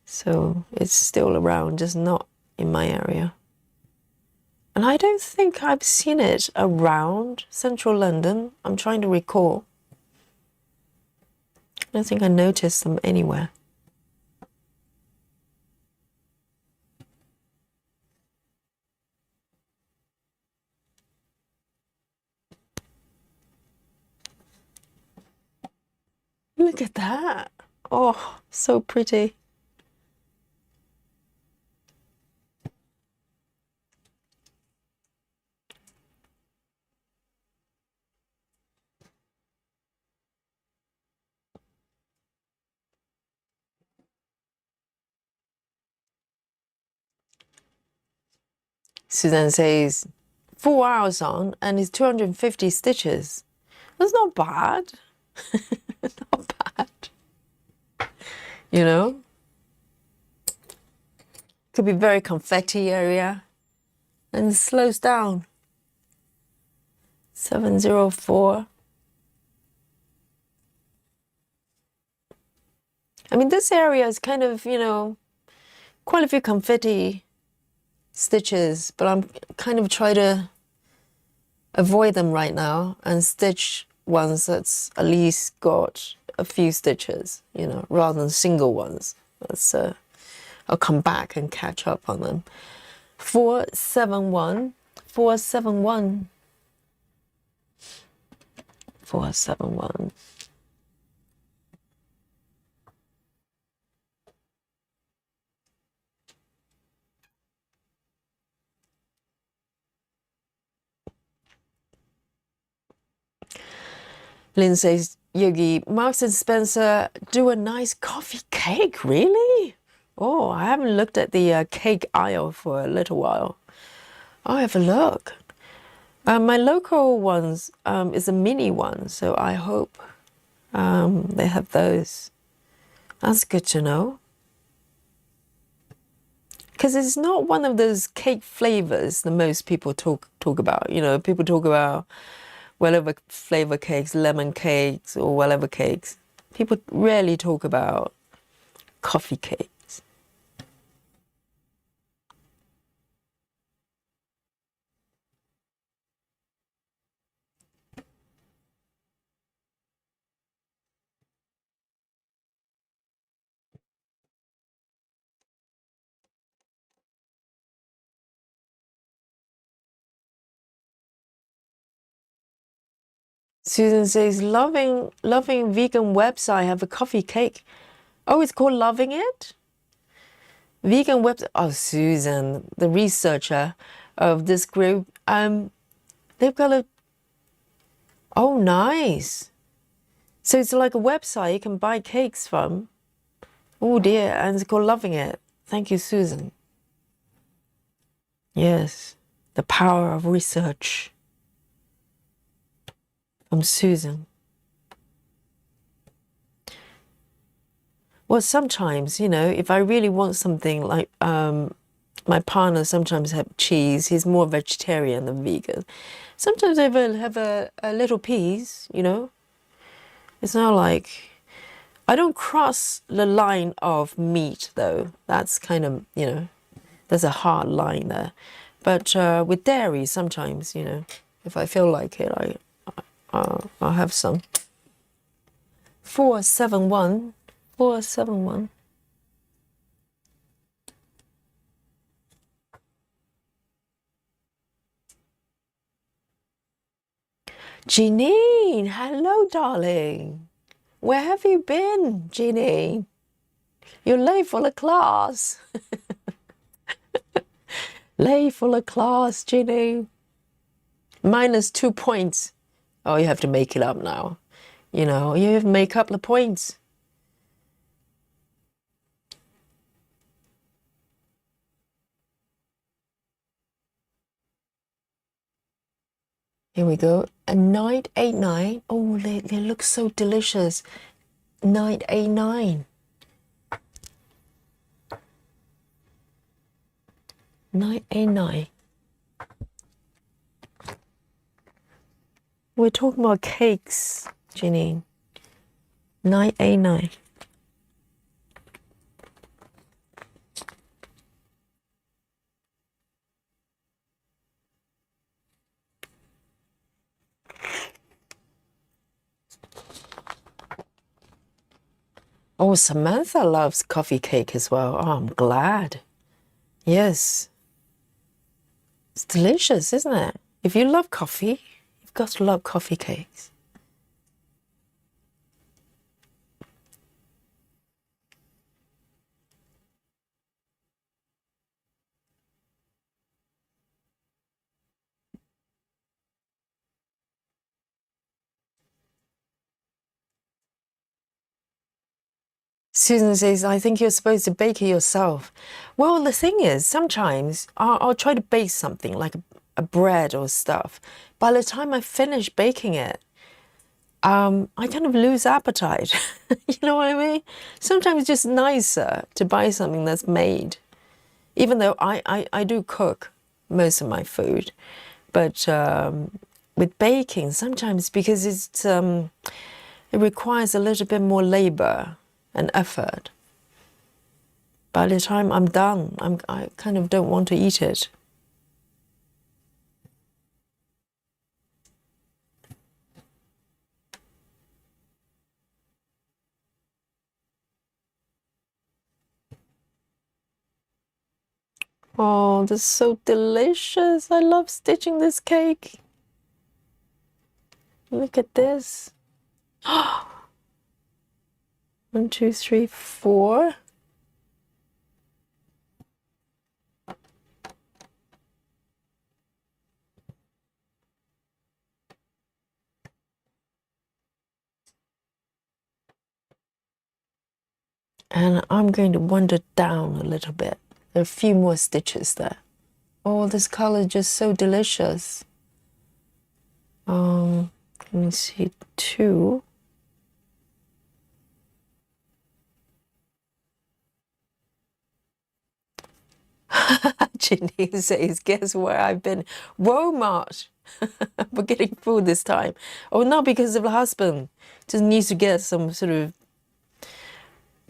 So it's still around, just not in my area. And I don't think I've seen it around central London. I'm trying to recall. I don't think I noticed them anywhere. Look at that. Oh, so pretty. Suzanne says, 4 hours on and it's 250 stitches. That's not bad. Not bad. You know? Could be very confetti area. And it slows down. 704. I mean, this area is kind of, you know, quite a few confetti stitches, but I'm kind of trying to avoid them right now and stitch ones that's at least got a few stitches, you know, rather than single ones. That's I'll come back and catch up on them. 471, 471, 471. Lynn says, Yogi, Marks and Spencer do a nice coffee cake, really? Oh, I haven't looked at the cake aisle for a little while. I'll have a look. My local ones is a mini one, so I hope They have those. That's good to know. Because it's not one of those cake flavors that most people talk about. You know, people talk about whatever flavor cakes, lemon cakes, or whatever cakes. People rarely talk about coffee cakes. Susan says, loving vegan website have a coffee cake. Oh, it's called Loving It? Vegan website. Oh, Susan, the researcher of this group, they've got a, oh, nice. So it's like a website you can buy cakes from. Oh dear, and it's called Loving It. Thank you, Susan. Yes, the power of research from Susan. Well, sometimes, you know, if I really want something like, my partner sometimes have cheese. He's more vegetarian than vegan. Sometimes I will have a little piece, you know. It's not like, I don't cross the line of meat though. That's kind of, you know, there's a hard line there. But with dairy, sometimes, you know, if I feel like it, I'll have some. 471. 471. Jeanine, hello, darling. Where have you been, Jeanine? You're late for the class. Late for the class, Jeanine. -2 points. Oh, you have to make it up now. You know, you have to make up the points. Here we go. A 989. Oh, they look so delicious. 989. 989. We're talking about cakes, Janine. 989. Oh, Samantha loves coffee cake as well. Oh, I'm glad. Yes. It's delicious, isn't it? If you love coffee, you've got to love coffee cakes. Susan says, I think you're supposed to bake it yourself. Well, the thing is, sometimes I'll try to bake something like a bread or stuff. By the time I finish baking it, I kind of lose appetite. You know what I mean? Sometimes it's just nicer to buy something that's made. Even though I do cook most of my food. But with baking, sometimes because it requires a little bit more labor and effort. By the time I'm done, I kind of don't want to eat it. Oh, this is so delicious. I love stitching this cake. Look at this. 1, 2, 3, 4. And I'm going to wander down a little bit. There are a few more stitches there. Oh, this color is just so delicious. Let me see, 2. Janine says, guess where I've been? Walmart. We're getting food this time. Oh, not because of the husband. Just needs to get some sort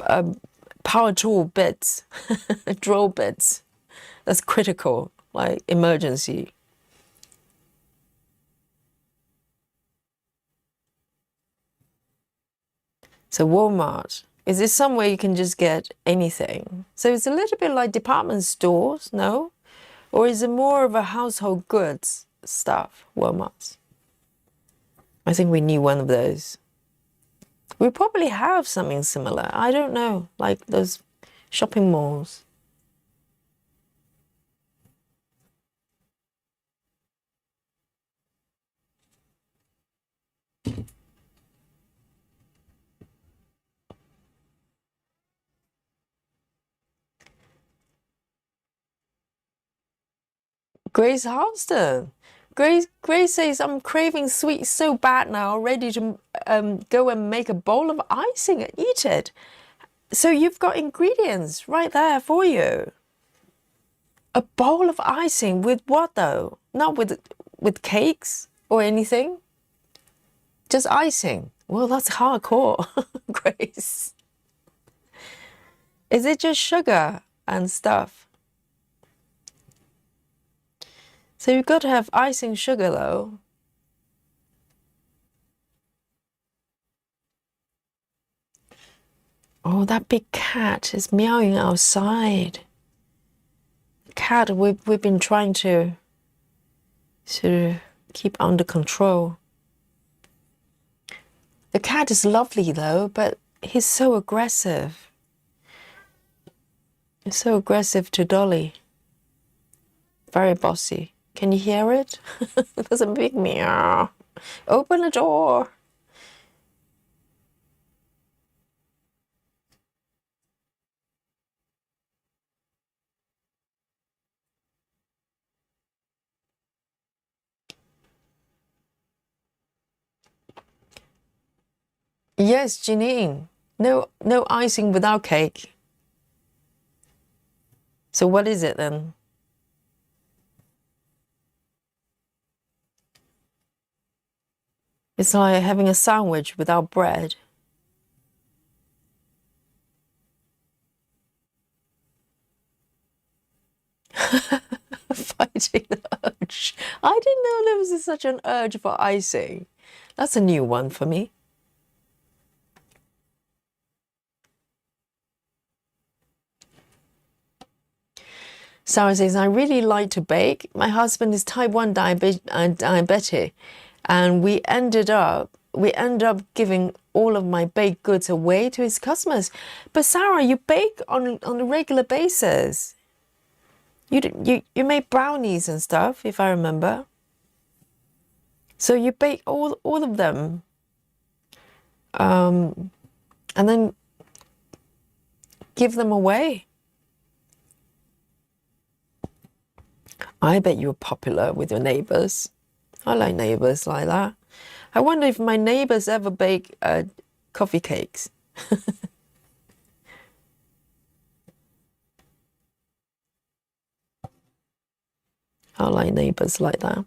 of power tool bits, drill bits. That's critical, like emergency. So Walmart. Is this somewhere you can just get anything? So it's a little bit like department stores, no? Or is it more of a household goods stuff, Walmart? I think we need one of those. We probably have something similar. I don't know, like those shopping malls. Grace Halston. Grace says, I'm craving sweets so bad now, ready to go and make a bowl of icing and eat it. So you've got ingredients right there for you. A bowl of icing with what though? Not with cakes or anything? Just icing. Well, that's hardcore, Grace. Is it just sugar and stuff? So you've got to have icing sugar though. Oh, that big cat is meowing outside. The cat we've been trying to sort of keep under control. The cat is lovely though, but he's so aggressive. He's so aggressive to Dolly. Very bossy. Can you hear it? There's a big meow. Open the door. Yes, Janine. No icing without cake. So what is it then? It's like having a sandwich without bread. Fighting the urge. I didn't know there was such an urge for icing. That's a new one for me. Sarah says, I really like to bake. My husband is type 1 diabetic, and we end up giving all of my baked goods away to his customers. But Sarah, you bake on a regular basis. You make brownies and stuff, if I remember. So you bake all of them, and then give them away. I bet you're popular with your neighbors. I like neighbors like that. I wonder if my neighbors ever bake coffee cakes. I like neighbors like that.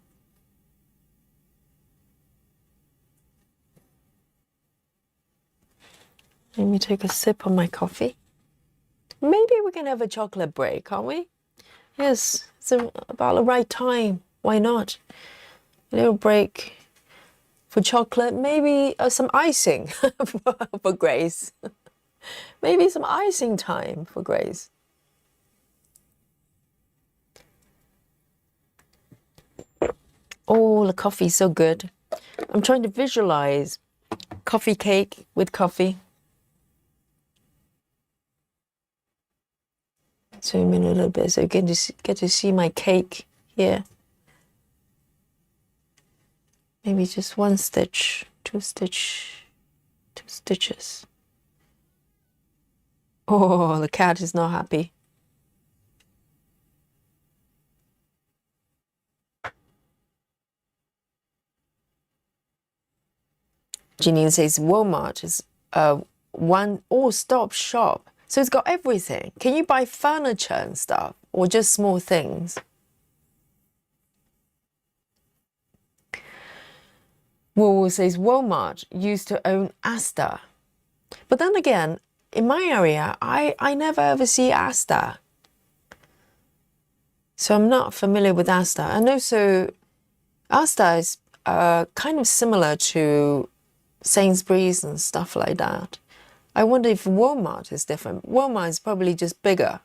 Let me take a sip of my coffee. Maybe we can have a chocolate break, can't we? Yes, it's about the right time. Why not? A little break for chocolate. Maybe some icing for Grace. Maybe some icing time for Grace. Oh, the coffee's so good. I'm trying to visualize coffee cake with coffee. Zoom in a little bit so you get to see my cake here. Maybe just one stitch, two stitches. Oh, the cat is not happy. Janine says Walmart is one all-stop shop. So it's got everything. Can you buy furniture and stuff? or just small things? Woo says Walmart used to own Asda. But then again, in my area, I never ever see Asda. So I'm not familiar with Asda. And also, Asda is kind of similar to Sainsbury's and stuff like that. I wonder if Walmart is different. Walmart is probably just bigger.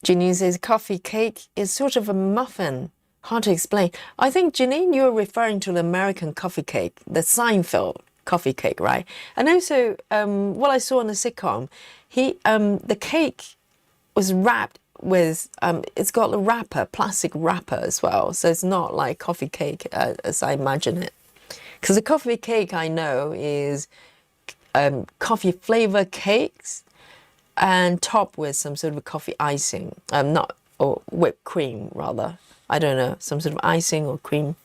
Janine says coffee cake is sort of a muffin. Hard to explain. I think, Janine, you're referring to the American coffee cake, the Seinfeld coffee cake, right? And also, what I saw in the sitcom, the cake was wrapped with, it's got a wrapper, plastic wrapper as well. So it's not like coffee cake as I imagine it. Because the coffee cake I know is coffee flavor cakes and topped with some sort of coffee icing, or whipped cream rather. I don't know, some sort of icing or cream.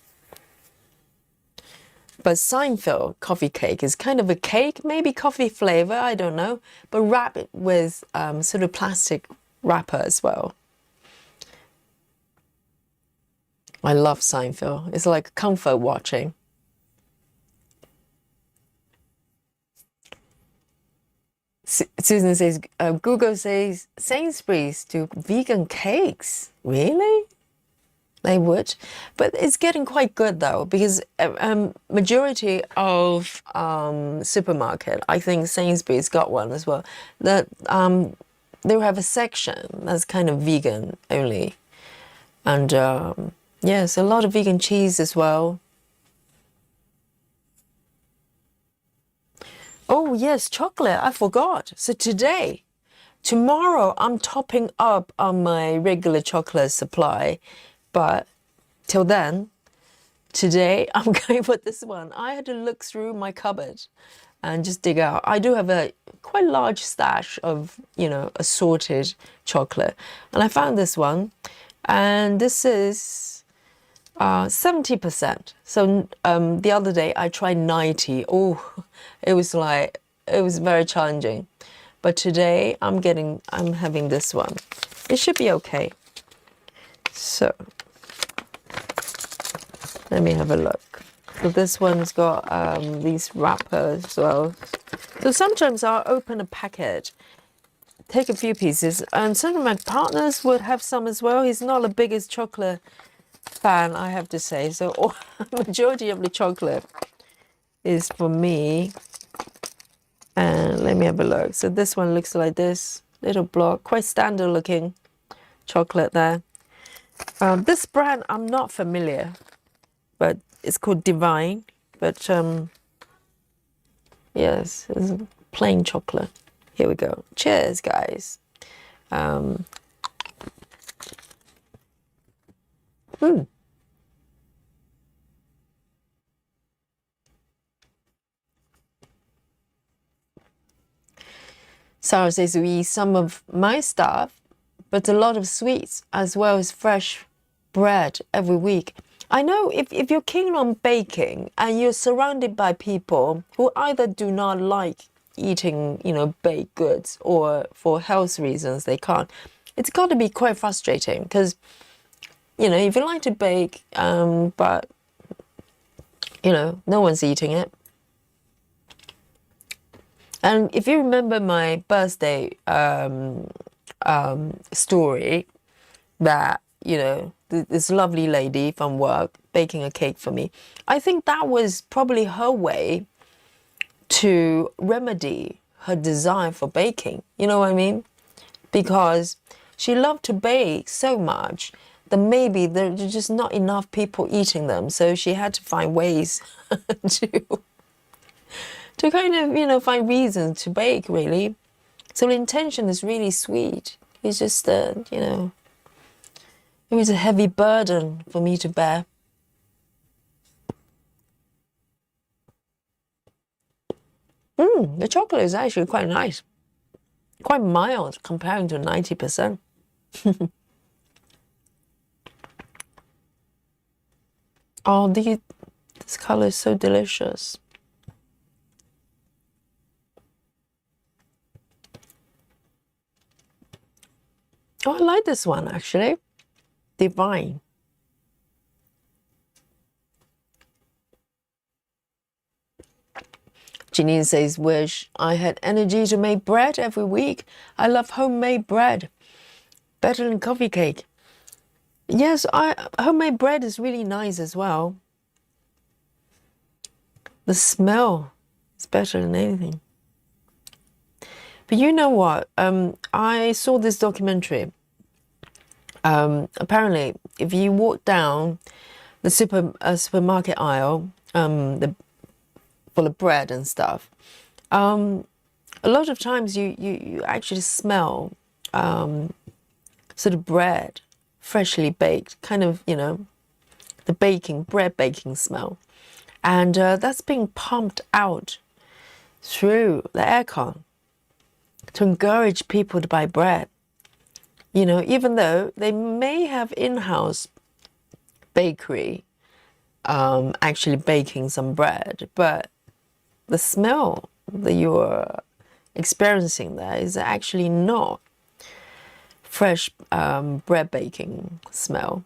But Seinfeld coffee cake is kind of a cake, maybe coffee flavor, I don't know, but wrap it with sort of plastic wrapper as well. I love Seinfeld. It's like comfort watching. Susan says, Google says Sainsbury's do vegan cakes. Really? They would, but it's getting quite good though, because majority of supermarket, I think Sainsbury's got one as well, that they have a section that's kind of vegan only, and yes, a lot of vegan cheese as well. Oh yes, chocolate, I forgot. So tomorrow I'm topping up on my regular chocolate supply. But till then, today I'm going for this one. I had to look through my cupboard and just dig out. I do have a quite large stash of, assorted chocolate. And I found this one. And this is 70%. So the other day I tried 90. Oh, it was very challenging. But today I'm having this one. It should be okay. So let me have a look. So this one's got these wrappers as well. So sometimes I'll open a packet, take a few pieces, and some of my partners would have some as well. He's not the biggest chocolate fan, I have to say. So majority of the chocolate is for me. And let me have a look. So this one looks like this little block, quite standard looking chocolate there. This brand I'm not familiar, but it's called Divine. But yes, it's plain chocolate. Here we go. Cheers, guys. Sarah says we eat some of my stuff, but a lot of sweets as well as fresh bread every week. I know if you're keen on baking and you're surrounded by people who either do not like eating, baked goods, or for health reasons they can't, it's got to be quite frustrating because, if you like to bake, but, no one's eating it. And if you remember my birthday story, that, this lovely lady from work baking a cake for me, I think that was probably her way to remedy her desire for baking. You know what I mean? Because she loved to bake so much that maybe there's just not enough people eating them. So she had to find ways to kind of, find reasons to bake, really. So the intention is really sweet. It's just that, it was a heavy burden for me to bear. The chocolate is actually quite nice. Quite mild comparing to 90%. Oh, this color is so delicious. Oh, I like this one actually. Divine. Janine says, wish I had energy to make bread every week. I love homemade bread. Better than coffee cake. Yes, homemade bread is really nice as well. The smell is better than anything. But you know what? I saw this documentary. Apparently, if you walk down the supermarket aisle, full of bread and stuff, a lot of times you actually smell sort of bread, freshly baked, kind of, you know, the bread baking smell. And that's being pumped out through the aircon to encourage people to buy bread. You know, even though they may have in-house bakery actually baking some bread, but the smell that you're experiencing there is actually not fresh bread baking smell.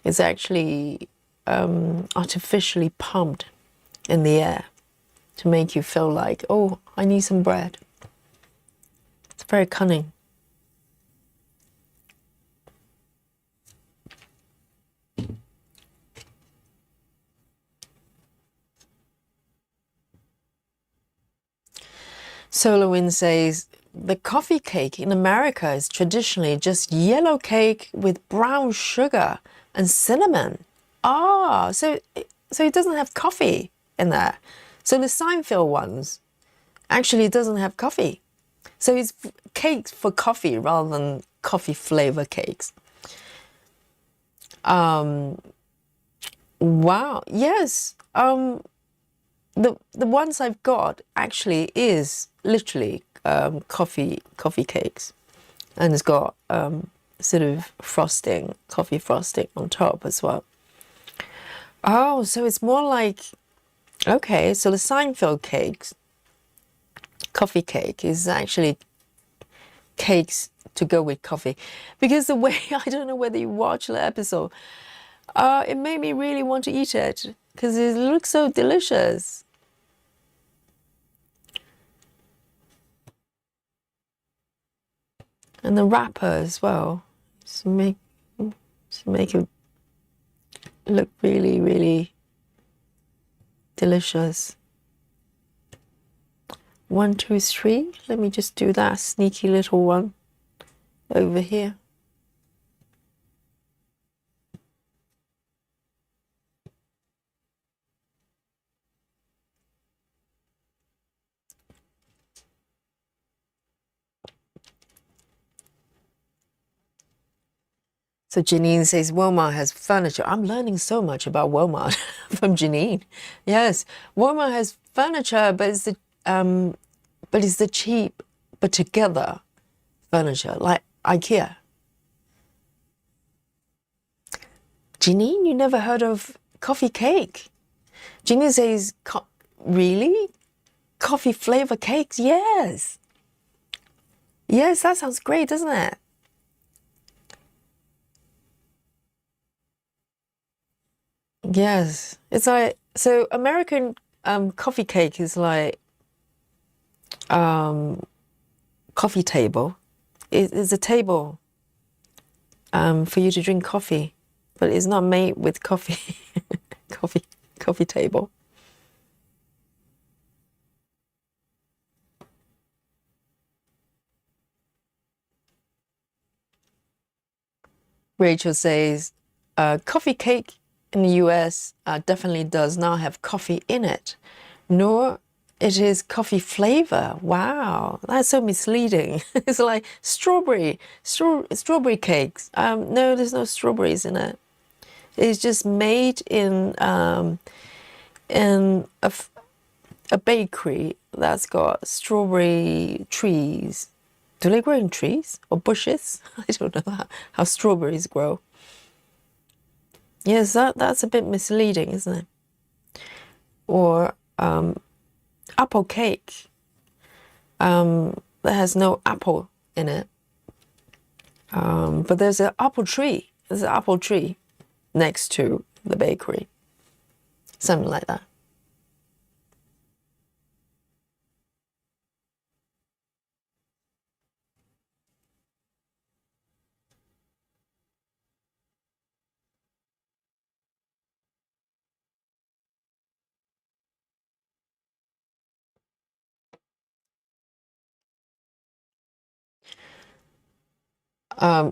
It's actually artificially pumped in the air to make you feel like, oh, I need some bread. It's very cunning. Solar Wind says, the coffee cake in America is traditionally just yellow cake with brown sugar and cinnamon. Ah, so it doesn't have coffee in there. So the Seinfeld ones actually doesn't have coffee. So it's cakes for coffee rather than coffee flavor cakes. Wow, yes. The ones I've got actually is literally coffee cakes, and it's got sort of frosting, coffee frosting on top as well. Oh, so it's more like, okay, so the Seinfeld cakes, coffee cake is actually cakes to go with coffee, because the way, I don't know whether you watch the episode, it made me really want to eat it because it looks so delicious. And the wrapper as well, to make it look really, really delicious. 1, 2, 3. Let me just do that sneaky little one over here. So Janine says Walmart has furniture. I'm learning so much about Walmart from Janine. Yes, Walmart has furniture, but it's the cheap but together furniture like IKEA. Janine, you never heard of coffee cake? Janine says, really? Coffee flavor cakes? Yes. Yes, that sounds great, doesn't it? Yes, it's like, so American coffee cake is like coffee table. It's a table for you to drink coffee, but it's not made with coffee. coffee table. Rachel says, coffee cake in the US definitely does not have coffee in it, nor it is coffee flavor. Wow, that's so misleading. It's like strawberry cakes. No, there's no strawberries in it. It's just made in a bakery that's got strawberry trees. Do they grow in trees or bushes? I don't know how strawberries grow. Yes, that's a bit misleading, isn't it? Or apple cake that has no apple in it. But there's an apple tree. There's an apple tree next to the bakery. Something like that.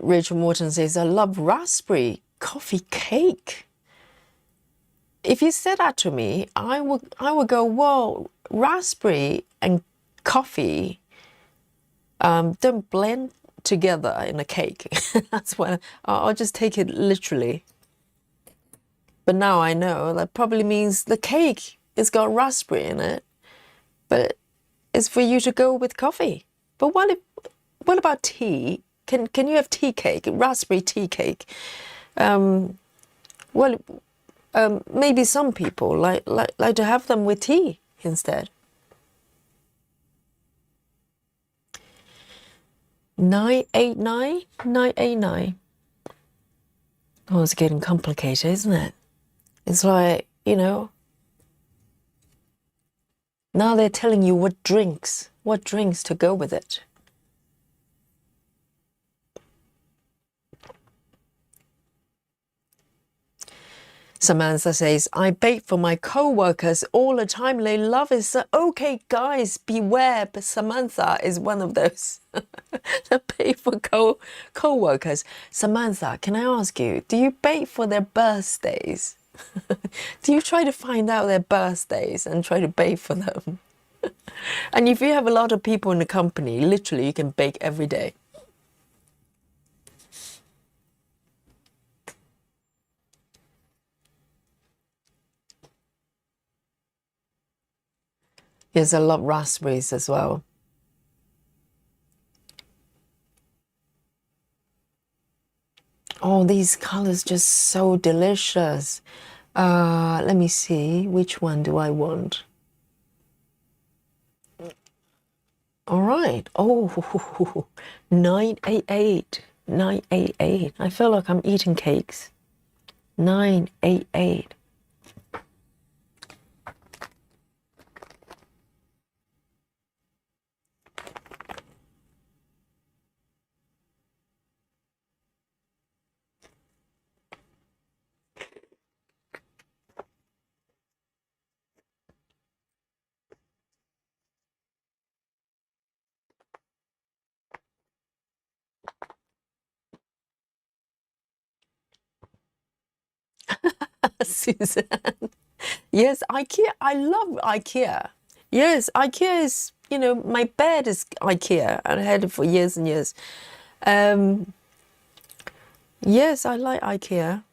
Rachel Morton says, I love raspberry coffee cake. If you said that to me, I would go, well, raspberry and coffee don't blend together in a cake. That's when I'll just take it literally. But now I know that probably means the cake has got raspberry in it, but it's for you to go with coffee. But what about tea? Can you have tea cake, raspberry tea cake? Well, maybe some people like to have them with tea instead. 989, 989. Oh, it's getting complicated, isn't it? It's like, you know, now they're telling you what drinks to go with it. Samantha says, I bake for my co-workers all the time. They love it. So, okay, guys, beware. But Samantha is one of those that bake for co-workers. Samantha, can I ask you, do you bake for their birthdays? Do you try to find out their birthdays and try to bake for them? And if you have a lot of people in the company, literally you can bake every day. Yes, I love raspberries as well. Oh, these colors just so delicious. Let me see, which one do I want? All right. Oh, 988. 988. I feel like I'm eating cakes. 988. Suzanne. Yes, IKEA. I love IKEA. Yes, IKEA is, you know, my bed is IKEA. I had it for years and years. Yes, I like IKEA,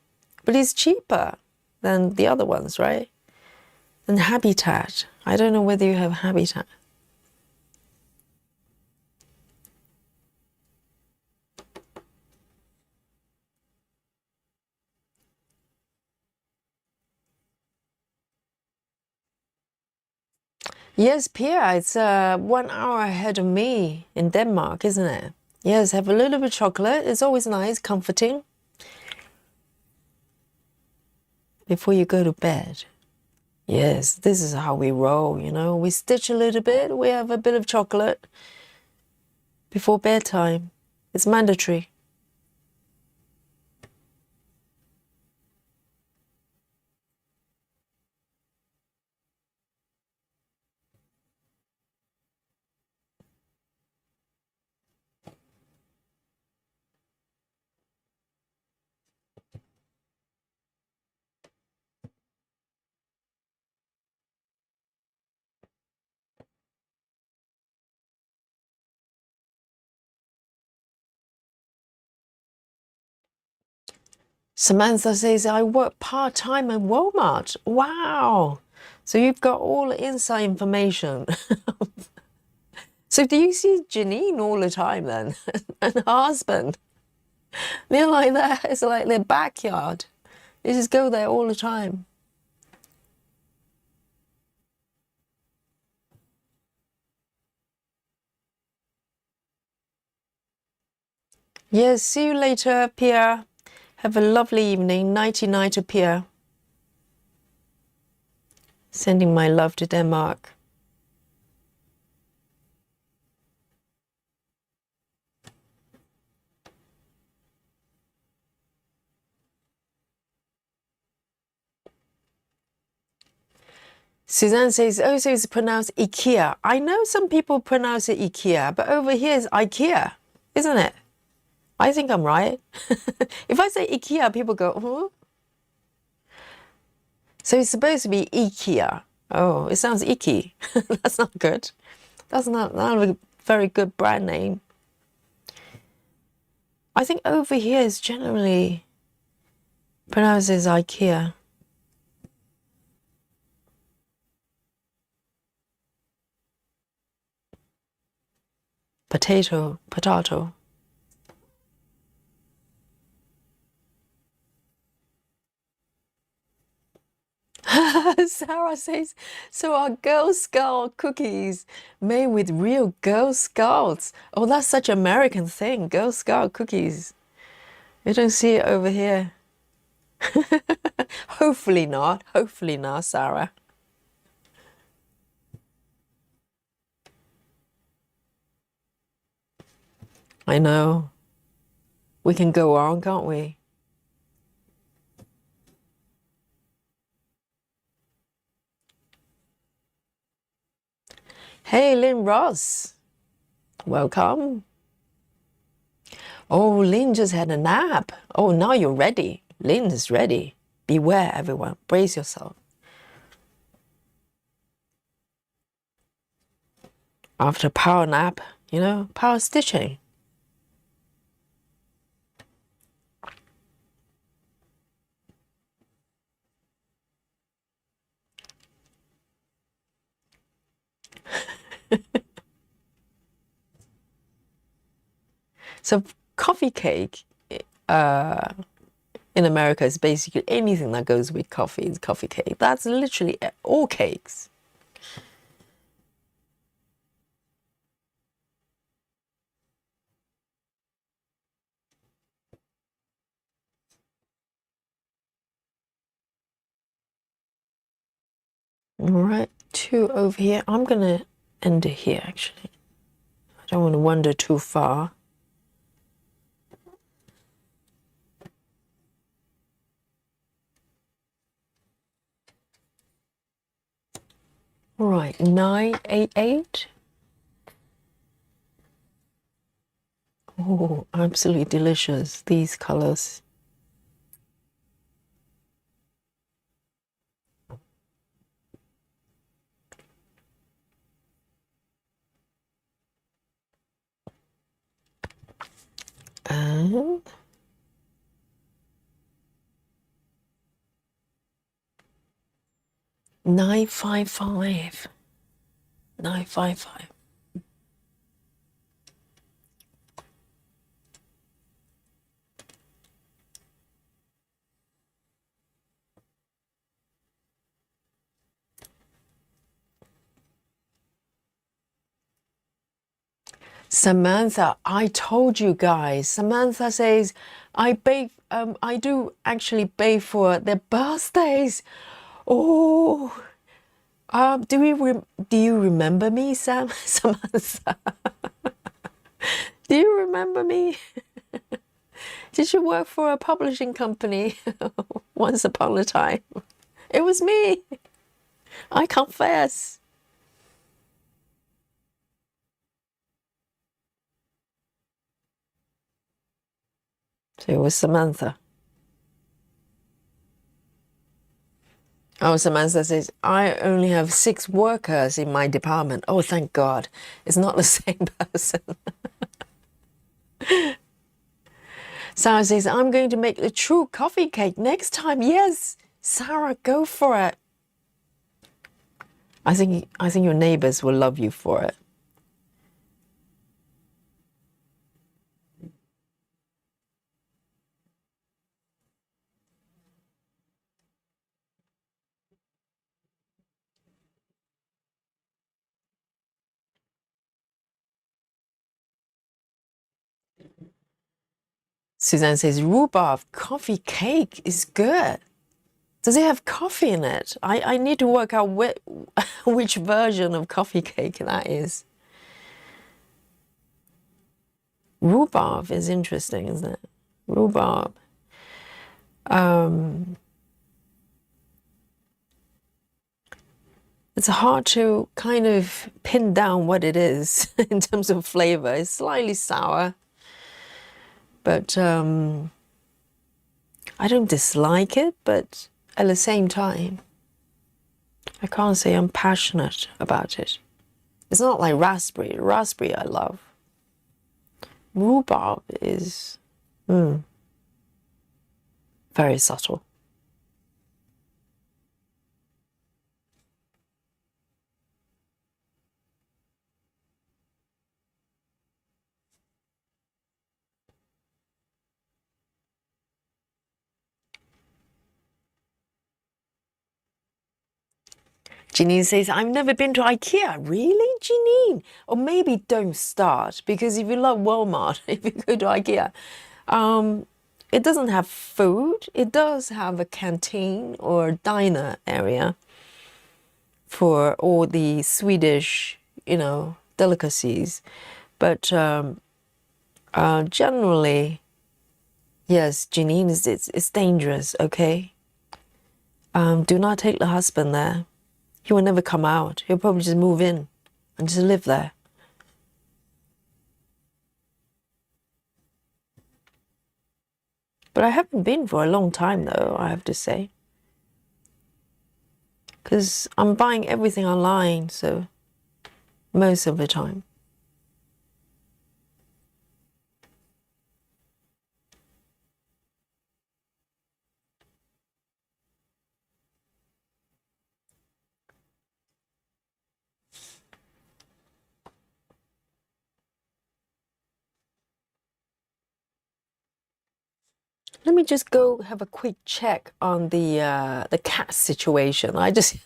but it's cheaper than the other ones, right? And Habitat. I don't know whether you have Habitat. Yes, Pia, it's 1 hour ahead of me in Denmark, isn't it? Yes, have a little bit of chocolate. It's always nice, comforting. Before you go to bed. Yes, this is how we roll, you know. We stitch a little bit, we have a bit of chocolate before bedtime. It's mandatory. Samantha says, I work part-time at Walmart. Wow. So you've got all the inside information. So do you see Janine all the time then? And her husband? They're like that. It's like their backyard. They just go there all the time. Yes, see you later, Pierre. Have a lovely evening. Nighty night to Pierre. Sending my love to Denmark. Suzanne says, oh, so it's pronounced IKEA. I know some people pronounce it IKEA, but over here it's IKEA, isn't it? I think I'm right. If I say IKEA, people go, huh? So it's supposed to be IKEA. Oh, it sounds icky. That's not good. That's not a very good brand name. I think over here is generally pronounced as IKEA. Potato. Sarah says, so are Girl Scout cookies made with real Girl Scouts? Oh, that's such an American thing, Girl Scout cookies. You don't see it over here. Hopefully not, Sarah. I know. We can go on, can't we? Hey, Lynn Ross. Welcome. Oh, Lynn just had a nap. Oh, now you're ready. Lynn is ready. Beware, everyone. Brace yourself. After a power nap, power stitching. So coffee cake in America is basically anything that goes with coffee is coffee cake. That's literally all cakes. All right, 2 over here. I'm going to end it here, actually. I don't want to wander too far. All right, 988. Oh, absolutely delicious, these colors. And 955. 955. Samantha, I told you guys. Samantha says, I do actually bake for their birthdays. Oh, do you remember me, Samantha? Do you remember me? Did you work for a publishing company once upon a time? It was me. I confess. So it was Samantha. Oh, Samantha says, I only have 6 workers in my department. Oh, thank God. It's not the same person. Sarah says, I'm going to make the true coffee cake next time. Yes, Sarah, go for it. I think your neighbors will love you for it. Suzanne says, rhubarb coffee cake is good. Does it have coffee in it? I need to work out which version of coffee cake that is. Rhubarb is interesting, isn't it? Rhubarb. It's hard to kind of pin down what it is in terms of flavor. It's slightly sour, but I don't dislike it, but at the same time, I can't say I'm passionate about it. It's not like raspberry. Raspberry I love. Rhubarb is very subtle. Janine says, I've never been to IKEA. Really, Janine? Or maybe don't start, because if you love Walmart, if you go to IKEA, it doesn't have food. It does have a canteen or diner area for all the Swedish, delicacies. But generally, yes, Janine, it's dangerous, okay? Do not take the husband there. He will never come out. He'll probably just move in and just live there. But I haven't been for a long time, though, I have to say. Because I'm buying everything online, so most of the time. Let me just go have a quick check on the cat situation. I just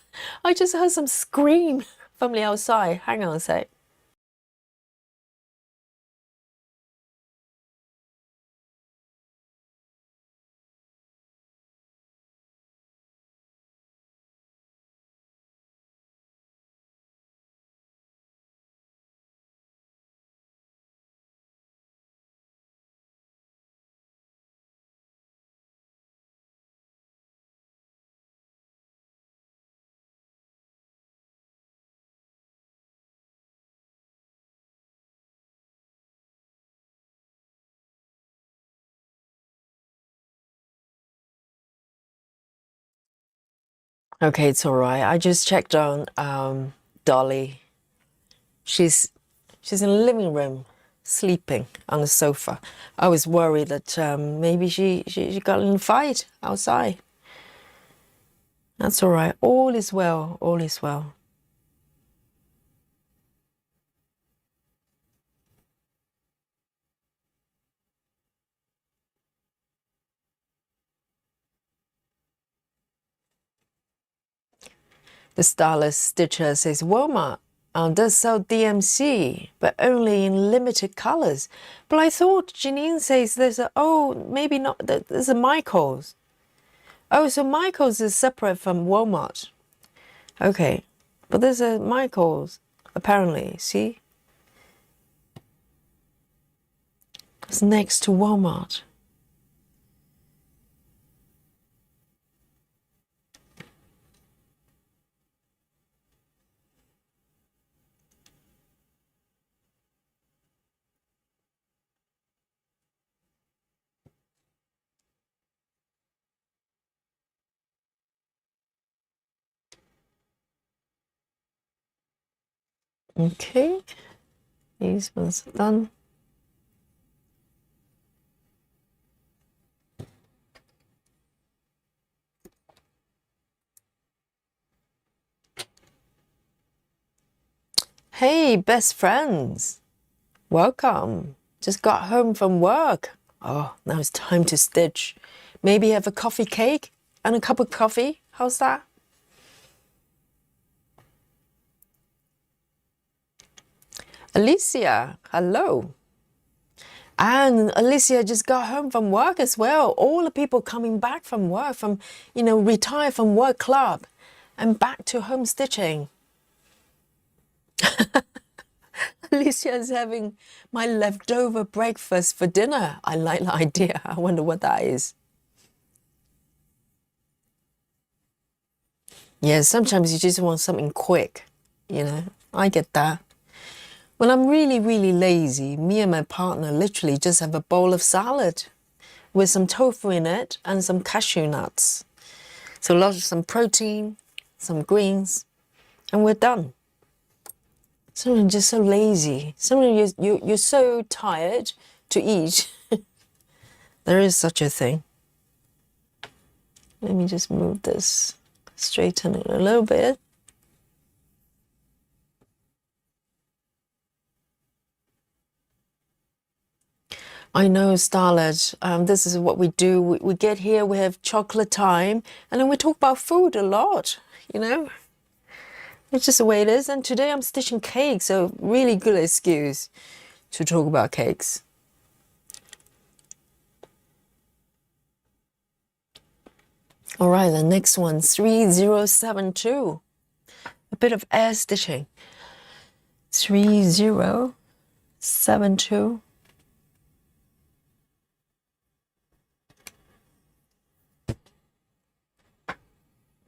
heard some scream from the outside. Hang on a sec. Okay, it's all right. I just checked on Dolly. She's in the living room, sleeping on the sofa. I was worried that maybe she got in a fight outside. That's all right. All is well. All is well. The Starless Stitcher says, Walmart does sell DMC, but only in limited colors. But I thought Janine says there's maybe not, there's a Michael's. Oh, so Michael's is separate from Walmart. Okay, but there's a Michael's, apparently, see? It's next to Walmart. Okay, these ones are done. Hey, best friends. Welcome. Just got home from work. Oh, now it's time to stitch. Maybe have a coffee cake and a cup of coffee. How's that? Alicia, hello. And Alicia just got home from work as well. All the people coming back from work, from, retired from work club and back to home stitching. Alicia is having my leftover breakfast for dinner. I like the idea. I wonder what that is. Yeah, sometimes you just want something quick, I get that. When I'm really, really lazy, me and my partner literally just have a bowl of salad with some tofu in it and some cashew nuts. So some protein, some greens, and we're done. Sometimes just so lazy. Sometimes you're so tired to eat. There is such a thing. Let me just move this, straighten it a little bit. I know, Starlet, this is what we do. We get here, we have chocolate time, and then we talk about food a lot, It's just the way it is. And today I'm stitching cakes, so really good excuse to talk about cakes. All right, the next one, 3072. A bit of air stitching. 3072.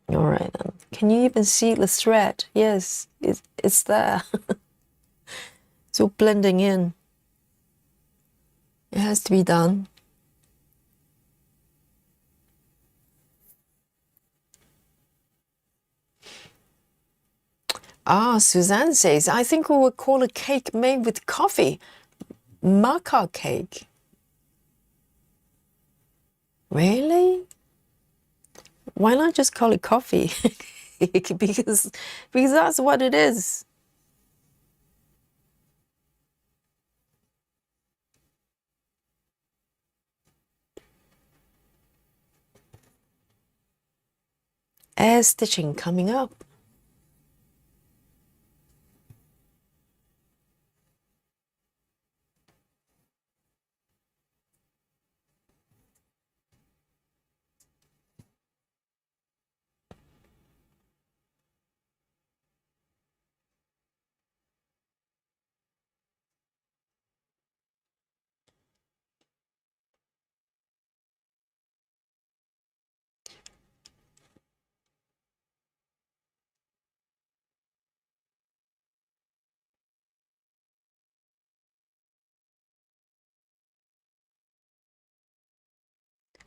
All right, then. Can you even see the thread? Yes, it's there. It's all blending in. It has to be done. Ah, Suzanne says, I think we would call a cake made with coffee. Maca cake. Really? Why not just call it coffee? because that's what it is. Air stitching coming up.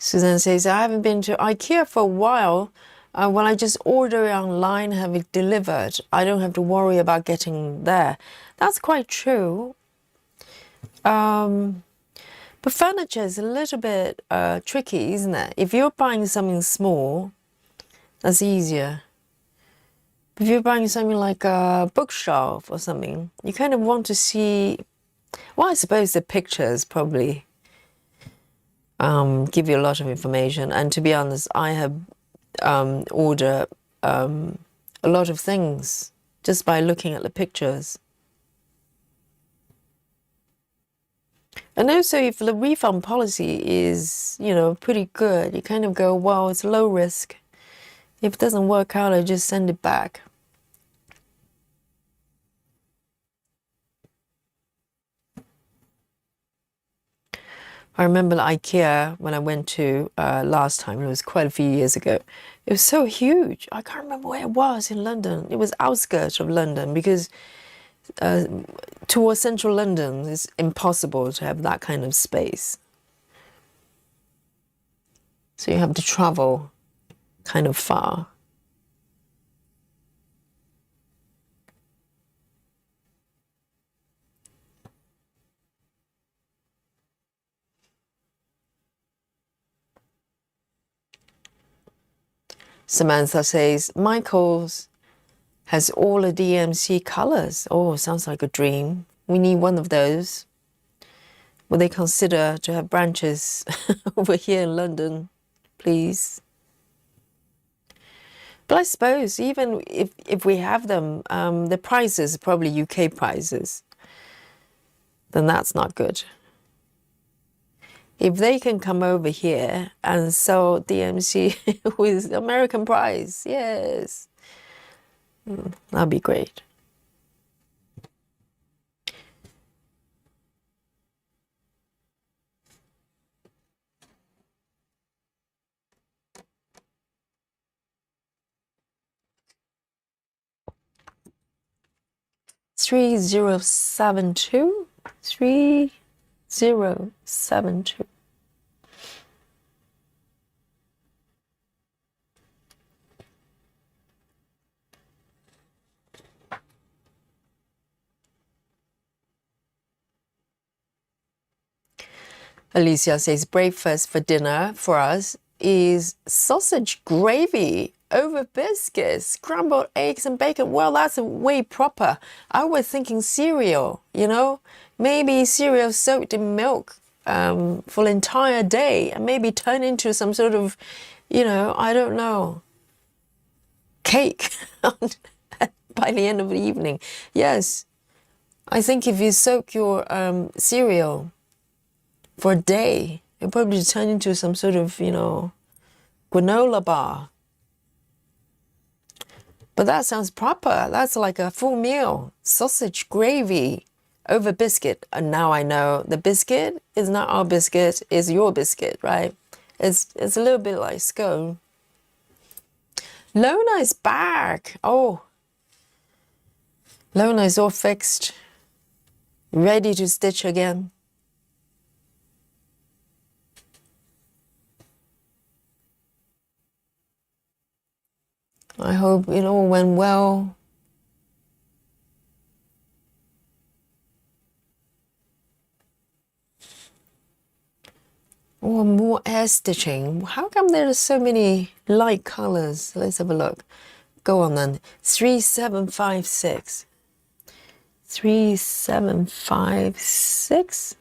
Suzanne says, I haven't been to IKEA for a while. When I just order it online, have it delivered, I don't have to worry about getting there. That's quite true. But furniture is a little bit tricky, isn't it? If you're buying something small, that's easier. If you're buying something like a bookshelf or something, you kind of want to see, well, I suppose the pictures probably give you a lot of information. And to be honest, I have ordered a lot of things just by looking at the pictures. And also, if the refund policy is, pretty good, you kind of go, well, it's low risk. If it doesn't work out, I just send it back. I remember IKEA when I went to last time, it was quite a few years ago. It was so huge. I can't remember where it was in London. It was outskirts of London because towards central London, it's impossible to have that kind of space. So you have to travel kind of far. Samantha says, Michael's has all the DMC colors. Oh, sounds like a dream. We need one of those. Will they consider to have branches over here in London, please? But I suppose even if we have them, the prices are probably UK prices. Then that's not good. If they can come over here and sell DMC with American price, yes, that'd be great. $3072. 3072. Alicia says breakfast for dinner for us is sausage gravy over biscuits, scrambled eggs and bacon. Well, that's way proper. I was thinking cereal, you know, maybe cereal soaked in milk for the entire day and maybe turn into some sort of, you know, I don't know, cake by the end of the evening. Yes, I think if you soak your cereal for a day, it'll probably turn into some sort of, you know, granola bar. But that sounds proper. That's like a full meal. Sausage gravy over biscuit. And now I know the biscuit is not our biscuit, it's your biscuit, right? It's a little bit like scone. Lona is back. Oh, Lona is all fixed, ready to stitch again. I hope it all went well. Oh, more air stitching. How come there are so many light colors? Let's have a look. Go on then. 3756. 3756.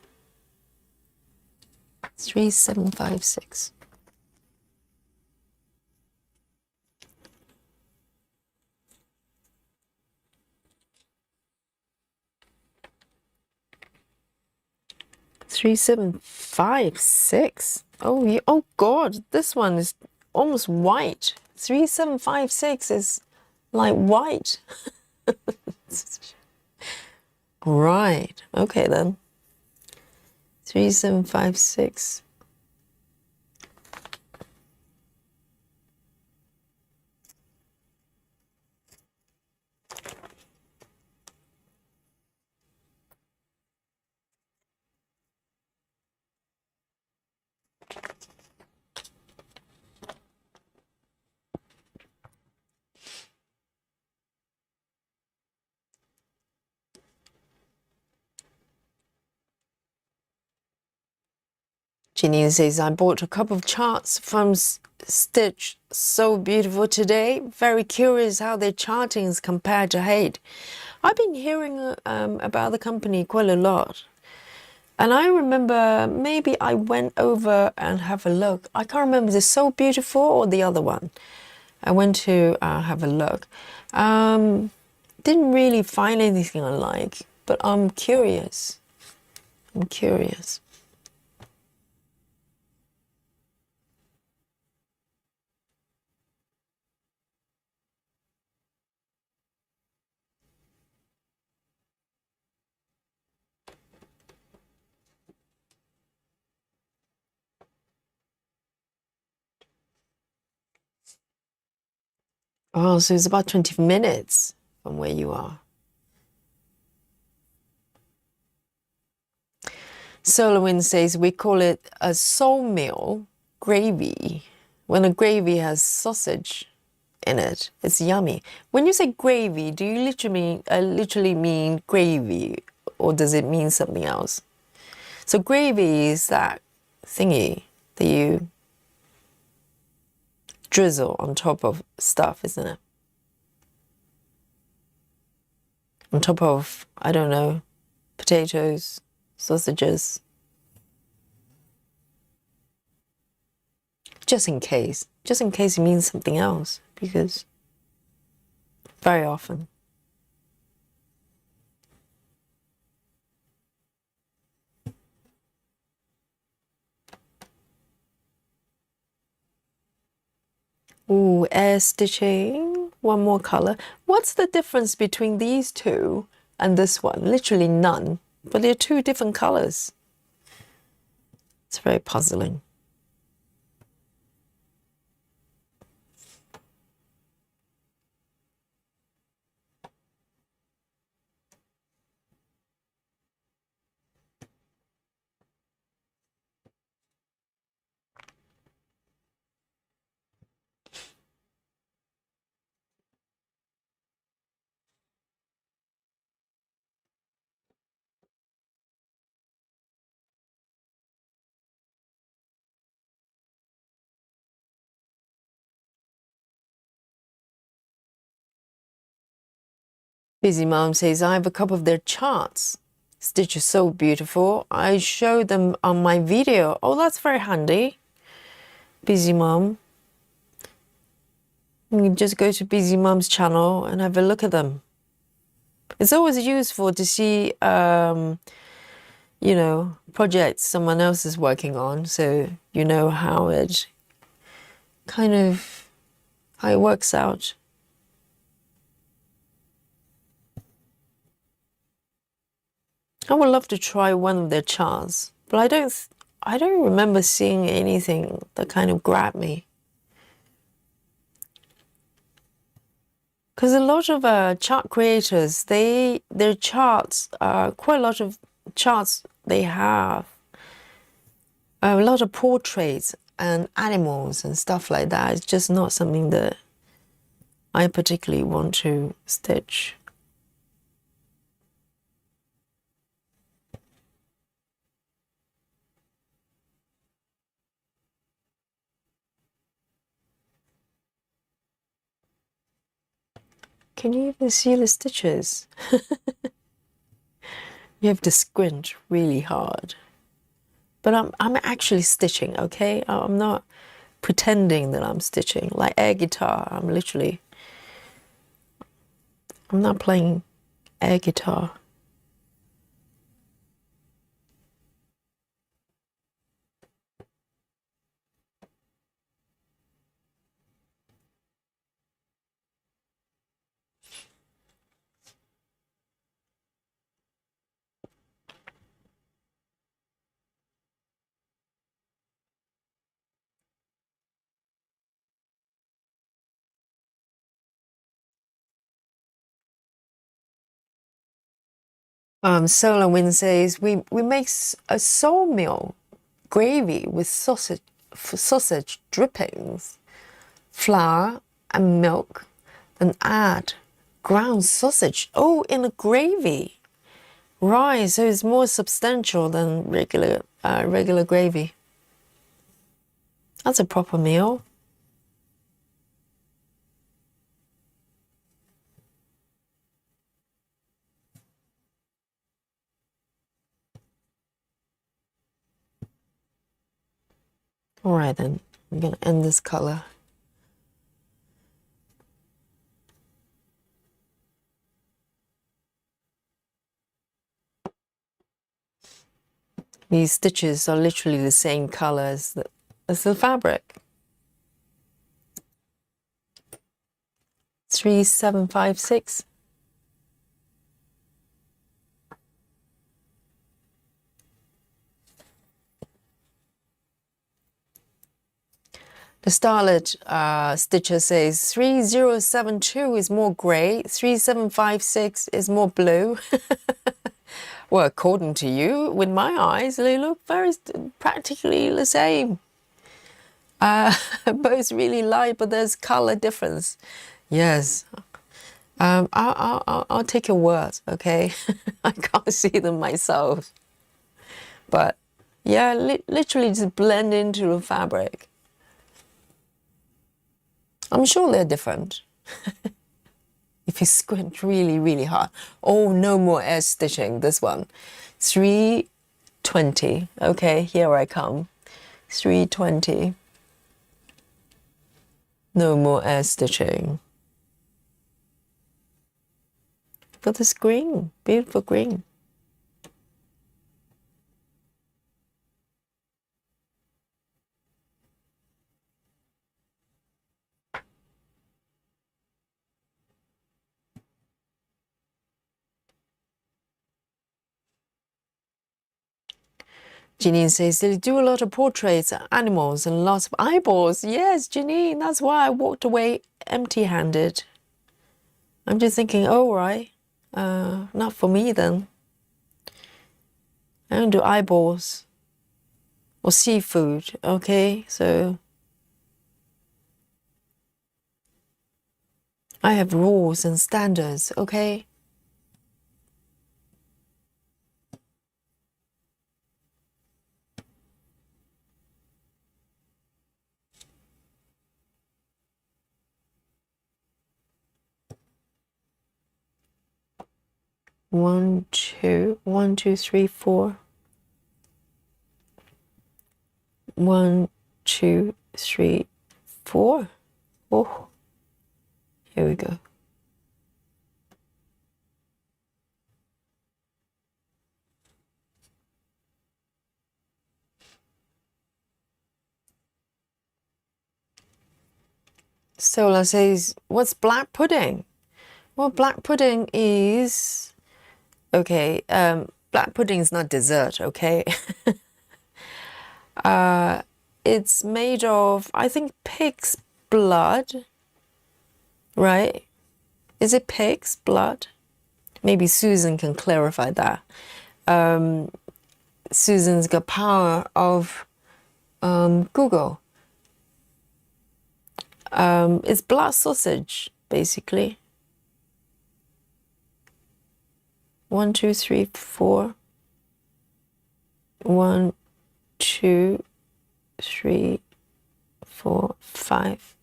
3756. Three, 7, 5, 6. Oh, yeah. Oh God, this one is almost white. 3756 is like white. Right. Okay then. 3756. Janine says, I bought a couple of charts from Stitch. So beautiful today. Very curious how their charting is compared to Hate. I've been hearing about the company quite a lot. And I remember maybe I went over and have a look. I can't remember, is it So Beautiful or the other one? I went to have a look. Didn't really find anything I like, but I'm curious. I'm curious. Oh, so it's about 20 minutes from where you are. Solowin says we call it a soul meal gravy. When a gravy has sausage in it, it's yummy. When you say gravy, do you literally mean gravy, or does it mean something else? So gravy is that thingy that you drizzle on top of stuff, isn't it? On top of, I don't know, potatoes, sausages. Just in case it means something else, because very often. Ooh, air stitching. One more color. What's the difference between these two and this one? Literally none. But they're two different colors. It's very puzzling. Busy Mom says, I have a couple of their charts. Stitch is so beautiful. I showed them on my video. Oh, that's very handy. Busy Mom. You can just go to Busy Mom's channel and have a look at them. It's always useful to see, you know, projects someone else is working on, so you know how it how it works out. I would love to try one of their charts, but I don't remember seeing anything that kind of grabbed me. Because a lot of chart creators, their charts, quite a lot of charts they have, a lot of portraits and animals and stuff like that. It's just not something that I particularly want to stitch. Can you even see the stitches? You have to squint really hard. But I'm actually stitching, okay? I'm not pretending that I'm stitching. Like air guitar, I'm not playing air guitar. Solar Wind says, we make a sawmill gravy with sausage drippings, flour and milk, then add ground sausage. Oh, in a gravy. Right, so it's more substantial than regular gravy. That's a proper meal. All right then, I'm gonna end this color. These stitches are literally the same color as the fabric. 3756. The Starlet stitcher says 3072 is more grey, 3756 is more blue. Well, according to you, with my eyes, they look practically the same. Both really light, but there's color difference. Yes. I'll take your word, okay? I can't see them myself. But yeah, literally just blend into the fabric. I'm sure they're different. If you squint really, really hard. Oh, no more edge stitching, this one. 320. Okay, here I come. 320. No more edge stitching. But this green, beautiful green. Janine says they do a lot of portraits of animals and lots of eyeballs. Yes, Janine, that's why I walked away empty-handed. I'm just thinking, oh, right, not for me then. I don't do eyeballs or seafood, okay? So I have rules and standards, okay? One, two, 1, 2, 3, 4. 1, 2, 3, 4. Oh, here we go. Sola says, what's black pudding? Well, black pudding is, okay, black pudding is not dessert, okay? It's made of, I think, pig's blood, right? Is it pig's blood? Maybe Susan can clarify that. Susan's got power of Google. It's blood sausage, basically. 1, 2, 3, 4. 1, 2, 3, 4, 5.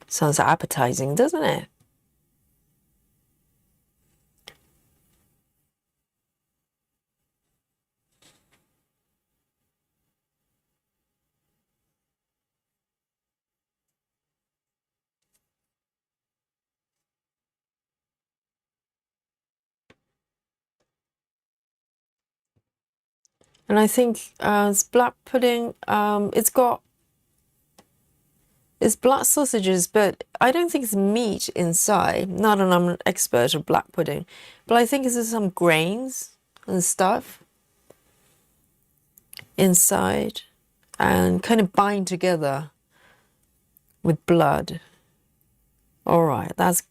Sounds appetizing, doesn't it? And I think it's black pudding. It's blood sausages, but I don't think it's meat inside. Not that I'm an expert of black pudding, but I think it's some grains and stuff inside and kind of bind together with blood. All right, that's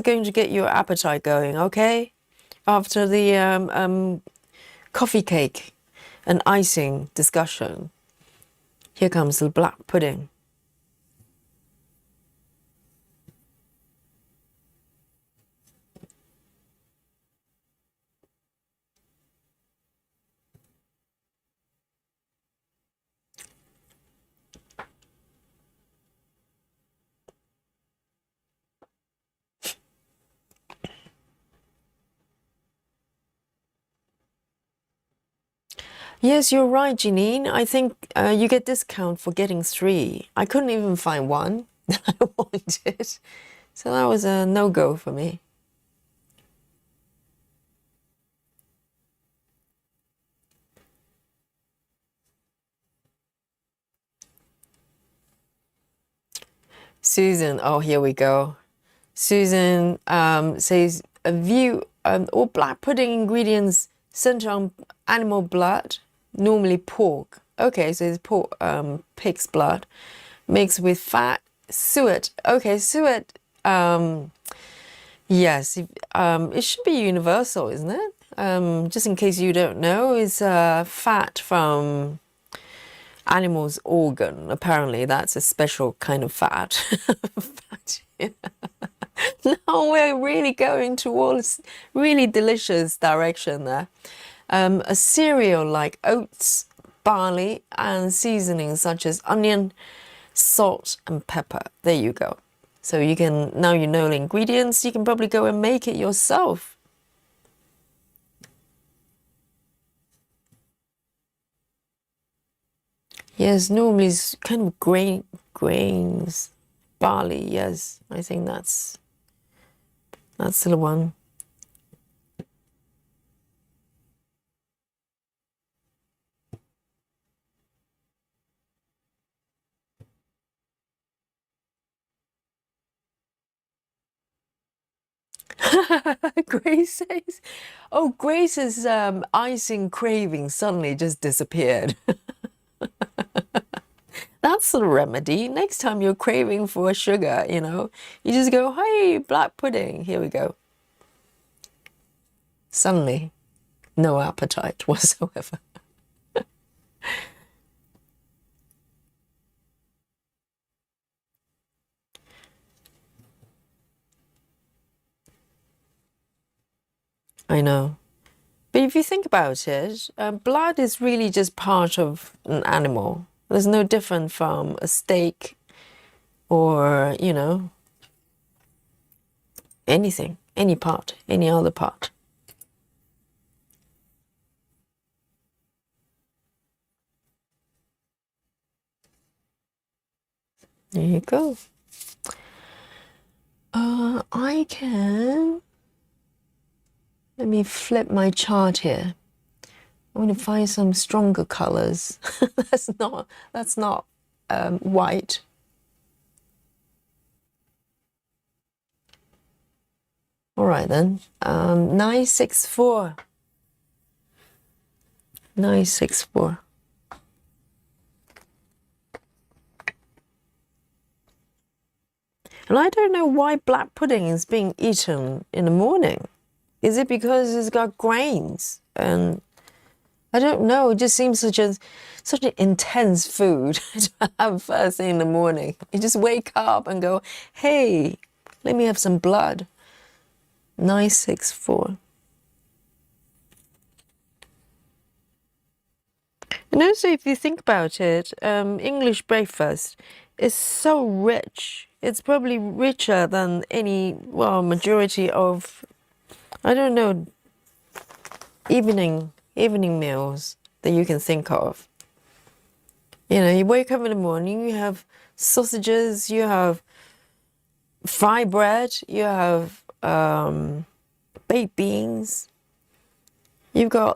going to get your appetite going, okay? After the coffee cake and icing discussion, here comes the black pudding. Yes, you're right, Janine. I think you get discount for getting 3. I couldn't even find one that I wanted. So that was a no-go for me. Susan, oh, here we go. Susan says, a view, all black pudding ingredients centered on animal blood, normally pork. Okay, so it's pork, pig's blood, mixed with fat, suet. Okay, suet, yes, it should be universal, isn't it? Just in case you don't know, it's fat from animal's organ. Apparently, that's a special kind of fat. Fat, yeah. Now we're really going towards really delicious direction there. A cereal like oats, barley, and seasonings such as onion, salt, and pepper. There you go. So you can, now you know the ingredients, you can probably go and make it yourself. Yes, normally it's kind of grains, barley. Yes, I think that's the one. Grace says, oh, Grace's icing craving suddenly just disappeared. That's the remedy. Next time you're craving for sugar, you just go, hey, black pudding. Here we go. Suddenly, no appetite whatsoever. I know. But if you think about it, blood is really just part of an animal. There's no different from a steak or, anything, any part, any other part. There you go. I can, let me flip my chart here. I'm going to find some stronger colors. that's not white. All right then, 964. 964. And I don't know why black pudding is being eaten in the morning. Is it because it's got grains? And I don't know. It just seems such an intense food to have first thing in the morning. You just wake up and go, hey, let me have some blood. 964. And also, if you think about it, English breakfast is so rich. It's probably richer than any, majority of, I don't know, evening meals that you can think of. You wake up in the morning, you have sausages, you have fried bread, you have baked beans. You've got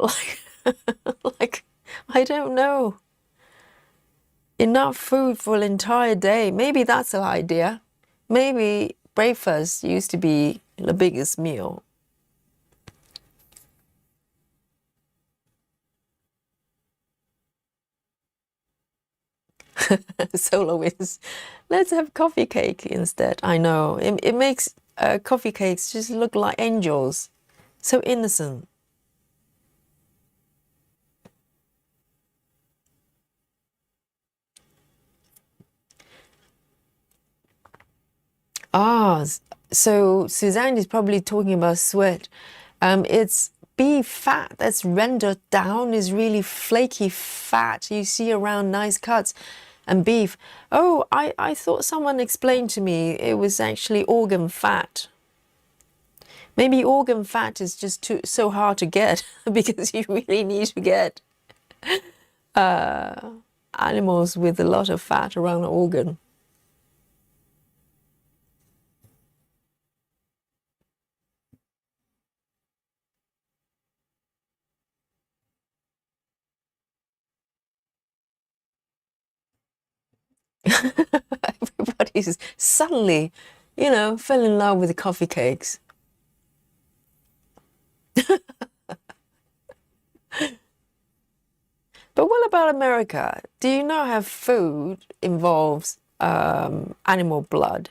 like I don't know, enough food for an entire day. Maybe that's the idea. Maybe breakfast used to be the biggest meal. Solar winds. Let's have coffee cake instead. I know. It makes coffee cakes just look like angels. So innocent. Ah, so Suzanne is probably talking about sweat. It's beef fat that's rendered down, is really flaky fat you see around nice cuts. And beef. Oh, I thought someone explained to me it was actually organ fat. Maybe organ fat is just so hard to get because you really need to get animals with a lot of fat around the organ. Everybody's suddenly, fell in love with the coffee cakes. But what about America? Do you know how food involves animal blood?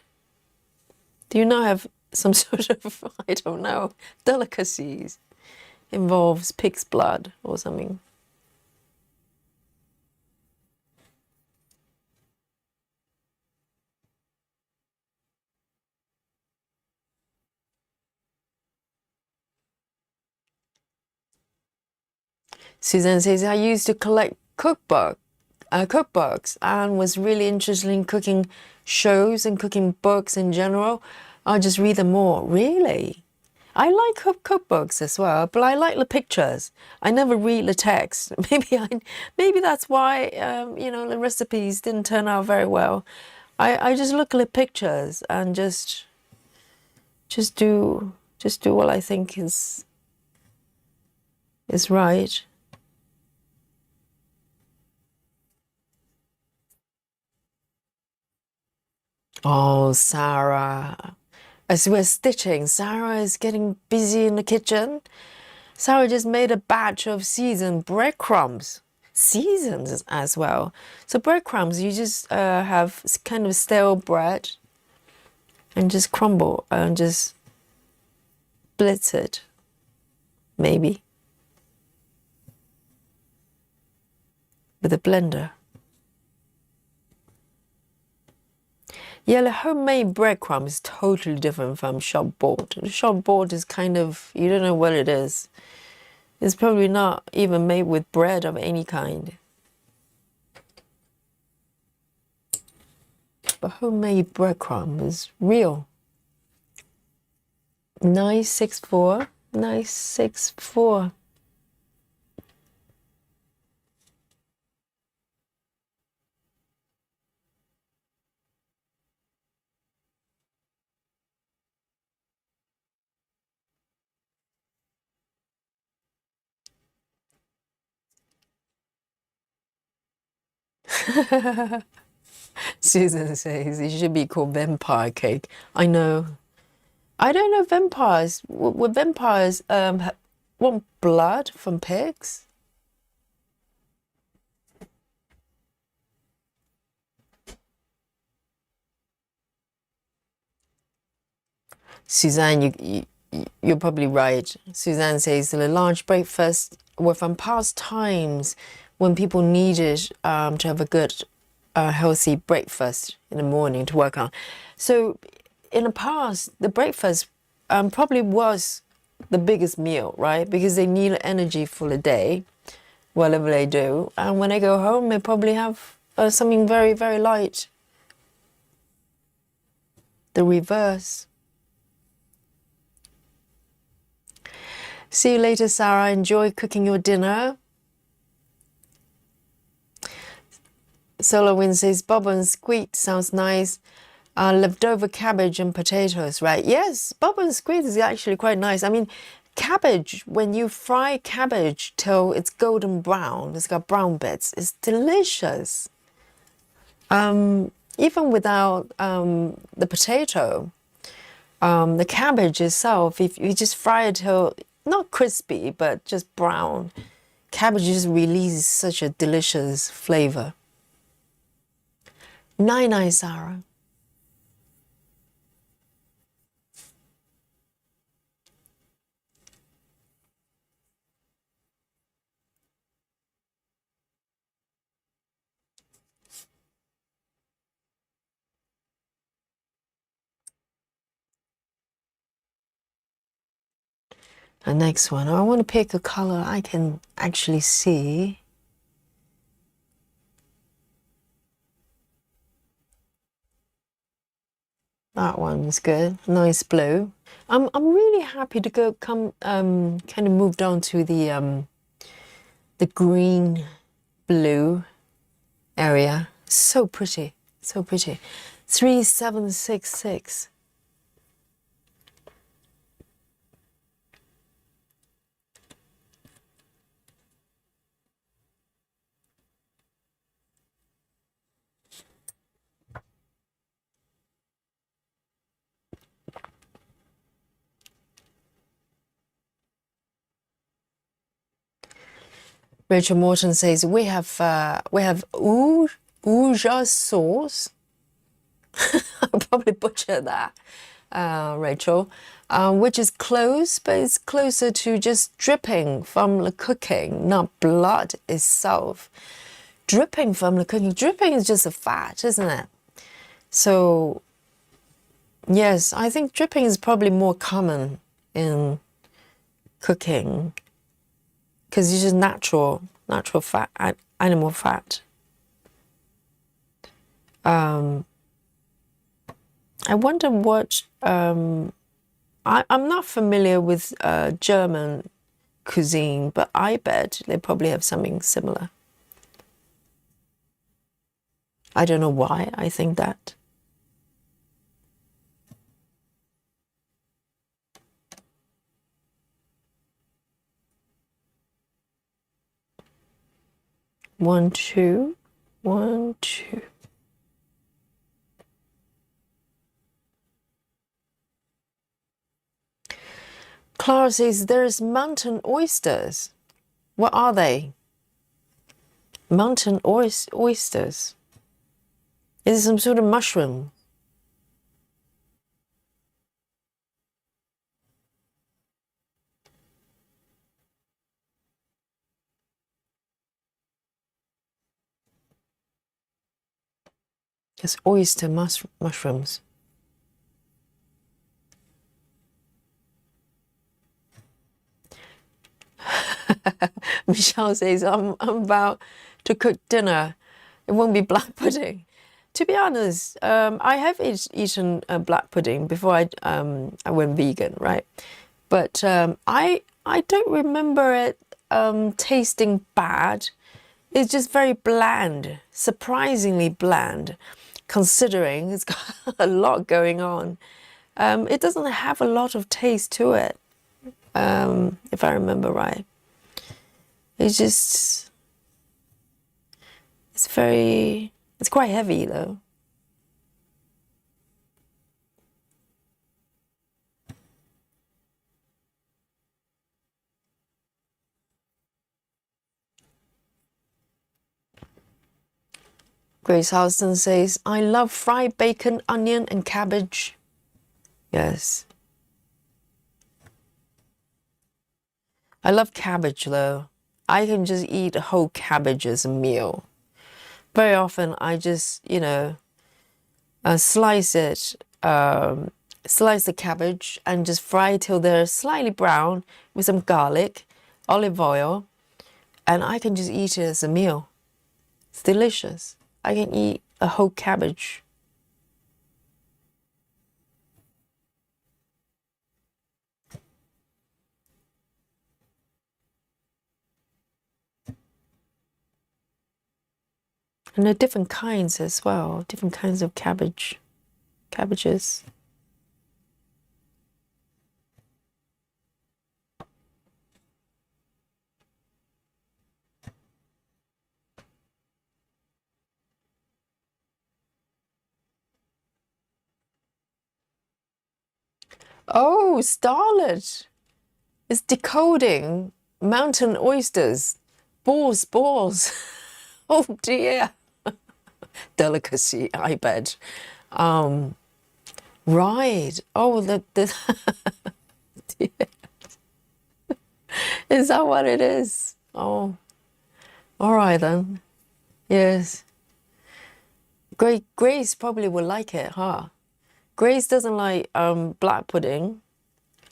Do you not have some sort of, I don't know, delicacies involves pig's blood or something? Suzanne says, I used to collect cookbooks and was really interested in cooking shows and cooking books in general. I just read them more. Really? I like cookbooks as well, but I like the pictures. I never read the text. Maybe that's why the recipes didn't turn out very well. I just look at the pictures and just do what I think is right. Oh, Sarah. As we're stitching, Sarah is getting busy in the kitchen. Sarah just made a batch of seasoned breadcrumbs. Seasoned as well. So breadcrumbs, you just have kind of stale bread and just crumble and just blitz it, maybe, with a blender. Yeah, the homemade breadcrumb is totally different from shop bought. The shop bought is kind of, you don't know what it is. It's probably not even made with bread of any kind. But homemade breadcrumb is real. 964, 964. Susan says it should be called vampire cake. I know. I don't know vampires. Would vampires want blood from pigs? Suzanne, you're probably right. Suzanne says the large breakfast were from past times when people needed to have a good, healthy breakfast in the morning to work on. So in the past, the breakfast probably was the biggest meal, right? Because they need energy for the day, whatever they do. And when they go home, they probably have something very, very light. The reverse. See you later, Sarah. Enjoy cooking your dinner. Solar Wind says, Bob and Squeak sounds nice. Leftover cabbage and potatoes, right? Yes, Bob and Squeak is actually quite nice. I mean, cabbage, when you fry cabbage till it's golden brown, it's got brown bits, it's delicious. Even without the potato, the cabbage itself, if you just fry it till not crispy, but just brown, cabbage just releases such a delicious flavor. Nice, Sarah. The next one, I want to pick a color I can actually see. That one's good, nice blue. I'm really happy to kind of moved on to the green blue area. So pretty, so pretty. 3766. Rachel Morton says we have Uja sauce. I'll probably butcher that, Rachel, which is close, but it's closer to just dripping from the cooking, not blood itself. Dripping from the cooking. Dripping is just a fat, isn't it? So, yes, I think dripping is probably more common in cooking because it's just natural fat, animal fat. I wonder what, I'm not familiar with German cuisine, but I bet they probably have something similar. I don't know why I think that. One, two, 1, 2. Clara says there's mountain oysters. What are they? Mountain oysters. Is it some sort of mushroom? It's oyster mushrooms. Michelle says, I'm about to cook dinner. It won't be black pudding. To be honest, I have eaten black pudding before I went vegan, right? But I don't remember it tasting bad. It's just very bland, surprisingly bland, considering it's got a lot going on. It doesn't have a lot of taste to it, if I remember right. It's just, it's quite heavy though. Grace Houston says, I love fried bacon, onion, and cabbage. Yes. I love cabbage though. I can just eat a whole cabbage as a meal. Very often I just, slice it, slice the cabbage and just fry till they're slightly brown with some garlic, olive oil, and I can just eat it as a meal. It's delicious. I can eat a whole cabbage. And there are different kinds as well, different kinds of cabbages. Oh, Starlet is decoding mountain oysters. Balls. Oh dear. Delicacy, I bet. Right. Oh, the is that what it is? Oh, all right then. Yes. Grace probably would like it, huh? Grace doesn't like black pudding,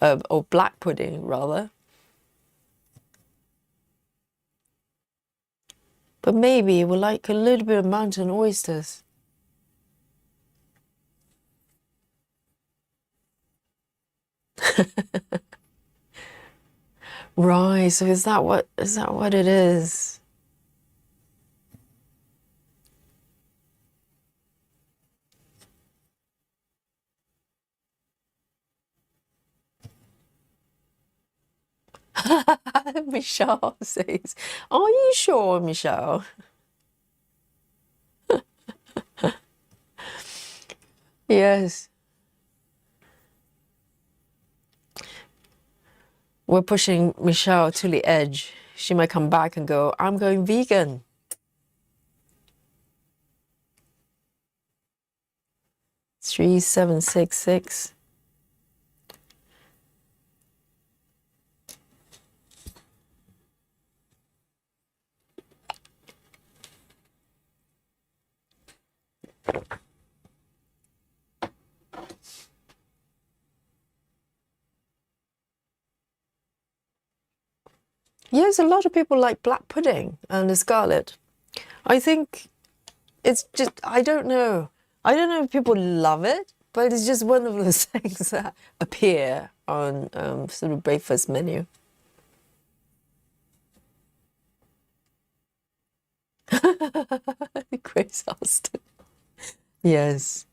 or black pudding rather. But maybe we like a little bit of mountain oysters. Right, so is that what it is? Michelle says, are you sure, Michelle? Yes. We're pushing Michelle to the edge. She might come back and go, I'm going vegan. $3,766. Yes, a lot of people like black pudding and the scarlet. I think it's just, I don't know. I don't know if people love it, but it's just one of those things that appear on sort of breakfast menu. Grace Austin. Yes.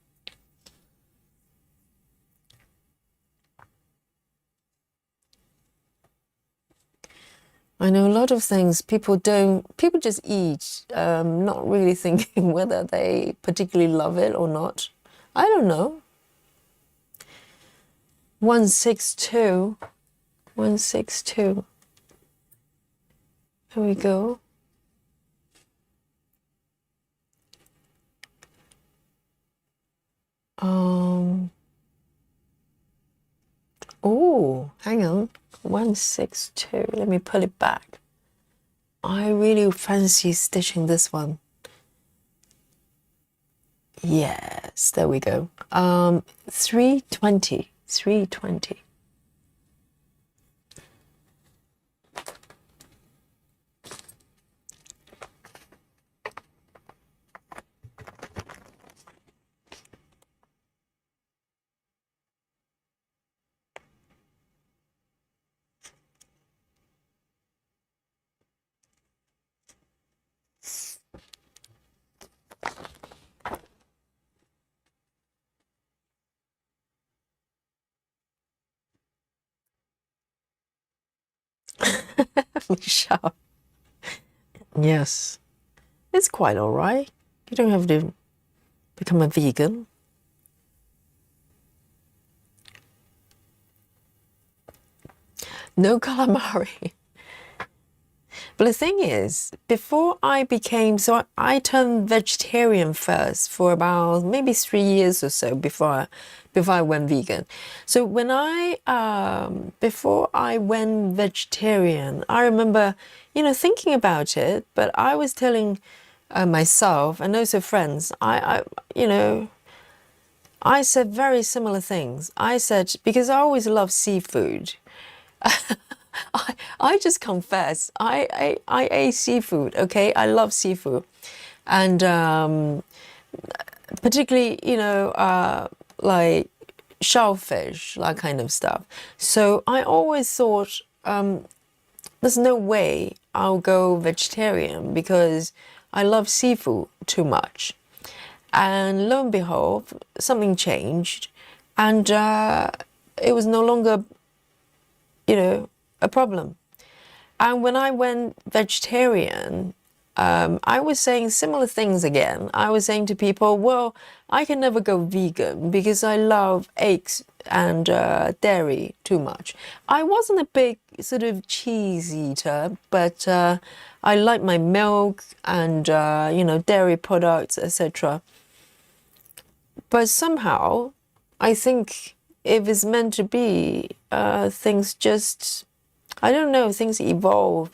I know a lot of things people just eat, not really thinking whether they particularly love it or not. I don't know. 162. 162. Here we go. Oh, hang on. 162. Let me pull it back. I really fancy stitching this one. Yes, there we go. 320. 320. Michelle. Yes, it's quite all right. You don't have to become a vegan. No calamari. But the thing is, before I became, so I turned vegetarian first for about maybe 3 years or so before I went vegan. So when before I went vegetarian, I remember, thinking about it, but I was telling myself and also friends, I said very similar things. I said, because I always love seafood. I just confess, I ate seafood, okay? I love seafood. And particularly, like shellfish, that kind of stuff. So I always thought, there's no way I'll go vegetarian because I love seafood too much. And lo and behold, something changed, and it was no longer, a problem. And when I went vegetarian, I was saying similar things again. I was saying to people, well, I can never go vegan because I love eggs and dairy too much. I wasn't a big sort of cheese eater, but I like my milk and, dairy products, etc. But somehow, I think if it's meant to be, things just, I don't know, things evolve.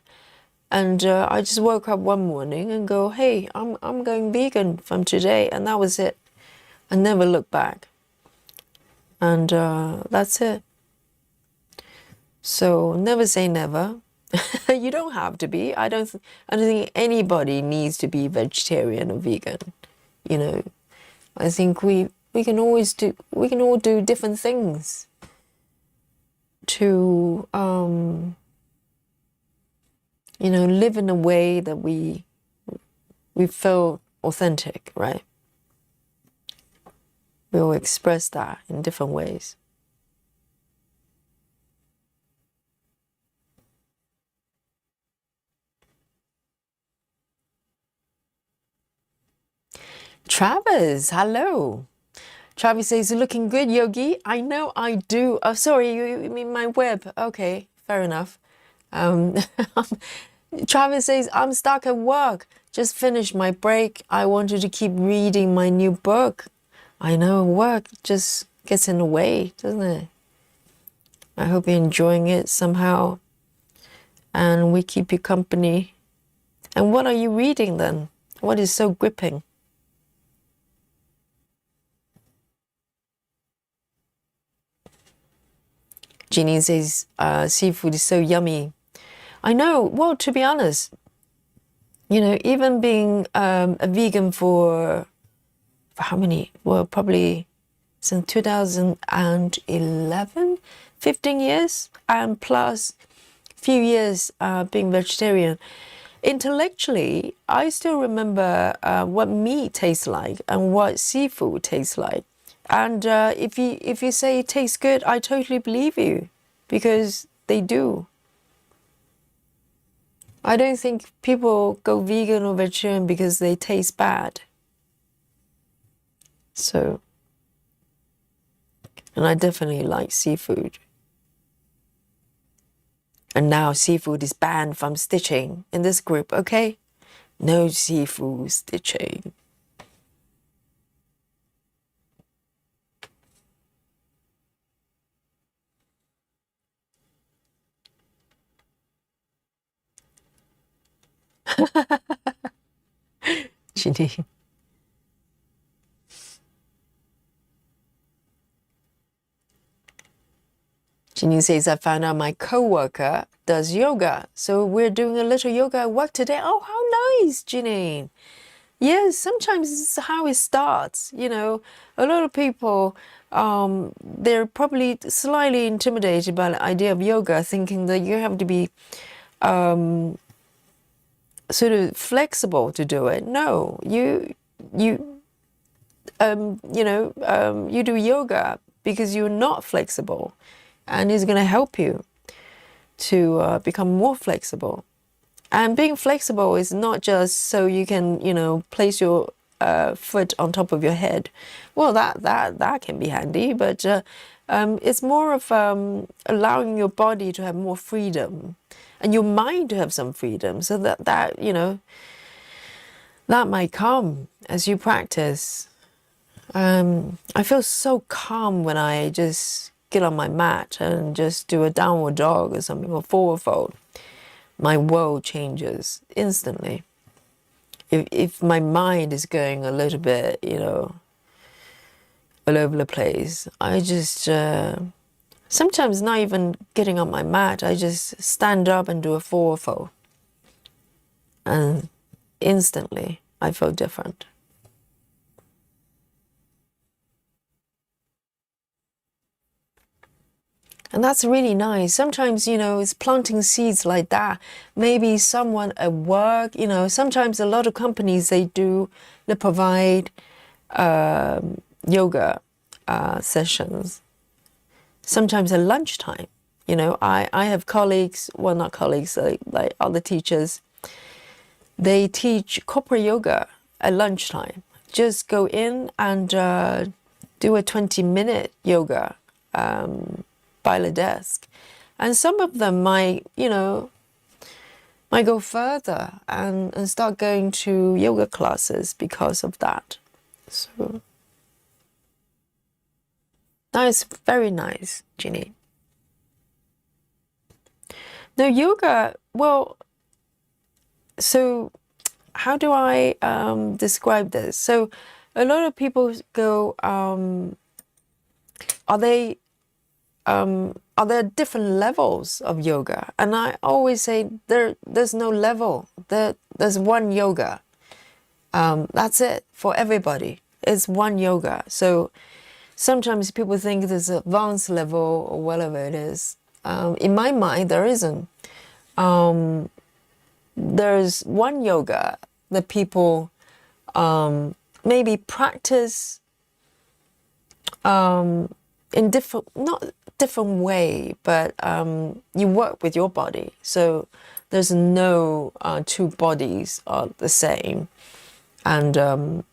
And I just woke up one morning and go, hey, I'm going vegan from today. And that was it. I never looked back. And that's it. So never say never. You don't have to be. I don't think anybody needs to be vegetarian or vegan. I think we can all do different things to live in a way that we feel authentic, right? We all express that in different ways. Travis, hello. Travis says, looking good, Yogi. I know I do. Oh, sorry, you mean my web. Okay, fair enough. Travis says, I'm stuck at work. Just finished my break. I wanted to keep reading my new book. I know work just gets in the way, doesn't it? I hope you're enjoying it somehow. And we keep you company. And what are you reading then? What is so gripping? Jeannie says, seafood is so yummy. I know. Well, to be honest, even being a vegan for how many? Well, probably since 2011, 15 years, and plus a few years being vegetarian. Intellectually, I still remember what meat tastes like and what seafood tastes like. And if you say it tastes good, I totally believe you, because they do. I don't think people go vegan or vegetarian because they taste bad. So, and I definitely like seafood. And now seafood is banned from stitching in this group, okay? No seafood stitching. Ginny. Ginny says, I found out my co-worker does yoga. So we're doing a little yoga at work today. Oh, how nice, Ginny. Yes, sometimes it's how it starts. You know, a lot of people, they're probably slightly intimidated by the idea of yoga, thinking that you have to be sort of flexible to do it. No, you do yoga because you're not flexible, and it's going to help you to become more flexible. And being flexible is not just so you can, place your foot on top of your head. Well, that can be handy, but it's more of allowing your body to have more freedom and your mind to have some freedom, so that that might come as you practice. I feel so calm when I just get on my mat and just do a downward dog or something, or forward fold. My world changes instantly. If my mind is going a little bit, all over the place, I just, sometimes not even getting on my mat, I just stand up and do a forward fold. And instantly, I feel different. And that's really nice. Sometimes, it's planting seeds like that. Maybe someone at work, sometimes a lot of companies, they provide yoga sessions. Sometimes at lunchtime. I have colleagues, well, not colleagues, like other teachers. They teach corporate yoga at lunchtime. Just go in and do a 20-minute yoga by the desk. And some of them might go further and start going to yoga classes because of that. So that is very nice, Ginny. Now yoga, well, so how do I describe this? So a lot of people go, are there different levels of yoga? And I always say there's no level. There's one yoga. That's it for everybody. It's one yoga. So sometimes people think there's an advanced level or whatever it is. In my mind, there isn't. There's one yoga that people maybe practice in different way, but you work with your body. So there's no two bodies are the same, and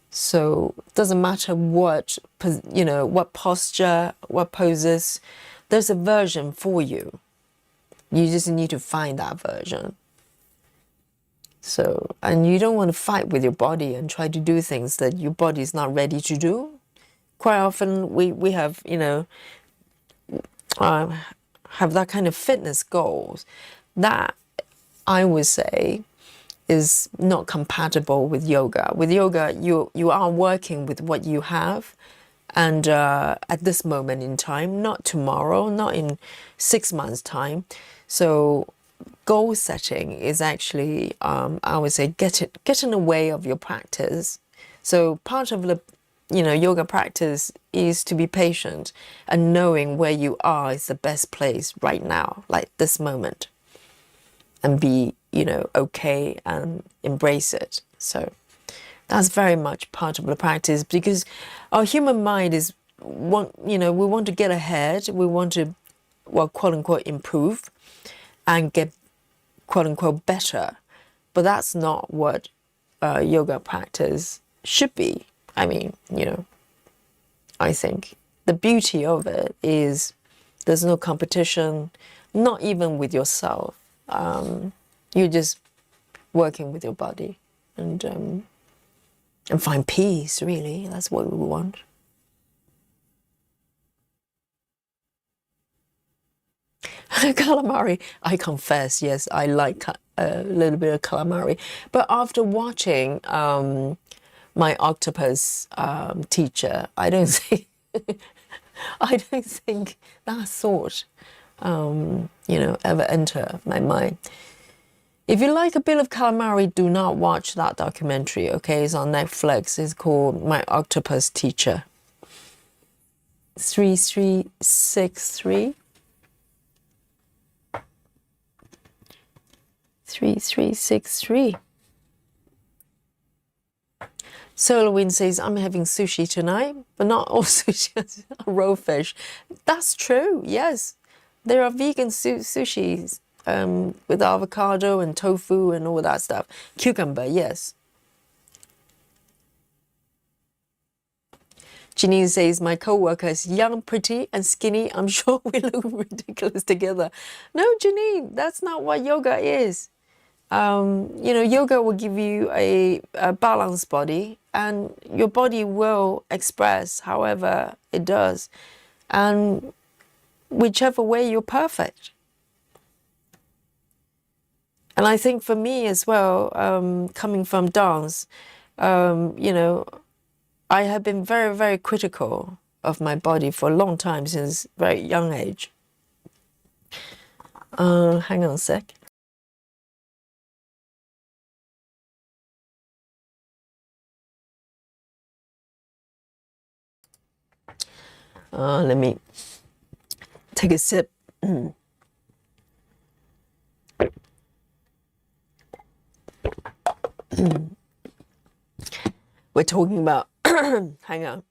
so it doesn't matter what posture, what poses. There's a version for you. You just need to find that version. So, and you don't want to fight with your body and try to do things that your body is not ready to do. Quite often we have, have that kind of fitness goals that I would say is not compatible with yoga. With yoga, you are working with what you have, and at this moment in time, not tomorrow, not in 6 months' time. So goal setting is actually, I would say, get in the way of your practice. So part of the yoga practice is to be patient and knowing where you are is the best place right now, like this moment, and be, okay and embrace it. So that's very much part of the practice, because our human mind is, we want to get ahead. We want to, well, quote unquote, improve and get, quote unquote, better. But that's not what yoga practice should be. I mean, I think the beauty of it is there's no competition, not even with yourself. You're just working with your body and find peace, really. That's what we want. Calamari, I confess, yes, I like a little bit of calamari. But after watching my octopus teacher, I don't think I don't think that thought ever enter my mind. If you like a bit of calamari, do not watch that documentary, okay? It's on Netflix. It's called My Octopus Teacher. 3363. 3363. Solar Wind says, I'm having sushi tonight, but not all sushi, raw fish. That's true, yes. There are vegan sushis with avocado and tofu and all that stuff. Cucumber, yes. Janine says, my co-worker is young, pretty, and skinny. I'm sure we look ridiculous together. No, Janine, that's not what yoga is. Yoga will give you a balanced body, and your body will express however it does, and whichever way you're perfect. And I think for me as well, coming from dance, I have been very, very critical of my body for a long time, since very young age. Hang on a sec. Let me take a sip. We're talking about, hang on.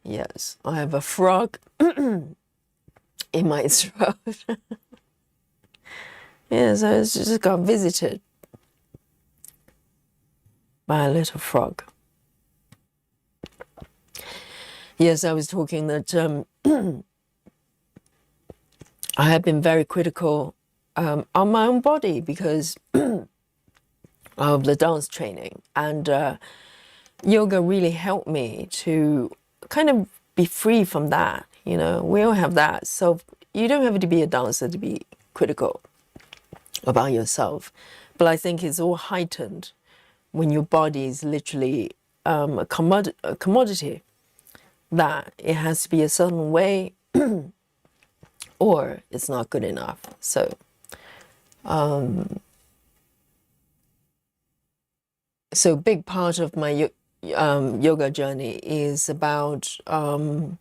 Yes, I have a frog in my throat. Yes, I just got visited by a little frog. Yes, I was talking that I have been very critical on my own body because of the dance training, and yoga really helped me to kind of be free from that. We all have that, so you don't have to be a dancer to be critical about yourself, but I think it's all heightened when your body is literally a commodity, that it has to be a certain way or it's not good enough. So so big part of my yoga journey is about not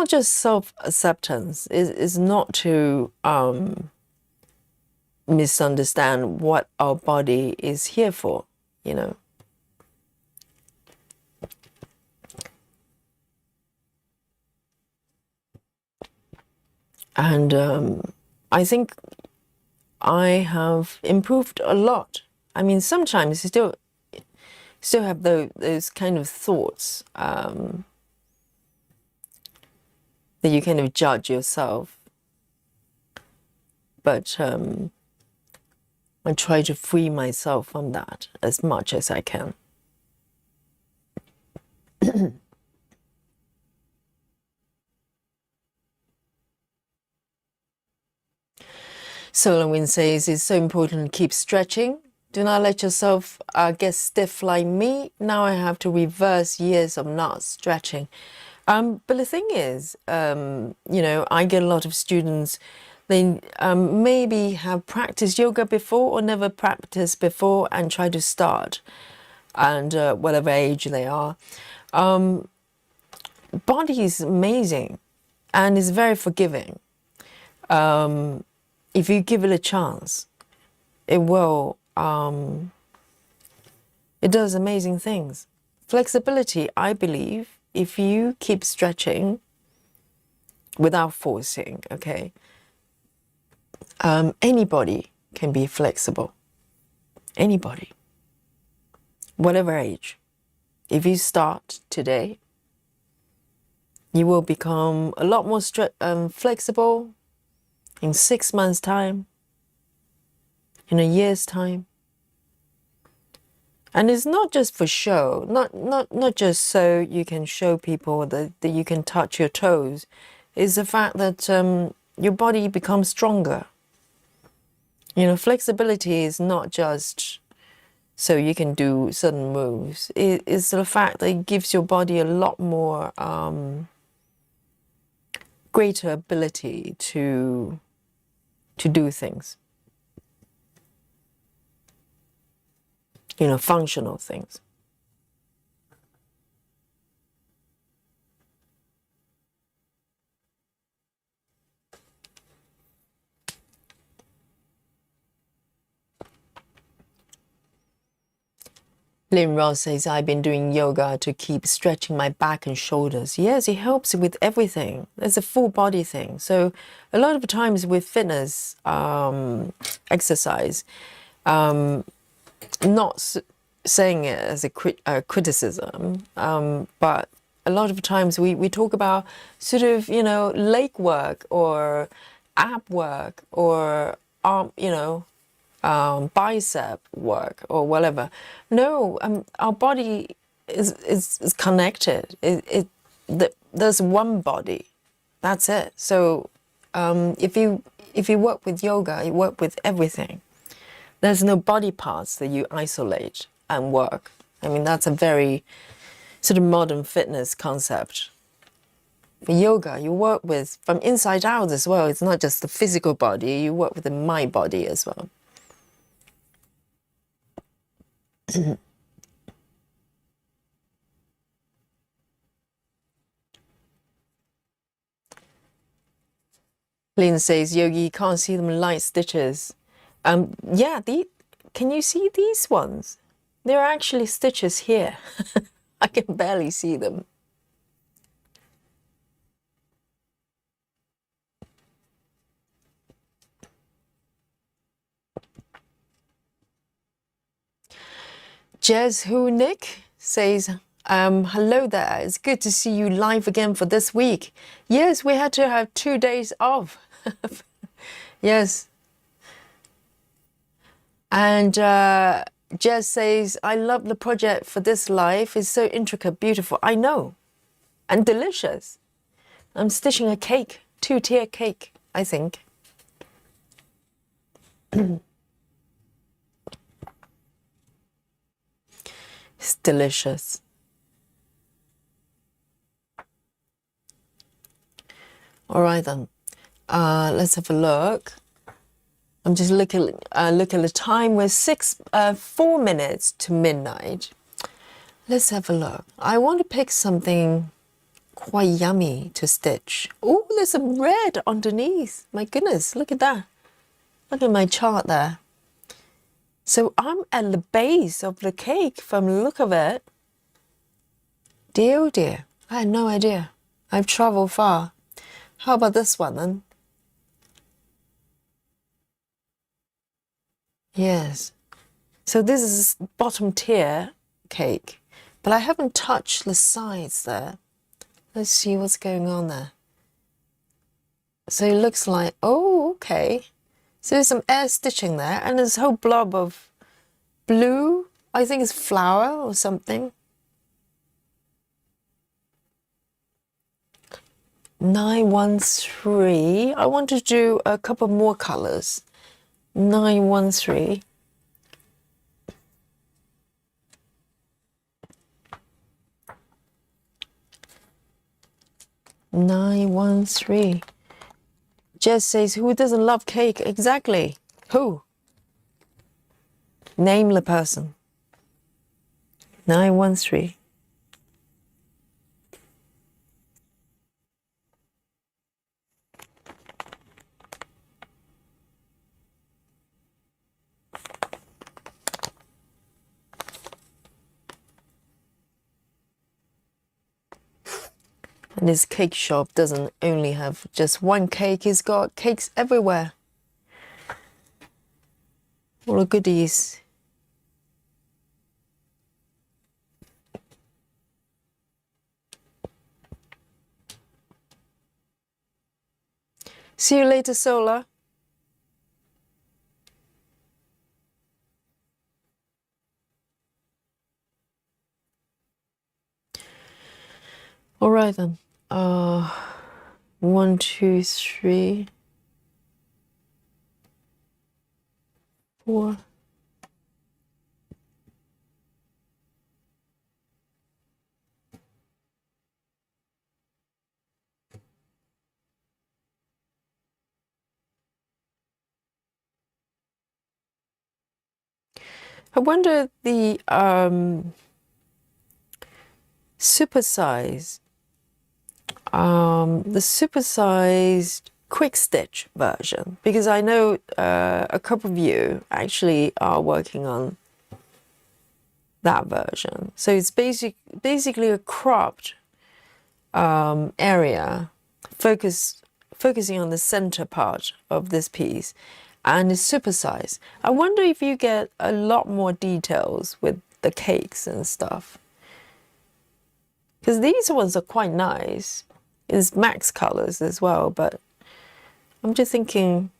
just self-acceptance, is not to misunderstand what our body is here for, And I think I have improved a lot. I mean, sometimes you still have those kind of thoughts that you kind of judge yourself. But I try to free myself from that as much as I can. Solar Wind says, it's so important to keep stretching. Do not let yourself get stiff like me. Now I have to reverse years of not stretching. But the thing is, I get a lot of students, they maybe have practiced yoga before or never practiced before and try to start, and whatever age they are. Body is amazing and is very forgiving. If you give it a chance, it will, it does amazing things. Flexibility, I believe, if you keep stretching without forcing, okay, Anybody can be flexible. Anybody, whatever age. If you start today, you will become a lot more flexible in 6 months' time, in a year's time. And it's not just for show, not just so you can show people that you can touch your toes. It's the fact that your body becomes stronger. You know, flexibility is not just so you can do certain moves. It's the fact that it gives your body a lot more greater ability to do things. You know, functional things. Lynn Ross says, I've been doing yoga to keep stretching my back and shoulders. Yes, it helps with everything. It's a full body thing. So a lot of times with fitness exercise, not saying it as a criticism, but a lot of times we talk about sort of, you know, leg work or ab work or arm, you know, bicep work or whatever. No, our body is connected. There's one body. That's it. So if you work with yoga, you work with everything. There's no body parts that you isolate and work. I mean, that's a very sort of modern fitness concept. For yoga, you work with from inside out as well. It's not just the physical body, you work with the mind body as well. Lynn says, Yogi, can't see them light stitches. Yeah, can you see these ones? There are actually stitches here. I can barely see them. Jez Who Nick says, hello there. It's good to see you live again for this week. Yes, we had to have 2 days off. Yes. And Jez says, I love the project for this live. It's so intricate, beautiful. I know. And delicious. I'm stitching a cake, 2-tier cake, I think. It's delicious. All right then. Let's have a look. I'm just looking at the time. We're 4 minutes to midnight. Let's have a look. I want to pick something quite yummy to stitch. Oh, there's some red underneath. My goodness, look at that. Look at my chart there. So I'm at the base of the cake from the look of it. Dear, oh dear, I had no idea. I've traveled far. How about this one then? Yes. So this is bottom tier cake, but I haven't touched the sides there. Let's see what's going on there. So it looks like, oh, okay. So there's some air stitching there, and there's a whole blob of blue. I think it's flour or something. 913. I want to do a couple more colors. 913. Jess says, who doesn't love cake? Exactly. Who? Name the person. 913. And this cake shop doesn't only have just one cake, it's got cakes everywhere. All the goodies. See you later, Sola. All right then. 1, 2, 3, 4. I wonder the supersized quick stitch version, because I know a couple of you actually are working on that version. So it's basically a cropped area, focusing on the center part of this piece, and it's supersized. I wonder if you get a lot more details with the cakes and stuff, because these ones are quite nice. It's max colors as well, but I'm just thinking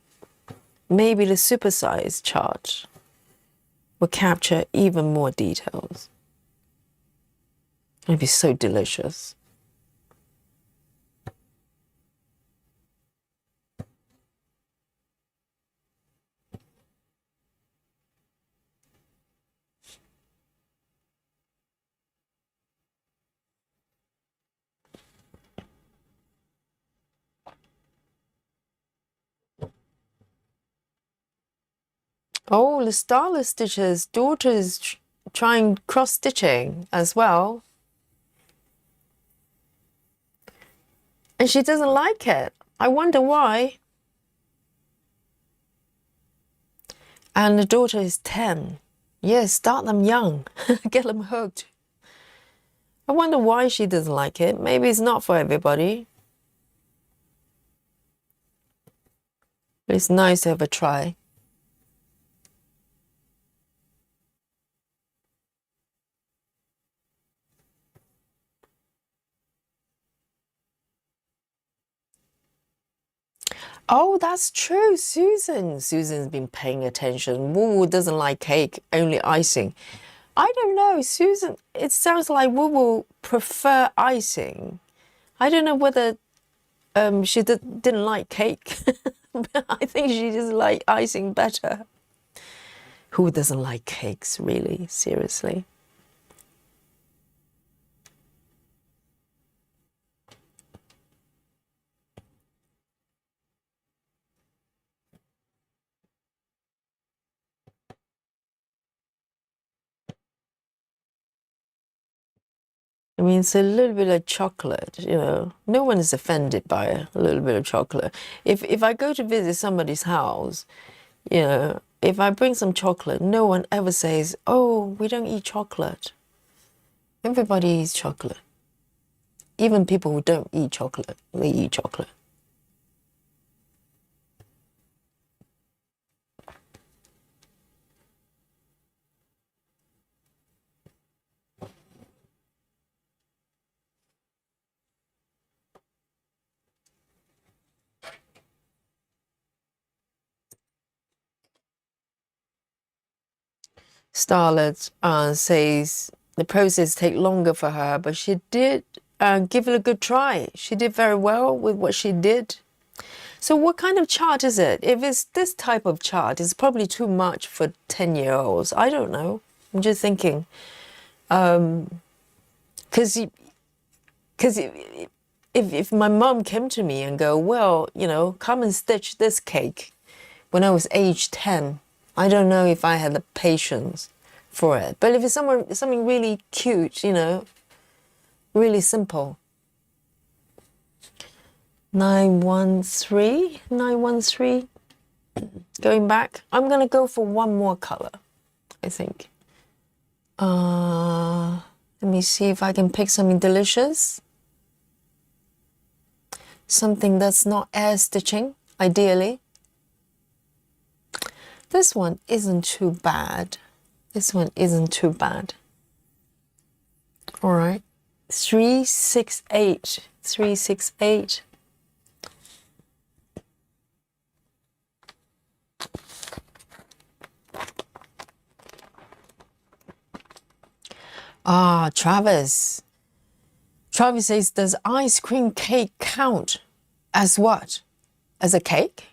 maybe the supersized chart will capture even more details. It'd be so delicious. Oh, the starless stitches. Daughter's trying cross stitching as well, and she doesn't like it. I wonder why. And the daughter is 10. Yes, start them young. Get them hooked. I wonder why she doesn't like it. Maybe it's not for everybody. But it's nice to have a try. Oh, that's true, Susan. Susan's been paying attention. Woo Woo doesn't like cake, only icing. I don't know, Susan. It sounds like Woo Woo prefer icing. I don't know whether she didn't like cake. I think she just liked icing better. Who doesn't like cakes, really? Seriously. I mean, it's a little bit of chocolate, you know. No one is offended by a little bit of chocolate. If I go to visit somebody's house, you know, if I bring some chocolate, no one ever says, "Oh, we don't eat chocolate." Everybody eats chocolate. Even people who don't eat chocolate, they eat chocolate. Starlet says the process take longer for her, but she did give it a good try. She did very well with what she did. So what kind of chart is it? If it's this type of chart, it's probably too much for 10-year-olds. I don't know. I'm just thinking. Because if my mom came to me and go, well, you know, come and stitch this cake when I was age 10, I don't know if I had the patience for it. But if it's something really cute, you know, really simple. 913, 913. Going back, I'm going to go for one more color, I think. Let me see if I can pick something delicious. Something that's not air stitching, ideally. This one isn't too bad. This one isn't too bad. All right. 368. 368. Ah, Travis. Travis says, does ice cream cake count as what? As a cake?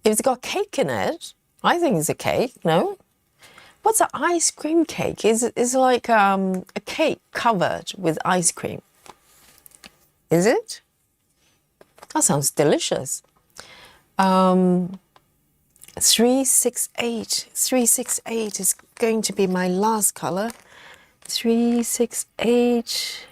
If it's got cake in it, I think it's a cake, no? What's an ice cream cake? It's like a cake covered with ice cream. Is it? That sounds delicious. 368. 368 is going to be my last color. 368.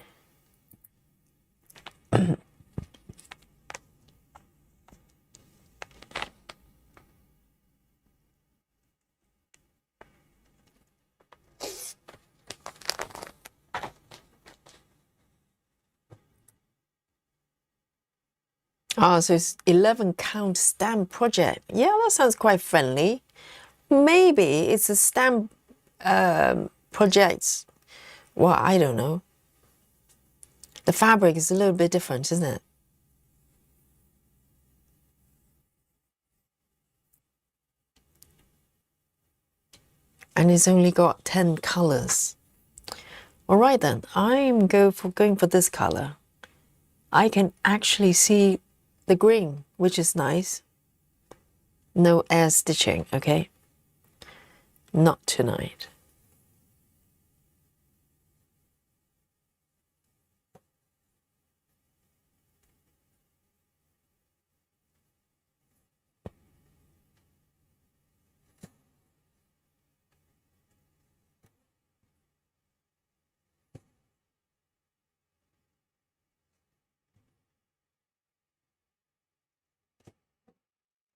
Oh, so it's 11 count stamp project. Yeah, that sounds quite friendly. Maybe it's a stamp project. Well, I don't know. The fabric is a little bit different, isn't it? And it's only got 10 colors. All right then, I'm going for this color. I can actually see the green, which is nice. No air stitching, okay? Not tonight.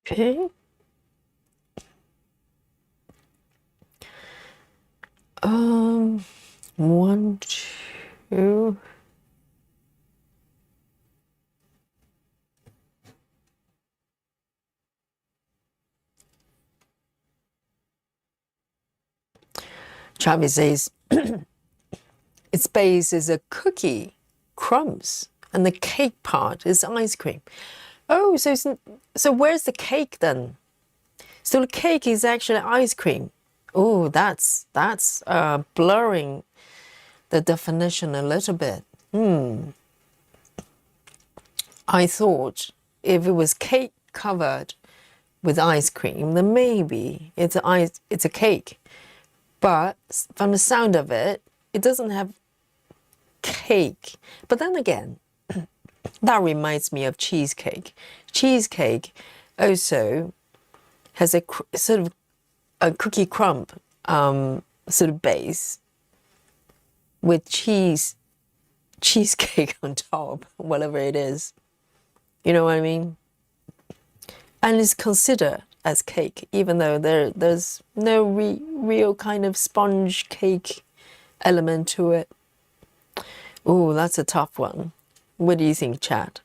Okay. One, two. Travis says its base is a cookie crumbs and the cake part is ice cream. Oh, so where's the cake then? So the cake is actually ice cream. Oh, that's blurring the definition a little bit. I thought if it was cake covered with ice cream, then maybe it's a cake. But from the sound of it, it doesn't have cake. But then again, that reminds me of cheesecake. Cheesecake also has a sort of a cookie crumb sort of base with cheesecake on top, whatever it is. You know what I mean? And it's considered as cake, even though there's no real kind of sponge cake element to it. Oh, that's a tough one. What do you think, Chad?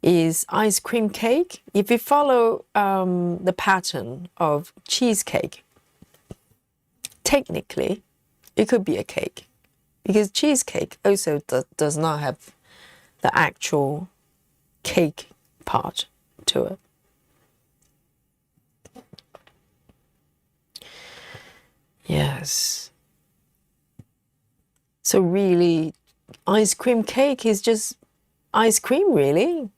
Is ice cream cake? If you follow the pattern of cheesecake, technically, it could be a cake. Because cheesecake also does not have the actual cake part to it. Yes. So really, ice cream cake is just ice cream, really.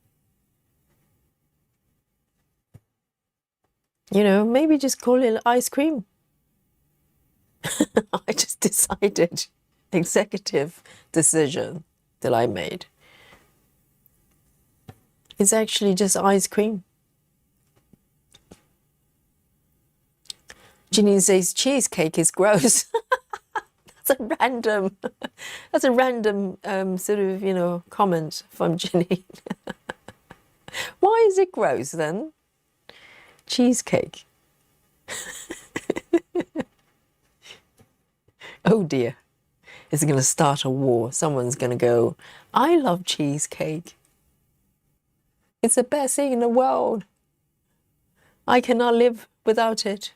You know, maybe just call it ice cream. I just decided, executive decision that I made. It's actually just ice cream. Janine says cheesecake is gross. That's a random sort of, you know, comment from Janine. Why is it gross then? Cheesecake. Oh dear. It's going to start a war. Someone's going to go, I love cheesecake. It's the best thing in the world. I cannot live without it.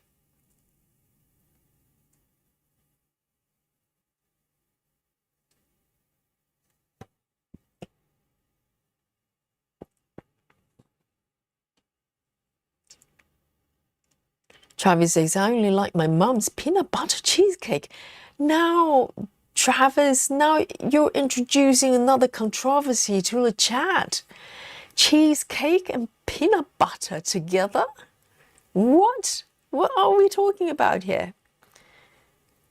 Travis says, I only like my mum's peanut butter cheesecake. Now, Travis, now you're introducing another controversy to the chat. Cheesecake and peanut butter together? What? What are we talking about here?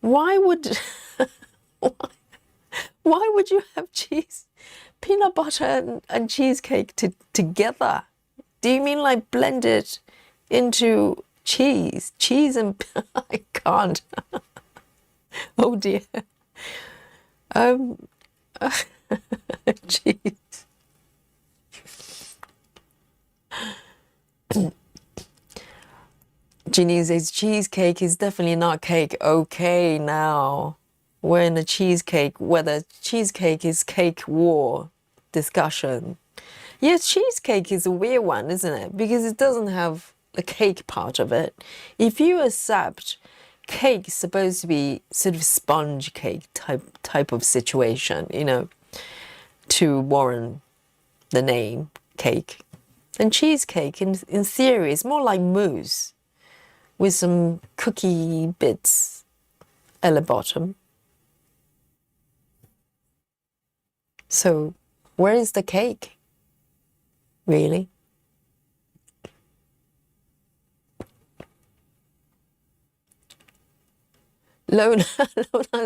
Why would why would you have peanut butter and cheesecake together? Do you mean like blended into cheese and I can't. Oh dear. Cheese. Ginny says cheesecake is definitely not cake. Okay, now we're in a cheesecake, whether cheesecake is cake war discussion. Yes, cheesecake is a weird one, isn't it? Because it doesn't have the cake part of it. If you accept cake is supposed to be sort of sponge cake type of situation, you know, to warrant the name cake, then cheesecake in theory is more like mousse with some cookie bits at the bottom. So where is the cake, really? Lona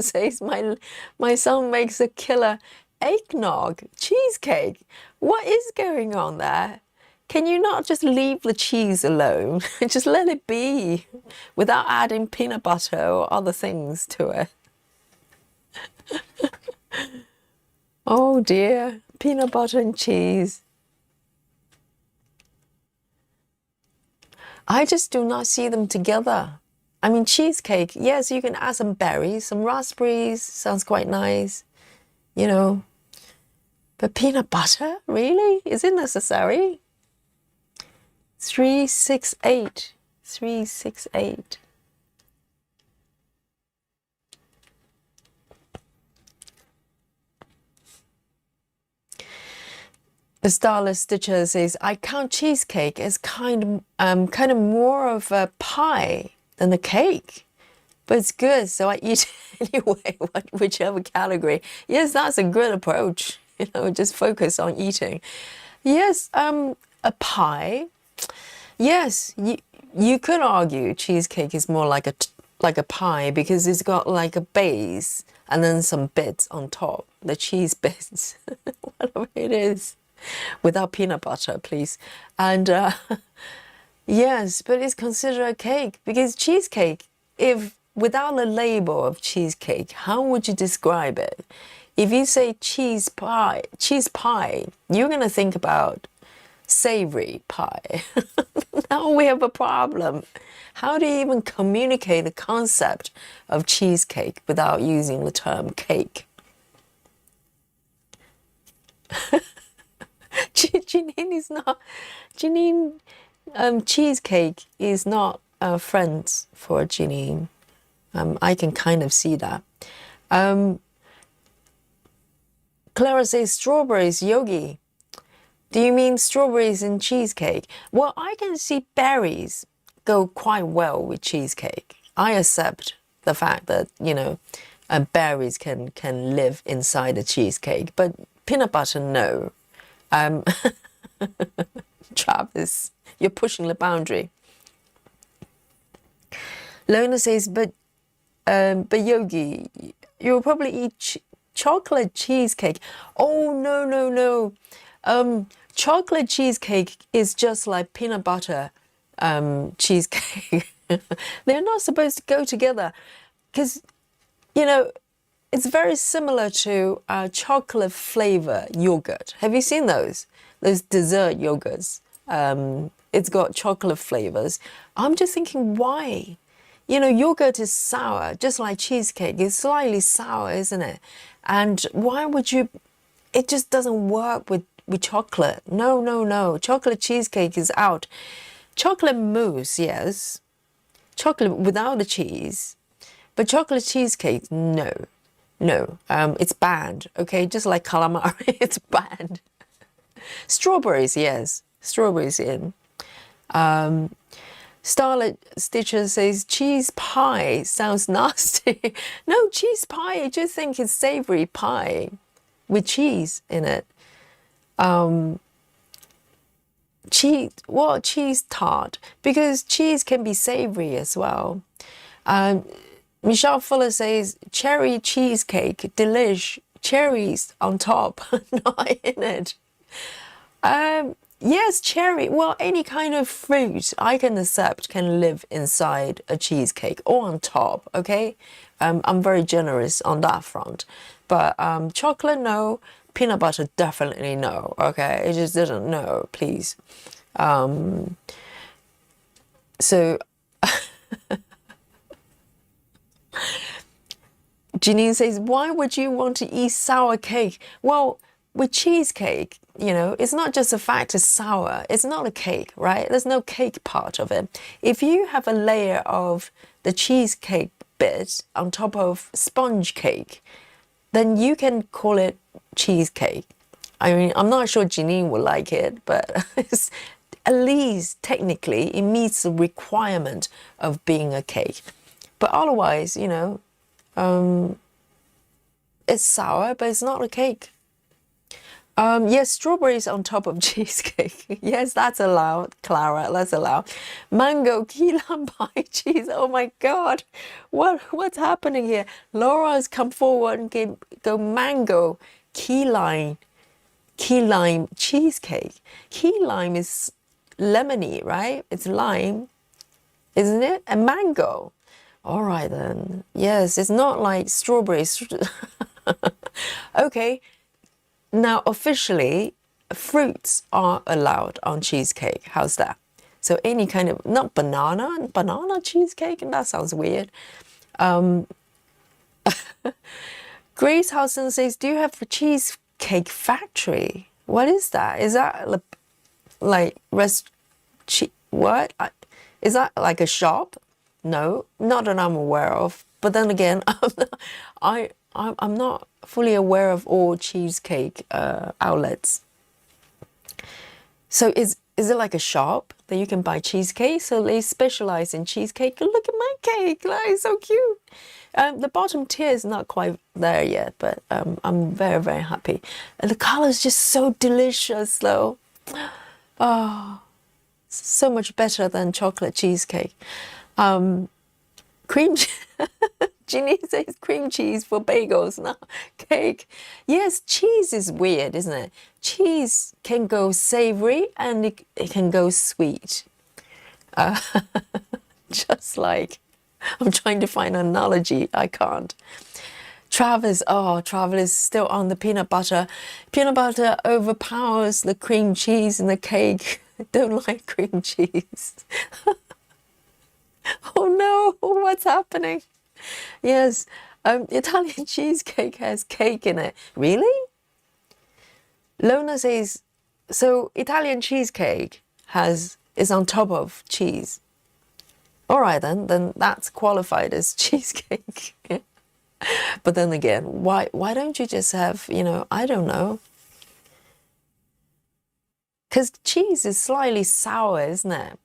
says, my son makes a killer eggnog cheesecake. What is going on there? Can you not just leave the cheese alone? Just let it be without adding peanut butter or other things to it. Oh dear, peanut butter and cheese. I just do not see them together. I mean, cheesecake, yes, you can add some berries, some raspberries, sounds quite nice, you know. But peanut butter, really? Is it necessary? 368, 368. The Starless Stitcher says, I count cheesecake as kind of more of a pie than a cake, but it's good, so I eat it anyway, whichever category. Yes, that's a good approach. You know, just focus on eating. Yes, a pie. Yes, you could argue cheesecake is more like a pie because it's got like a base and then some bits on top, the cheese bits, whatever it is, without peanut butter, please. And yes, but it's considered a cake because cheesecake, if without a label of cheesecake, how would you describe it? If you say cheese pie, you're going to think about savory pie. Now we have a problem. How do you even communicate the concept of cheesecake without using the term cake? Janine is not, cheesecake is not friends for Janine. I can kind of see that. Clara says strawberries, Yogi. Do you mean strawberries in cheesecake? Well, I can see berries go quite well with cheesecake. I accept the fact that, you know, berries can live inside a cheesecake, but peanut butter, no. Travis, you're pushing the boundary. Lona says, but Yogi, you'll probably eat chocolate cheesecake. Oh, no. Chocolate cheesecake is just like peanut butter cheesecake. They're not supposed to go together because, you know, it's very similar to chocolate flavor yogurt. Have you seen those? Those dessert yogurts. It's got chocolate flavors. I'm just thinking, why? You know, yogurt is sour, just like cheesecake. It's slightly sour, isn't it? And why would you... It just doesn't work with chocolate. No. Chocolate cheesecake is out. Chocolate mousse, yes. chocolate without the cheese. But chocolate cheesecake, no. No, it's banned, okay? Just like calamari, it's banned. Strawberries, yes. Strawberries in. Starlet Stitcher says, cheese pie sounds nasty. No, cheese pie, I just think it's savory pie with cheese in it. Cheese tart, because cheese can be savory as well. Michelle Fuller says, cherry cheesecake, delish, cherries on top, not in it. Yes, cherry, well, any kind of fruit I can accept can live inside a cheesecake or on top, okay? I'm very generous on that front. But chocolate, no. Peanut butter, definitely no, okay? It just didn't know, please. So... Janine says, why would you want to eat sour cake? Well, with cheesecake, you know, it's not just the fact it's sour. It's not a cake, right? There's no cake part of it. If you have a layer of the cheesecake bit on top of sponge cake, then you can call it cheesecake. I mean, I'm not sure Janine will like it, but it's, at least technically it meets the requirement of being a cake. But otherwise, you know, it's sour, but it's not a cake. Yes, strawberries on top of cheesecake. Yes, that's allowed, Clara, that's allowed. Mango, key lime pie cheese. Oh my God, what's happening here? Laura has come forward and go mango, key lime cheesecake. Key lime is lemony, right? It's lime, isn't it? And mango. All right then. Yes, it's not like strawberries. Okay. Now, officially, fruits are allowed on cheesecake. How's that? So any kind of, not banana cheesecake, and that sounds weird. Grace Housen says, do you have a cheesecake factory? What is that? Is that like what? Is that like a shop? No, not that I'm aware of. But then again, I'm not fully aware of all cheesecake outlets. So is it like a shop that you can buy cheesecake? So they specialize in cheesecake. Look at my cake, that is so cute. The bottom tier is not quite there yet, but I'm very, very happy. And the color is just so delicious though. Oh, so much better than chocolate cheesecake. Cream Ginny says cream cheese for bagels, not cake. Yes, cheese is weird, isn't it? Cheese can go savory and it can go sweet. Just like, I'm trying to find an analogy, I can't. Travis is still on the peanut butter. Peanut butter overpowers the cream cheese in the cake. I don't like cream cheese. Oh no, what's happening? Yes, Italian cheesecake has cake in it. Really? Lona says, so Italian cheesecake is on top of cheese. All right then that's qualified as cheesecake. But then again, why don't you just have, you know, I don't know. Because cheese is slightly sour, isn't it?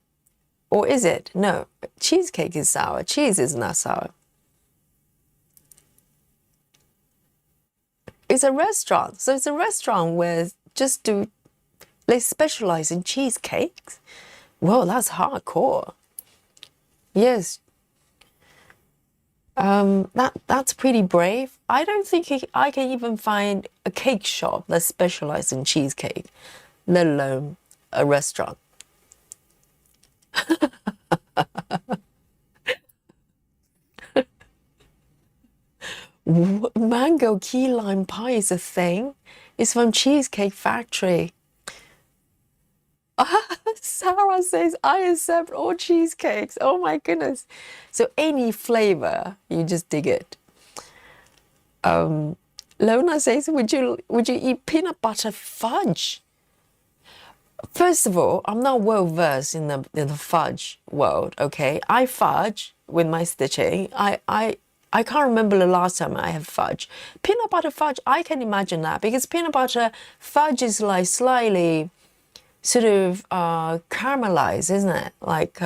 Or is it? No, cheesecake is sour. Cheese is not sour. It's a restaurant. So it's a restaurant where they specialize in cheesecakes. Whoa, that's hardcore. Yes. That's pretty brave. I don't think I can even find a cake shop that specializes in cheesecake, let alone a restaurant. Mango key lime pie is a thing. It's from Cheesecake Factory. Sarah says, I accept all cheesecakes. Oh my goodness. So any flavor, you just dig it. Lona says, would you eat peanut butter fudge? First of all, I'm not well versed in the fudge world. Okay, I fudge with my stitching. I can't remember the last time I have fudge. Peanut butter fudge, I can imagine that because peanut butter fudge is like slightly sort of caramelized, isn't it? Like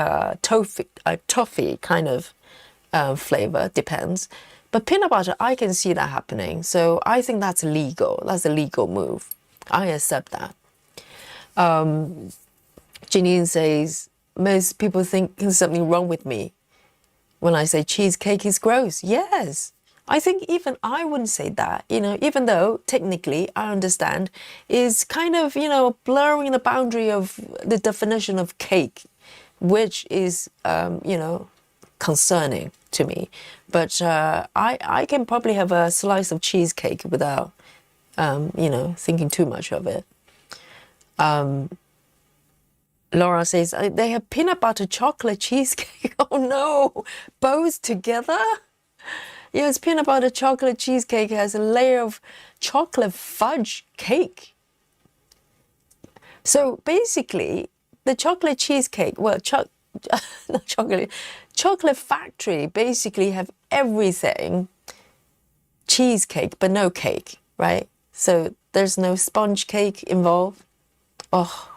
toffee kind of flavor, depends. But peanut butter, I can see that happening. So I think that's legal. That's a legal move. I accept that. Janine says, most people think there's something wrong with me when I say cheesecake is gross. Yes. I think even I wouldn't say that, even though technically I understand is kind of, blurring the boundary of the definition of cake, which is, concerning to me. But I can probably have a slice of cheesecake without, thinking too much of it. Laura says, they have peanut butter chocolate cheesecake. Oh no, both together? Yes, peanut butter chocolate cheesecake has a layer of chocolate fudge cake. So basically, the chocolate cheesecake, well, not chocolate factory basically have everything cheesecake, but no cake, right? So there's no sponge cake involved. Oh,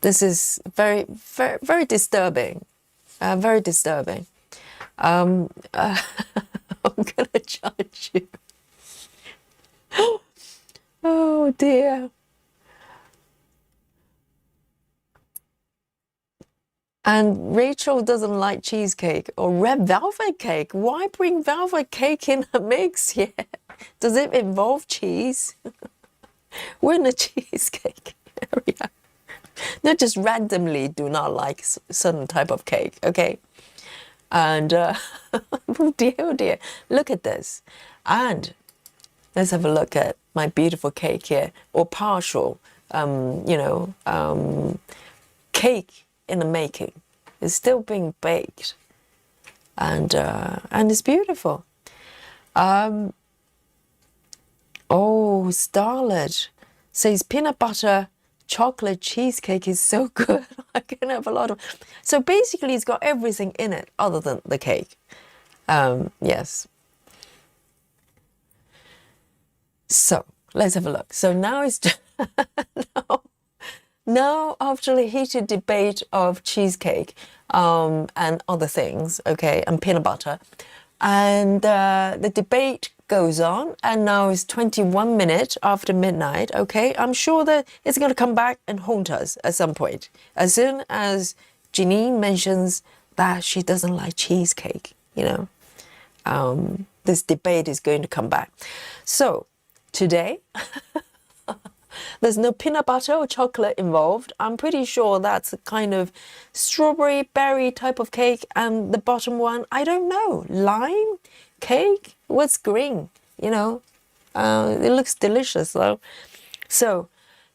this is very, very, very disturbing. Very disturbing. I'm gonna judge you. Oh dear. And Rachel doesn't like cheesecake or red velvet cake. Why bring velvet cake in the mix here? Does it involve cheese? We're in a cheesecake area. Not just randomly do not like certain type of cake, okay? And oh dear, look at this. And let's have a look at my beautiful cake here, or partial, cake in the making. It's still being baked, and it's beautiful. Oh, Starlet says peanut butter chocolate cheesecake is so good. I can have a lot of. So basically, it's got everything in it other than the cake. Yes. So let's have a look. So now it's now after the heated debate of cheesecake and other things, okay, and peanut butter, and the debate goes on, and now it's 21 minutes after midnight, okay? I'm sure that it's going to come back and haunt us at some point. As soon as Janine mentions that she doesn't like cheesecake, this debate is going to come back. So today, there's no peanut butter or chocolate involved. I'm pretty sure that's a kind of strawberry berry type of cake. And the bottom one, I don't know, lime cake? What's green? It looks delicious though. So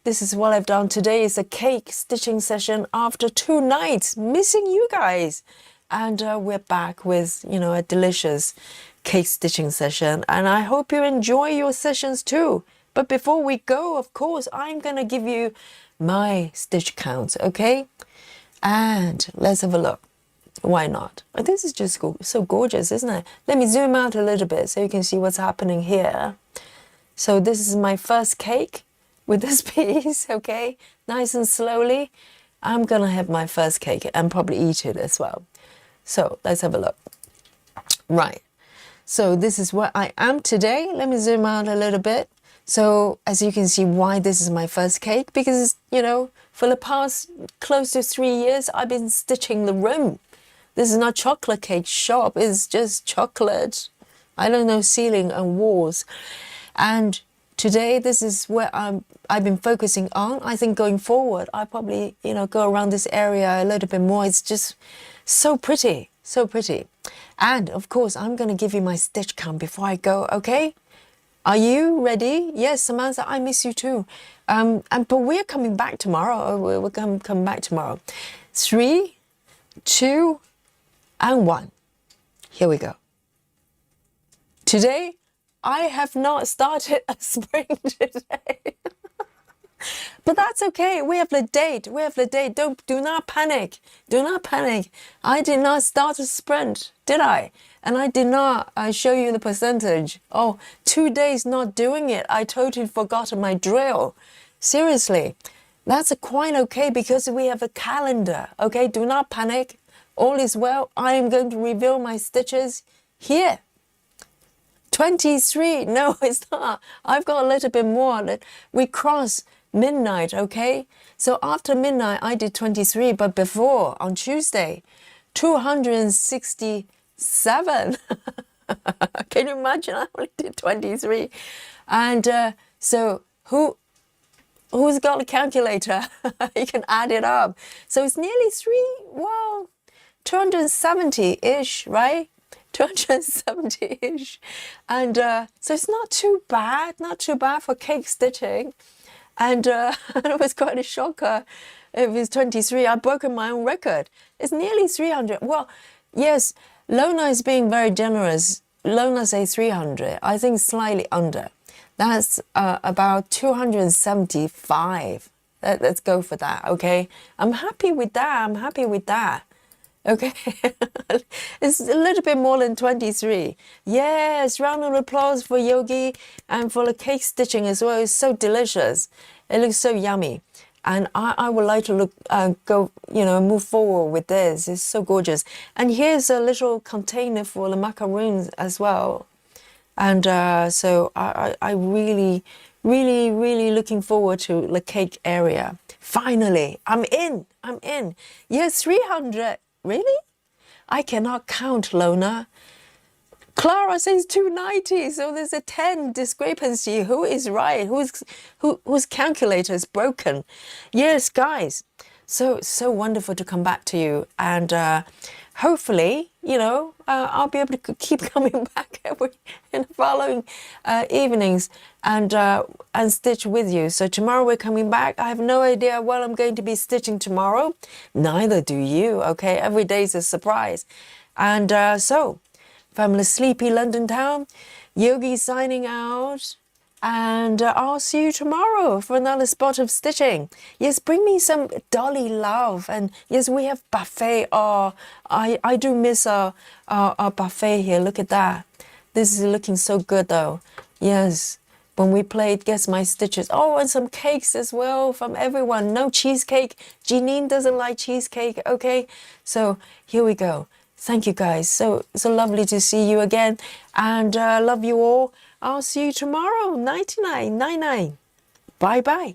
this is what I've done today. Is a cake stitching session after 2 nights missing you guys. And we're back with, a delicious cake stitching session. And I hope you enjoy your sessions too. But before we go, of course, I'm going to give you my stitch counts, okay? And let's have a look. Why not? This is just so gorgeous, isn't it? Let me zoom out a little bit so you can see what's happening here. So this is my first cake with this piece, okay? Nice and slowly. I'm going to have my first cake and probably eat it as well. So let's have a look. Right. So this is where I am today. Let me zoom out a little bit. So as you can see why this is my first cake, because, for the past close to 3 years, I've been stitching the room. This is not chocolate cake shop, it's just chocolate, I don't know, ceiling and walls. And today, this is where I've been focusing on. I think going forward, I probably, go around this area a little bit more. It's just so pretty, so pretty. And of course, I'm going to give you my stitch count before I go, okay? Are you ready? Yes, Samantha, I miss you too. But we're coming back tomorrow. We're going to come back tomorrow. 3, 2, and 1. Here we go. Today, I have not started a spring today. But that's okay. We have the date. We have the date. Do not panic. Do not panic. I did not start a sprint, did I? And I did not show you the percentage. Oh, 2 days not doing it. I totally forgot my drill. Seriously, that's quite okay because we have a calendar. Okay, do not panic. All is well. I am going to reveal my stitches here. 23. No, it's not. I've got a little bit more. We cross midnight, okay? So after midnight, I did 23, but before, on Tuesday, 267. Can you imagine? I only did 23. And so who's got a calculator? You can add it up. So it's nearly 270-ish, right? 270-ish. And so it's not too bad for cake stitching. And it was quite a shocker. It was 23. I've broken my own record. It's nearly 300. Well, yes, Lona is being very generous. Lona says 300. I think slightly under. That's about 275. Let's go for that, okay? I'm happy with that. Okay, it's a little bit more than 23. Yes, round of applause for Yogi and for the cake stitching as well. It's so delicious. It looks so yummy. And I would like to move forward with this. It's so gorgeous. And here's a little container for the macaroons as well. And so I really looking forward to the cake area. Finally, I'm in. Yes, 300. Really? I cannot count, Lona. Clara says 290, so there's a 10 discrepancy. Who is right? Whose calculator is broken? Yes, guys. So wonderful to come back to you, and hopefully, I'll be able to keep coming back in the following evenings and stitch with you. So tomorrow we're coming back. I have no idea what I'm going to be stitching tomorrow. Neither do you. Okay, every day is a surprise, and so from the sleepy London town, Yogi signing out. And I'll see you tomorrow for another spot of stitching. Yes, bring me some dolly love. And yes, we have buffet. Oh, I do miss our buffet here. Look at that. This is looking so good though. Yes, when we played Guess My Stitches. Oh, and some cakes as well from everyone. No cheesecake. Janine doesn't like cheesecake. Okay, so here we go. Thank you guys. So lovely to see you again. And love you all. I'll see you tomorrow. 99. Bye-bye.